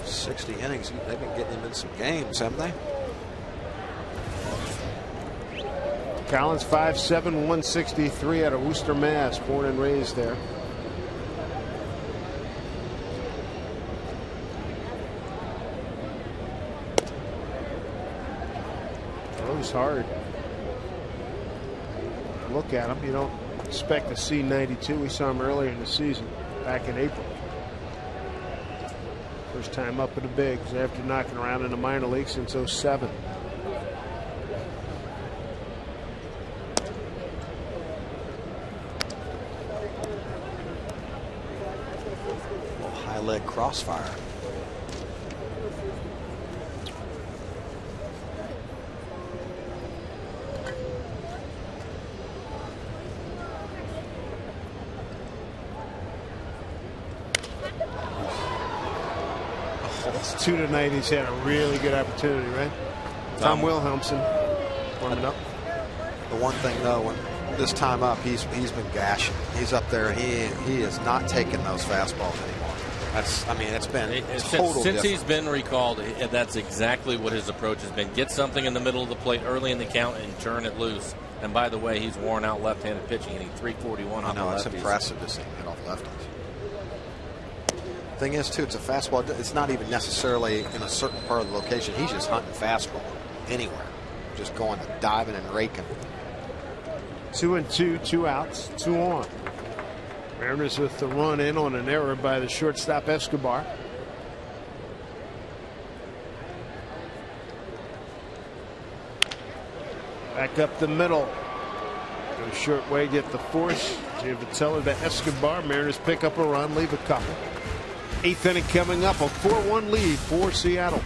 60 innings. They've been getting him in some games, haven't they? Collins, 5'7", 163 out of Worcester, Mass. Born and raised there. Moves hard. Look at him. You don't expect to see 92. We saw him earlier in the season, back in April. First time up in the bigs after knocking around in the minor league since 07. High leg crossfire. It's 2 tonight. He's had a really good opportunity, right? Tom Wilhelmsen warming up. The one thing though, when this time up, he's been gashing. He's up there, and he is not taking those fastballs anymore. I mean, it's been total since different. he's been recalled. That's exactly what his approach has been. Get something in the middle of the plate early in the count and turn it loose. And by the way, he's worn out left-handed pitching, hitting 341 on the lefties. It's impressive to see him hit off lefties. Thing is, too, it's a fastball. It's not even necessarily in a certain part of the location. He's just hunting fastball anywhere, just going to diving and raking. 2-2, 2 outs, 2 on. Mariners with the run in on an error by the shortstop Escobar. Back up the middle. Go short way, get the force. Jay Vitello to Escobar. Mariners pick up a run, leave a couple. 8th inning coming up, a 4-1 lead for Seattle.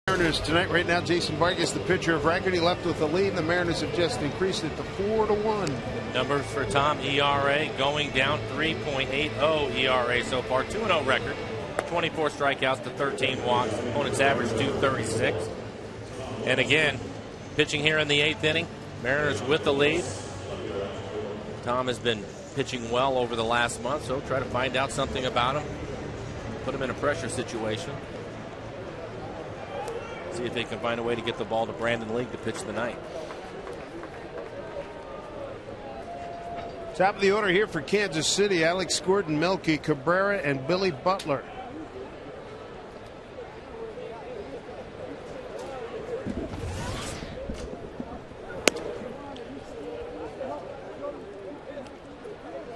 Mariners tonight. Right now, Jason Vargas, the pitcher of record. He left with the lead, and the Mariners have just increased it to 4-1. Numbers for Tom: ERA going down, 3.80 ERA so far, 2-0 record, 24 strikeouts to 13 walks. Opponent's average 236. And again, pitching here in the 8th inning. Mariners with the lead. Tom has been pitching well over the last month, so try to find out something about him. Put him in a pressure situation. See if they can find a way to get the ball to Brandon League to pitch the night. Top of the order here for Kansas City: Alex Gordon, Melky Cabrera, and Billy Butler.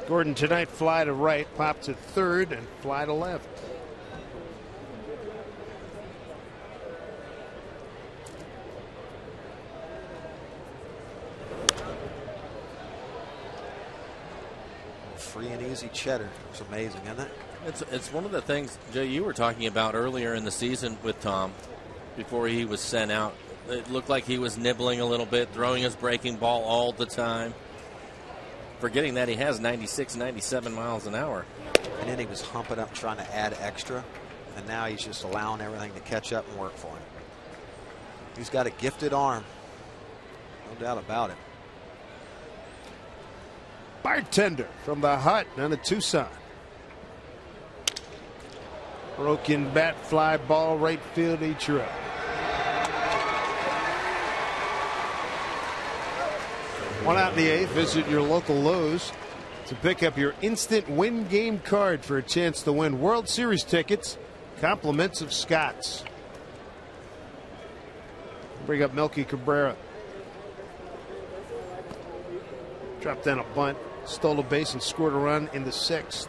Gordon tonight, fly to right, pop to third, and fly to left. Free and easy cheddar. It's amazing, isn't it? It's one of the things, Jay, you were talking about earlier in the season with Tom before he was sent out. It looked like he was nibbling a little bit, throwing his breaking ball all the time. forgetting that he has 96, 97 miles an hour. And then he was humping up trying to add extra. And now he's just allowing everything to catch up and work for him. He's got a gifted arm. No doubt about it. Bartender from the Hut down to Tucson. Broken bat, fly ball, right field, Ichiro. One out in the eighth. Visit your local Lowe's to pick up your instant win game card for a chance to win World Series tickets, compliments of Scott's. Bring up Melky Cabrera. Dropped down a bunt, stole a base, and scored a run in the sixth.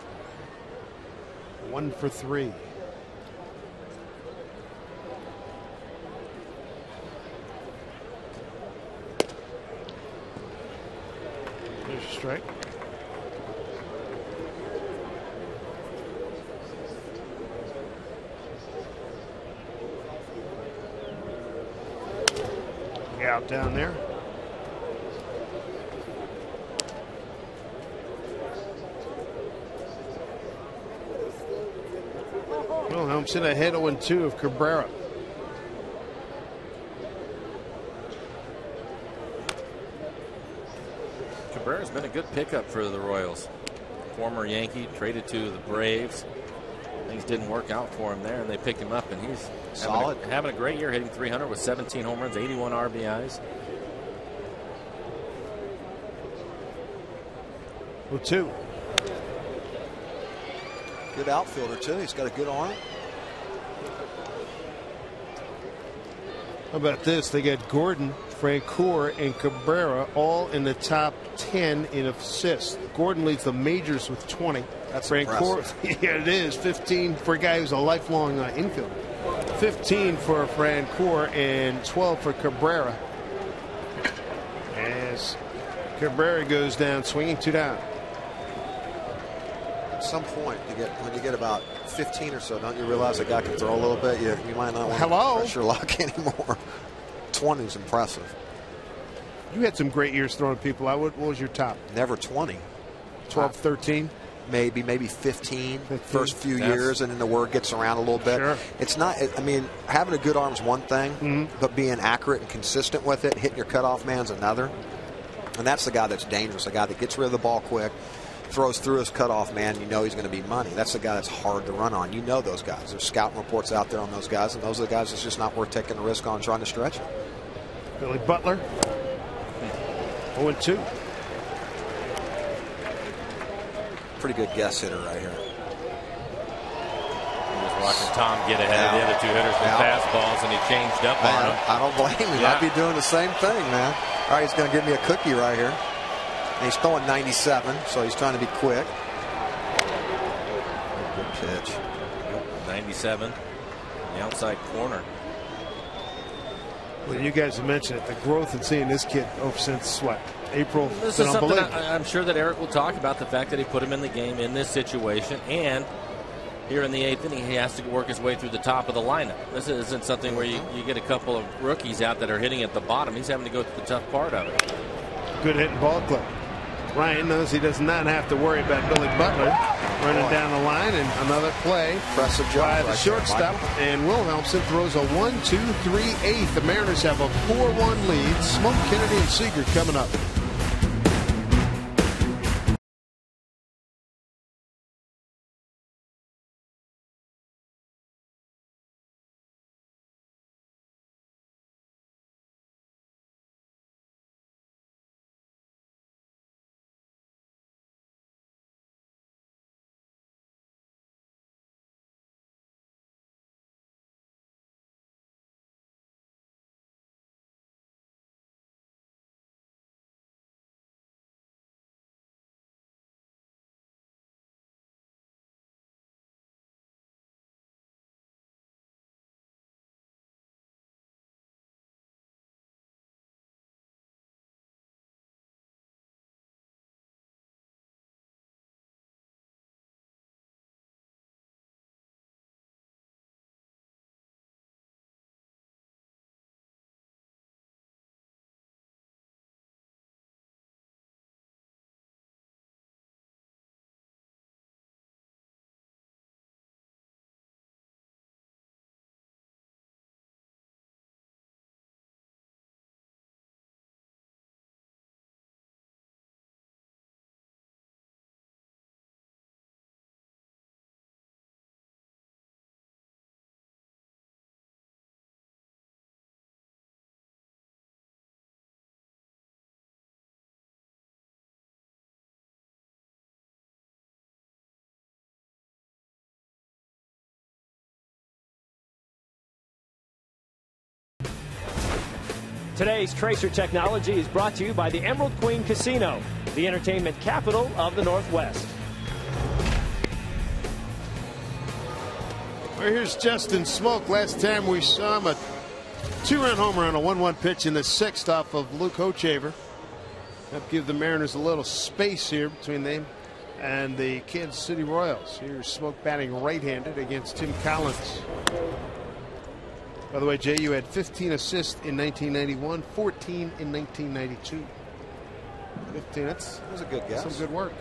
1 for 3. There's a strike. Out down there. Wilhelmsen ahead 0-2 of Cabrera. Cabrera's been a good pickup for the Royals. Former Yankee, traded to the Braves. Things didn't work out for him there, and they picked him up, and he's solid. Having a great year, hitting 300 with 17 home runs, 81 RBIs. 0-2. Good outfielder, too. He's got a good arm. How about this? They got Gordon, Francoeur, and Cabrera all in the top 10 in assists. Gordon leads the majors with 20. That's Francoeur, impressive. yeah, it is. 15 for a guy who's a lifelong infielder. 15 for Francoeur and 12 for Cabrera. As Cabrera goes down, swinging 2 down. At some point, when you get about 15 or so, don't you realize a guy can throw a little bit? You might not want to pressure lock anymore. 20 is impressive. You had some great years throwing people out. What was your top? Never 20. 12, 13? Maybe 15 first few years, and then the word gets around a little bit. Sure. It's not, I mean, having a good arm is one thing, but being accurate and consistent with it, hitting your cutoff man's another. And that's the guy that's dangerous, a guy that gets rid of the ball quick, throws through his cutoff man, you know he's going to be money. That's the guy that's hard to run on. You know those guys. There's scouting reports out there on those guys, and those are the guys that's just not worth taking the risk on trying to stretch it. Billy Butler. 0-2. Pretty good guess hitter right here. He was watching Tom get ahead of the other two hitters with fastballs, and he changed up on him. I don't blame him. I'd be doing the same thing, man. All right, he's going to give me a cookie right here. And he's throwing 97, so he's trying to be quick. Good pitch. 97, the outside corner. Well, you guys have mentioned it, the growth in seeing this kid since what, April? This is something I'm sure that Eric will talk about, the fact that he put him in the game in this situation, and here in the eighth inning he has to work his way through the top of the lineup. This isn't something where you get a couple of rookies out that are hitting at the bottom. He's having to go through the tough part of it. Good hitting ball club. Ryan knows he does not have to worry about Billy Butler running down the line, and another play impressive job by the shortstop. And Wilhelmsen throws a 1-2-3-8. The Mariners have a 4-1 lead. Smoke, Kennedy, and Seager coming up. Today's Tracer Technology is brought to you by the Emerald Queen Casino, the entertainment capital of the Northwest. Well, here's Justin Smoke. Last time we saw him, a 2-run homer on a 1-1 pitch in the 6th off of Luke Hochaver. That give the Mariners a little space here between them and the Kansas City Royals. Here's Smoke batting right-handed against Tim Collins. By the way, Jay, you had 15 assists in 1991, 14 in 1992. 15, that was a good guess. Some good work.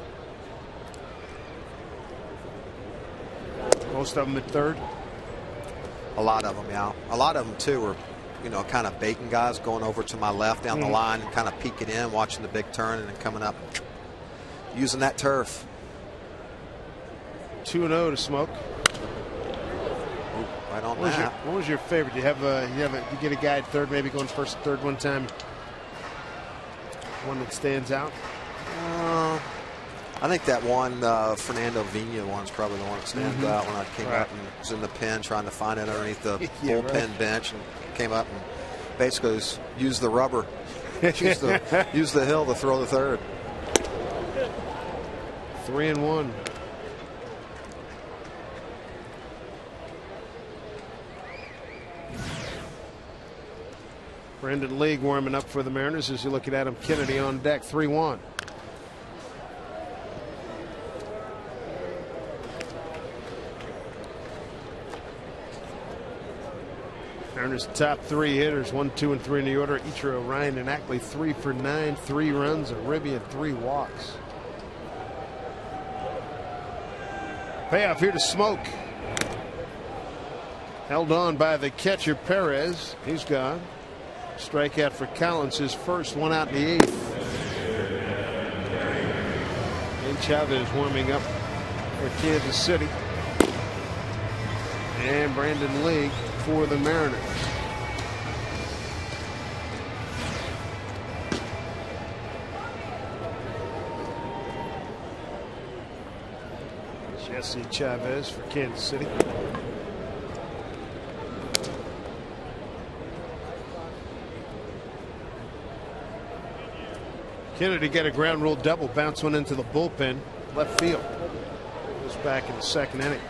Most of them at third. A lot of them, yeah. A lot of them, too, were, you know, kind of baiting guys, going over to my left down the line and kind of peeking in, watching the big turn, and then coming up, using that turf. 2-0 to Smoke. Right on what that. What was your favorite? Do you get a guy at third, maybe going first, third one time? One that stands out? I think that one, Fernando Vina one's probably the one that stands out when I came up and was in the pen trying to find it underneath the bullpen bench and came up and basically used the rubber, used the hill to throw the third. 3-1. Brendan League warming up for the Mariners as you look at Adam Kennedy on deck. 3-1. Mariners top 3 hitters, 1, 2, and 3 in the order. Ichiro, Ryan, and Ackley 3 for 9, 3 runs, a ribby, and 3 walks. Payoff here to Smoke. Held on by the catcher Perez. He's gone. Strikeout for Collins, his first, 1 out in the 8th. And Chavez warming up for Kansas City. And Brandon League for the Mariners. Jesse Chavez for Kansas City. Kennedy get a ground rule double, bounce one into the bullpen, left field. Goes back in the 2nd inning.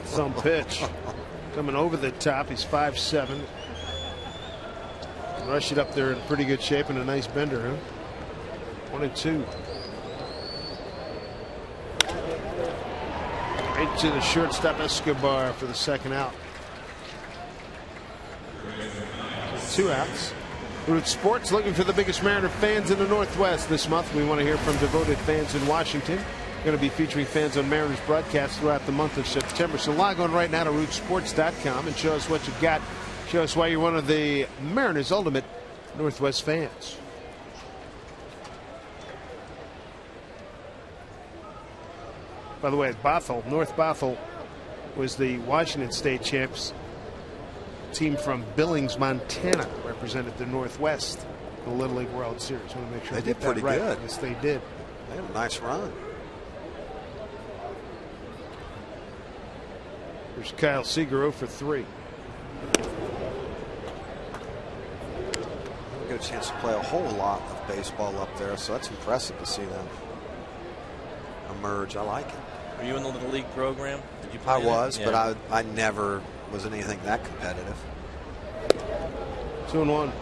Some pitch coming over the top. He's 5'7". Rush it up there in pretty good shape and a nice bender, huh? 1-2. Right to the shortstop Escobar for the 2nd out. 2 outs. Root Sports looking for the biggest Mariner fans in the Northwest this month. We want to hear from devoted fans in Washington. Going to be featuring fans on Mariners broadcasts throughout the month of September. So log on right now to rootsports.com and show us what you've got. Show us why you're one of the Mariners' ultimate Northwest fans. By the way, Bothell, North Bothell, was the Washington State champs. Team from Billings, Montana, represented the Northwest in the Little League World Series. I want to make sure they did pretty good. Yes, they did. They had a nice run. There's Kyle Seager 0 for 3. Get a chance to play a whole lot of baseball up there, so that's impressive to see them emerge. I like it. Were you in the Little League program? Did you play I was, yeah. but I never was in anything that competitive. 2-1.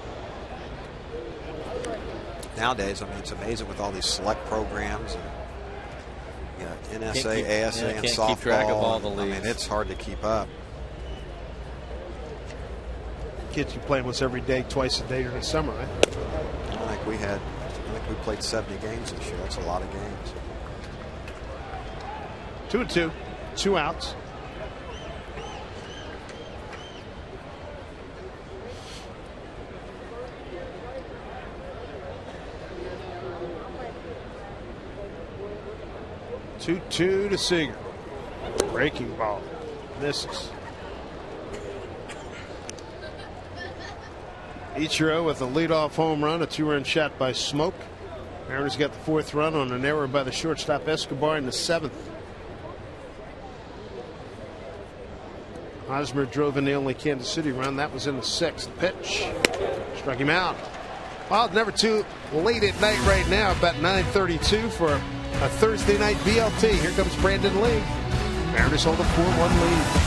Nowadays, I mean, it's amazing with all these select programs and NSA, ASA, and softball. Keep track of all the leagues. I mean, it's hard to keep up. Kids you play almost every day, twice a day during the summer, right? I think we played 70 games this year. That's a lot of games. 2-2, 2 outs. Two to Seager. Breaking ball. Misses. Ichiro with a leadoff home run, a 2-run shot by Smoke. Mariners got the 4th run on an error by the shortstop Escobar in the 7th. Hosmer drove in the only Kansas City run. That was in the 6th. Pitch. Struck him out. Well, it's never too late at night right now. About 9:32 for a Thursday night BLT. Here comes Brandon Lee. Mariners hold a 4-1 lead.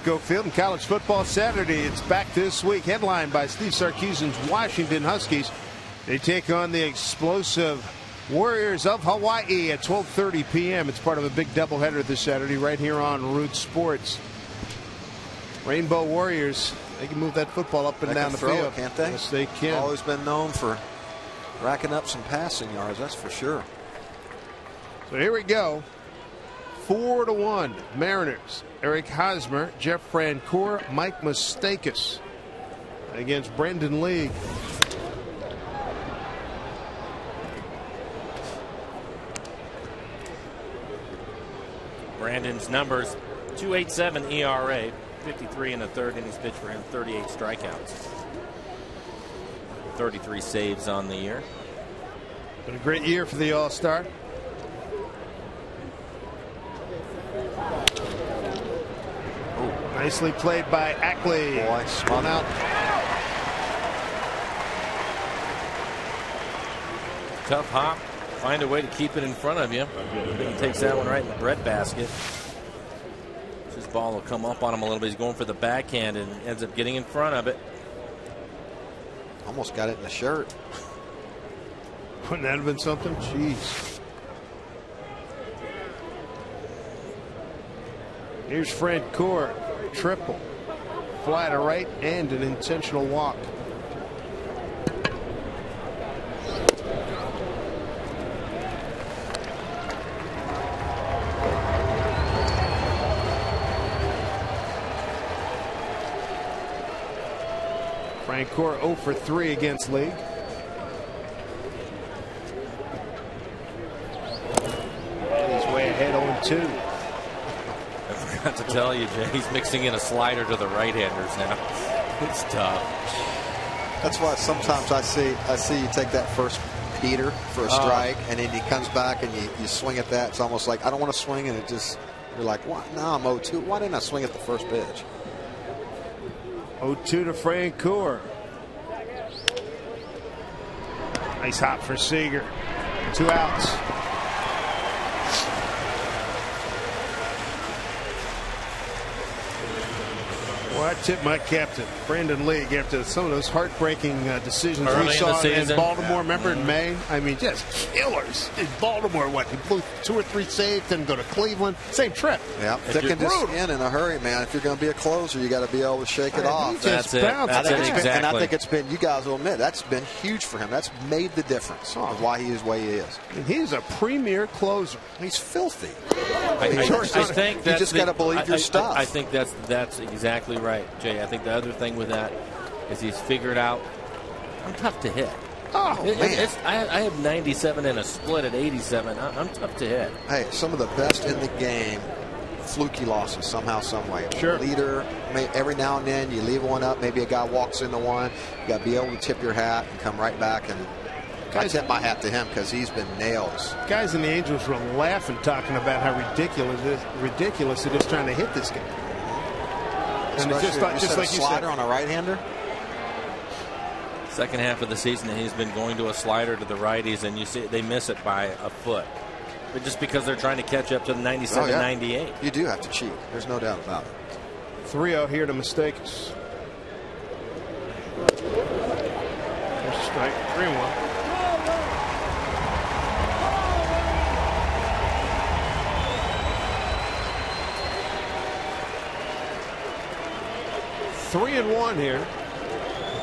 Go Field and college football Saturday. It's back this week. Headlined by Steve Sarkisian's Washington Huskies. They take on the explosive Warriors of Hawaii at 12:30 p.m. It's part of a big doubleheader this Saturday right here on Root Sports. Rainbow Warriors. They can move that football up and down the field, can't they? Yes, they can. Always been known for racking up some passing yards. That's for sure. So here we go. 4-1 Mariners. Eric Hosmer, Jeff Francoeur, Mike Moustakas against Brandon Lee. Brandon's numbers: 2.87 ERA, 53 in the 3rd innings pitched for him, 38 strikeouts, 33 saves on the year. Been a great year for the All-Star. Nicely played by Ackley. Boy, spun out. Tough hop. Find a way to keep it in front of you. He takes that one right in the breadbasket. This ball will come up on him a little bit. He's going for the backhand and ends up getting in front of it. Almost got it in the shirt. Wouldn't that have been something? Jeez. Here's Francoeur. Triple. Fly to right and an intentional walk. Francoeur 0 for 3 against Lee. And he's way ahead 0-2. I forgot to tell you, Jay, he's mixing in a slider to the right-handers now. It's tough. That's why sometimes I see you take that first beater for a strike, and then he comes back and you swing at that. It's almost like I don't want to swing, and it just you're like, what? No, I'm 0-2. Why didn't I swing at the first pitch? 0-2 to Francoeur. Nice hop for Seager. 2 outs. Well, I tip my captain, Brandon League, after some of those heartbreaking decisions early we saw in Baltimore. Remember in May? I mean, just killers in Baltimore. What, he blew 2 or 3 saves, then go to Cleveland. Same trip. Yeah, thickened his skin in a hurry, man. If you're going to be a closer, you got to be able to shake it off. That's it. Exactly. And I think it's been, you guys will admit, that's been huge for him. That's made the difference of why he is the way he is. And he's a premier closer. He's filthy. I think you just got to believe your stuff. I think that's exactly right, Jay. I think the other thing with that is he's figured out I'm tough to hit. Oh, man. I have 97 and a split at 87. I'm tough to hit. Hey, some of the best in the game, fluky losses somehow, some way. Sure. Leader, every now and then you leave one up. Maybe a guy walks into one. You got to be able to tip your hat and come right back. And I tip my hat to him because he's been nails. Guys in the Angels were laughing, talking about how ridiculous it is trying to hit this guy. And it's just like you slider said, on a right-hander. Second half of the season, he's been going to a slider to the righties, and you see they miss it by a foot. But just because they're trying to catch up to the 97, 98. You do have to cheat. There's no doubt about it. 3-0 here to mistake us. First strike, 3-1. Three and 1 here.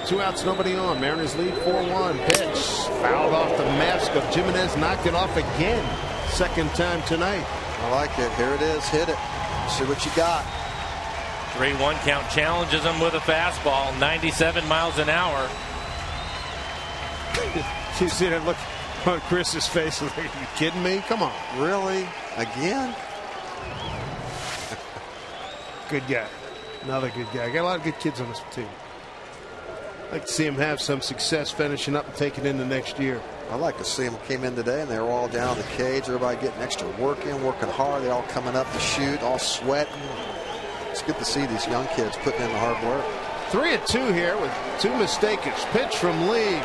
2 outs, nobody on. Mariners lead 4-1. Pitch fouled off the mask of Jimenez. Knocked it off again. Second time tonight. I like it. Here it is. Hit it. See what you got. 3-1 count challenges him with a fastball. 97 miles an hour. You see that look on Chris's face? Are you kidding me? Come on. Really? Again? Good guy. Another good guy. Got a lot of good kids on this team. I'd like to see him have some success finishing up and taking it into next year. I like to see them came in today and they were all down in the cage. Everybody getting extra work in, working hard. They all coming up to shoot, all sweating. It's good to see these young kids putting in the hard work. 3-2 here with 2 mistakes. Pitch from Lee.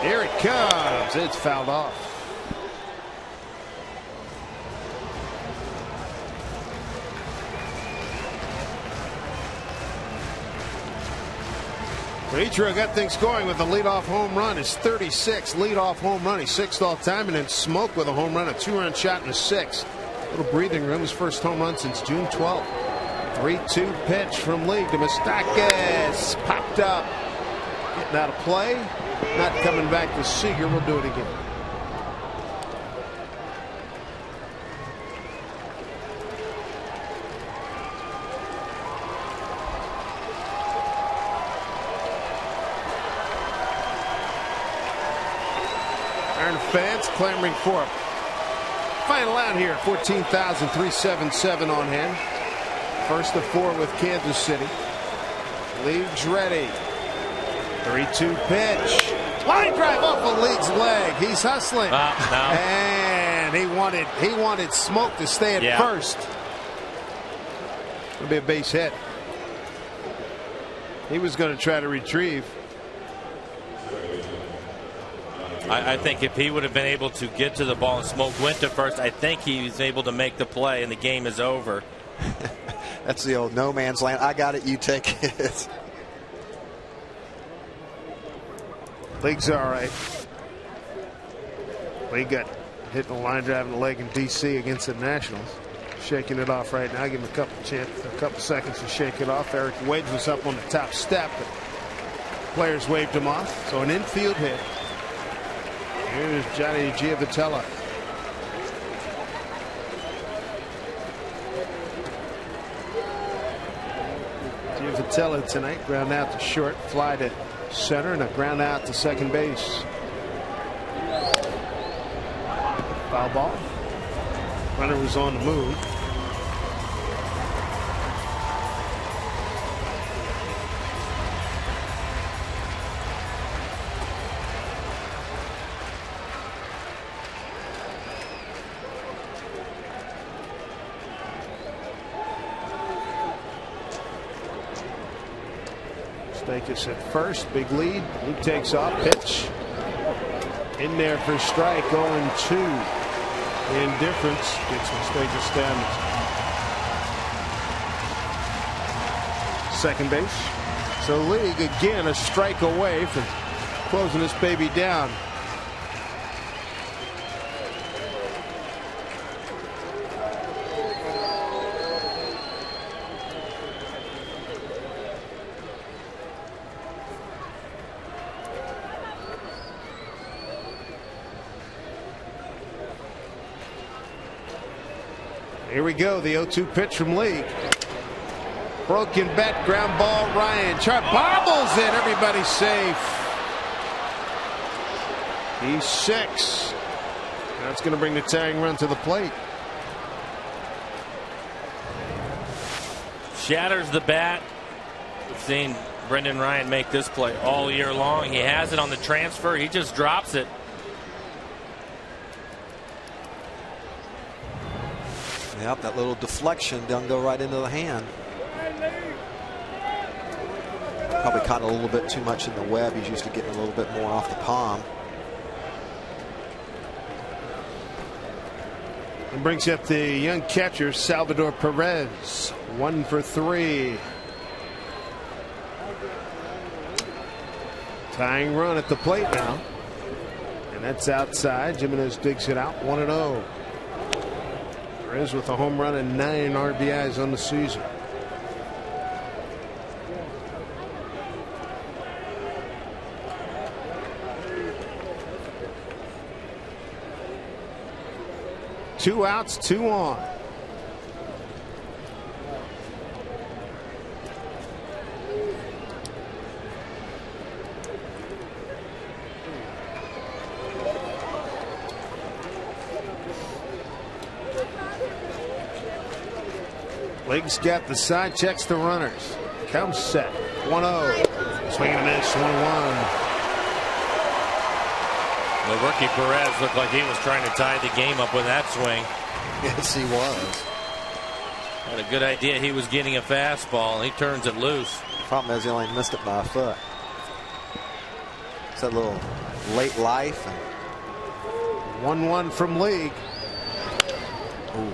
Here it comes. It's fouled off. Ichiro got things going with the leadoff home run. His 36th leadoff home run. He's 6th all time, and then Smoke with a home run, a 2-run shot in the 6th. Little breathing room. His first home run since June 12th. 3-2 pitch from League to Moustakas. Popped up. Getting out of play. Not coming back to Seager. We'll do it again. Fans clamoring for it. Final out here, 14,377 on hand. First of 4 with Kansas City. League's ready. 3-2 pitch. Line drive off of League's leg. He's hustling. No. And he wanted Smoke to stay at first. It'll be a base hit. He was going to try to retrieve. I think if he would have been able to get to the ball and Smoke went to first, I think he was able to make the play and the game is over. That's the old no man's land. I got it, you take it. League's all right. League got hitting a line drive in the leg in D.C. against the Nationals. Shaking it off right now. Give him a couple seconds to shake it off. Eric Wedge was up on the top step, but players waved him off. So an infield hit. Here's Johnny Giavotella. Giavotella tonight. Ground out to short, fly to center, and a ground out to second base. Foul ball. Runner was on the move. Stakis at first, big lead. He takes off, pitch in there for strike, 0-2. Indifference gets Stakis down. second base. So League again a strike away from closing this baby down. Here we go, the 0-2 pitch from League. Broken bat, ground ball, Ryan. Chart bobbles it, everybody's safe. He's 6. That's going to bring the tying run to the plate. Shatters the bat. We've seen Brendan Ryan make this play all year long. He has it on the transfer. He just drops it. Yep, that little deflection doesn't go right into the hand. Probably caught a little bit too much in the web. He's used to getting a little bit more off the palm. And brings up the young catcher, Salvador Perez. 1 for 3. Tying run at the plate now. And that's outside. Jimenez digs it out. 1-0. Perez with a home run and 9 RBIs on the season. Two outs, 2 on. League's got the side, checks the runners. Comes set. 1-0. Swing and a miss. 1-1. The rookie Perez looked like he was trying to tie the game up with that swing. Yes, he was. Had a good idea he was getting a fastball. He turns it loose. Problem is he only missed it by a foot. It's that little late life. 1-1 from League.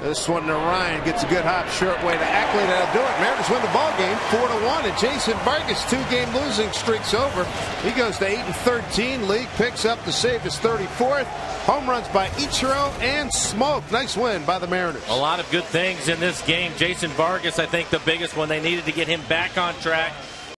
This one to Ryan, gets a good hop, short way to Ackley. That'll do it. Mariners win the ball game 4-1, and Jason Vargas' 2-game losing streak's over. He goes to 8-13. League picks up to save his 34th. Home runs by Ichiro and Smoke. Nice win by the Mariners. A lot of good things in this game. Jason Vargas, I think the biggest one. They needed to get him back on track.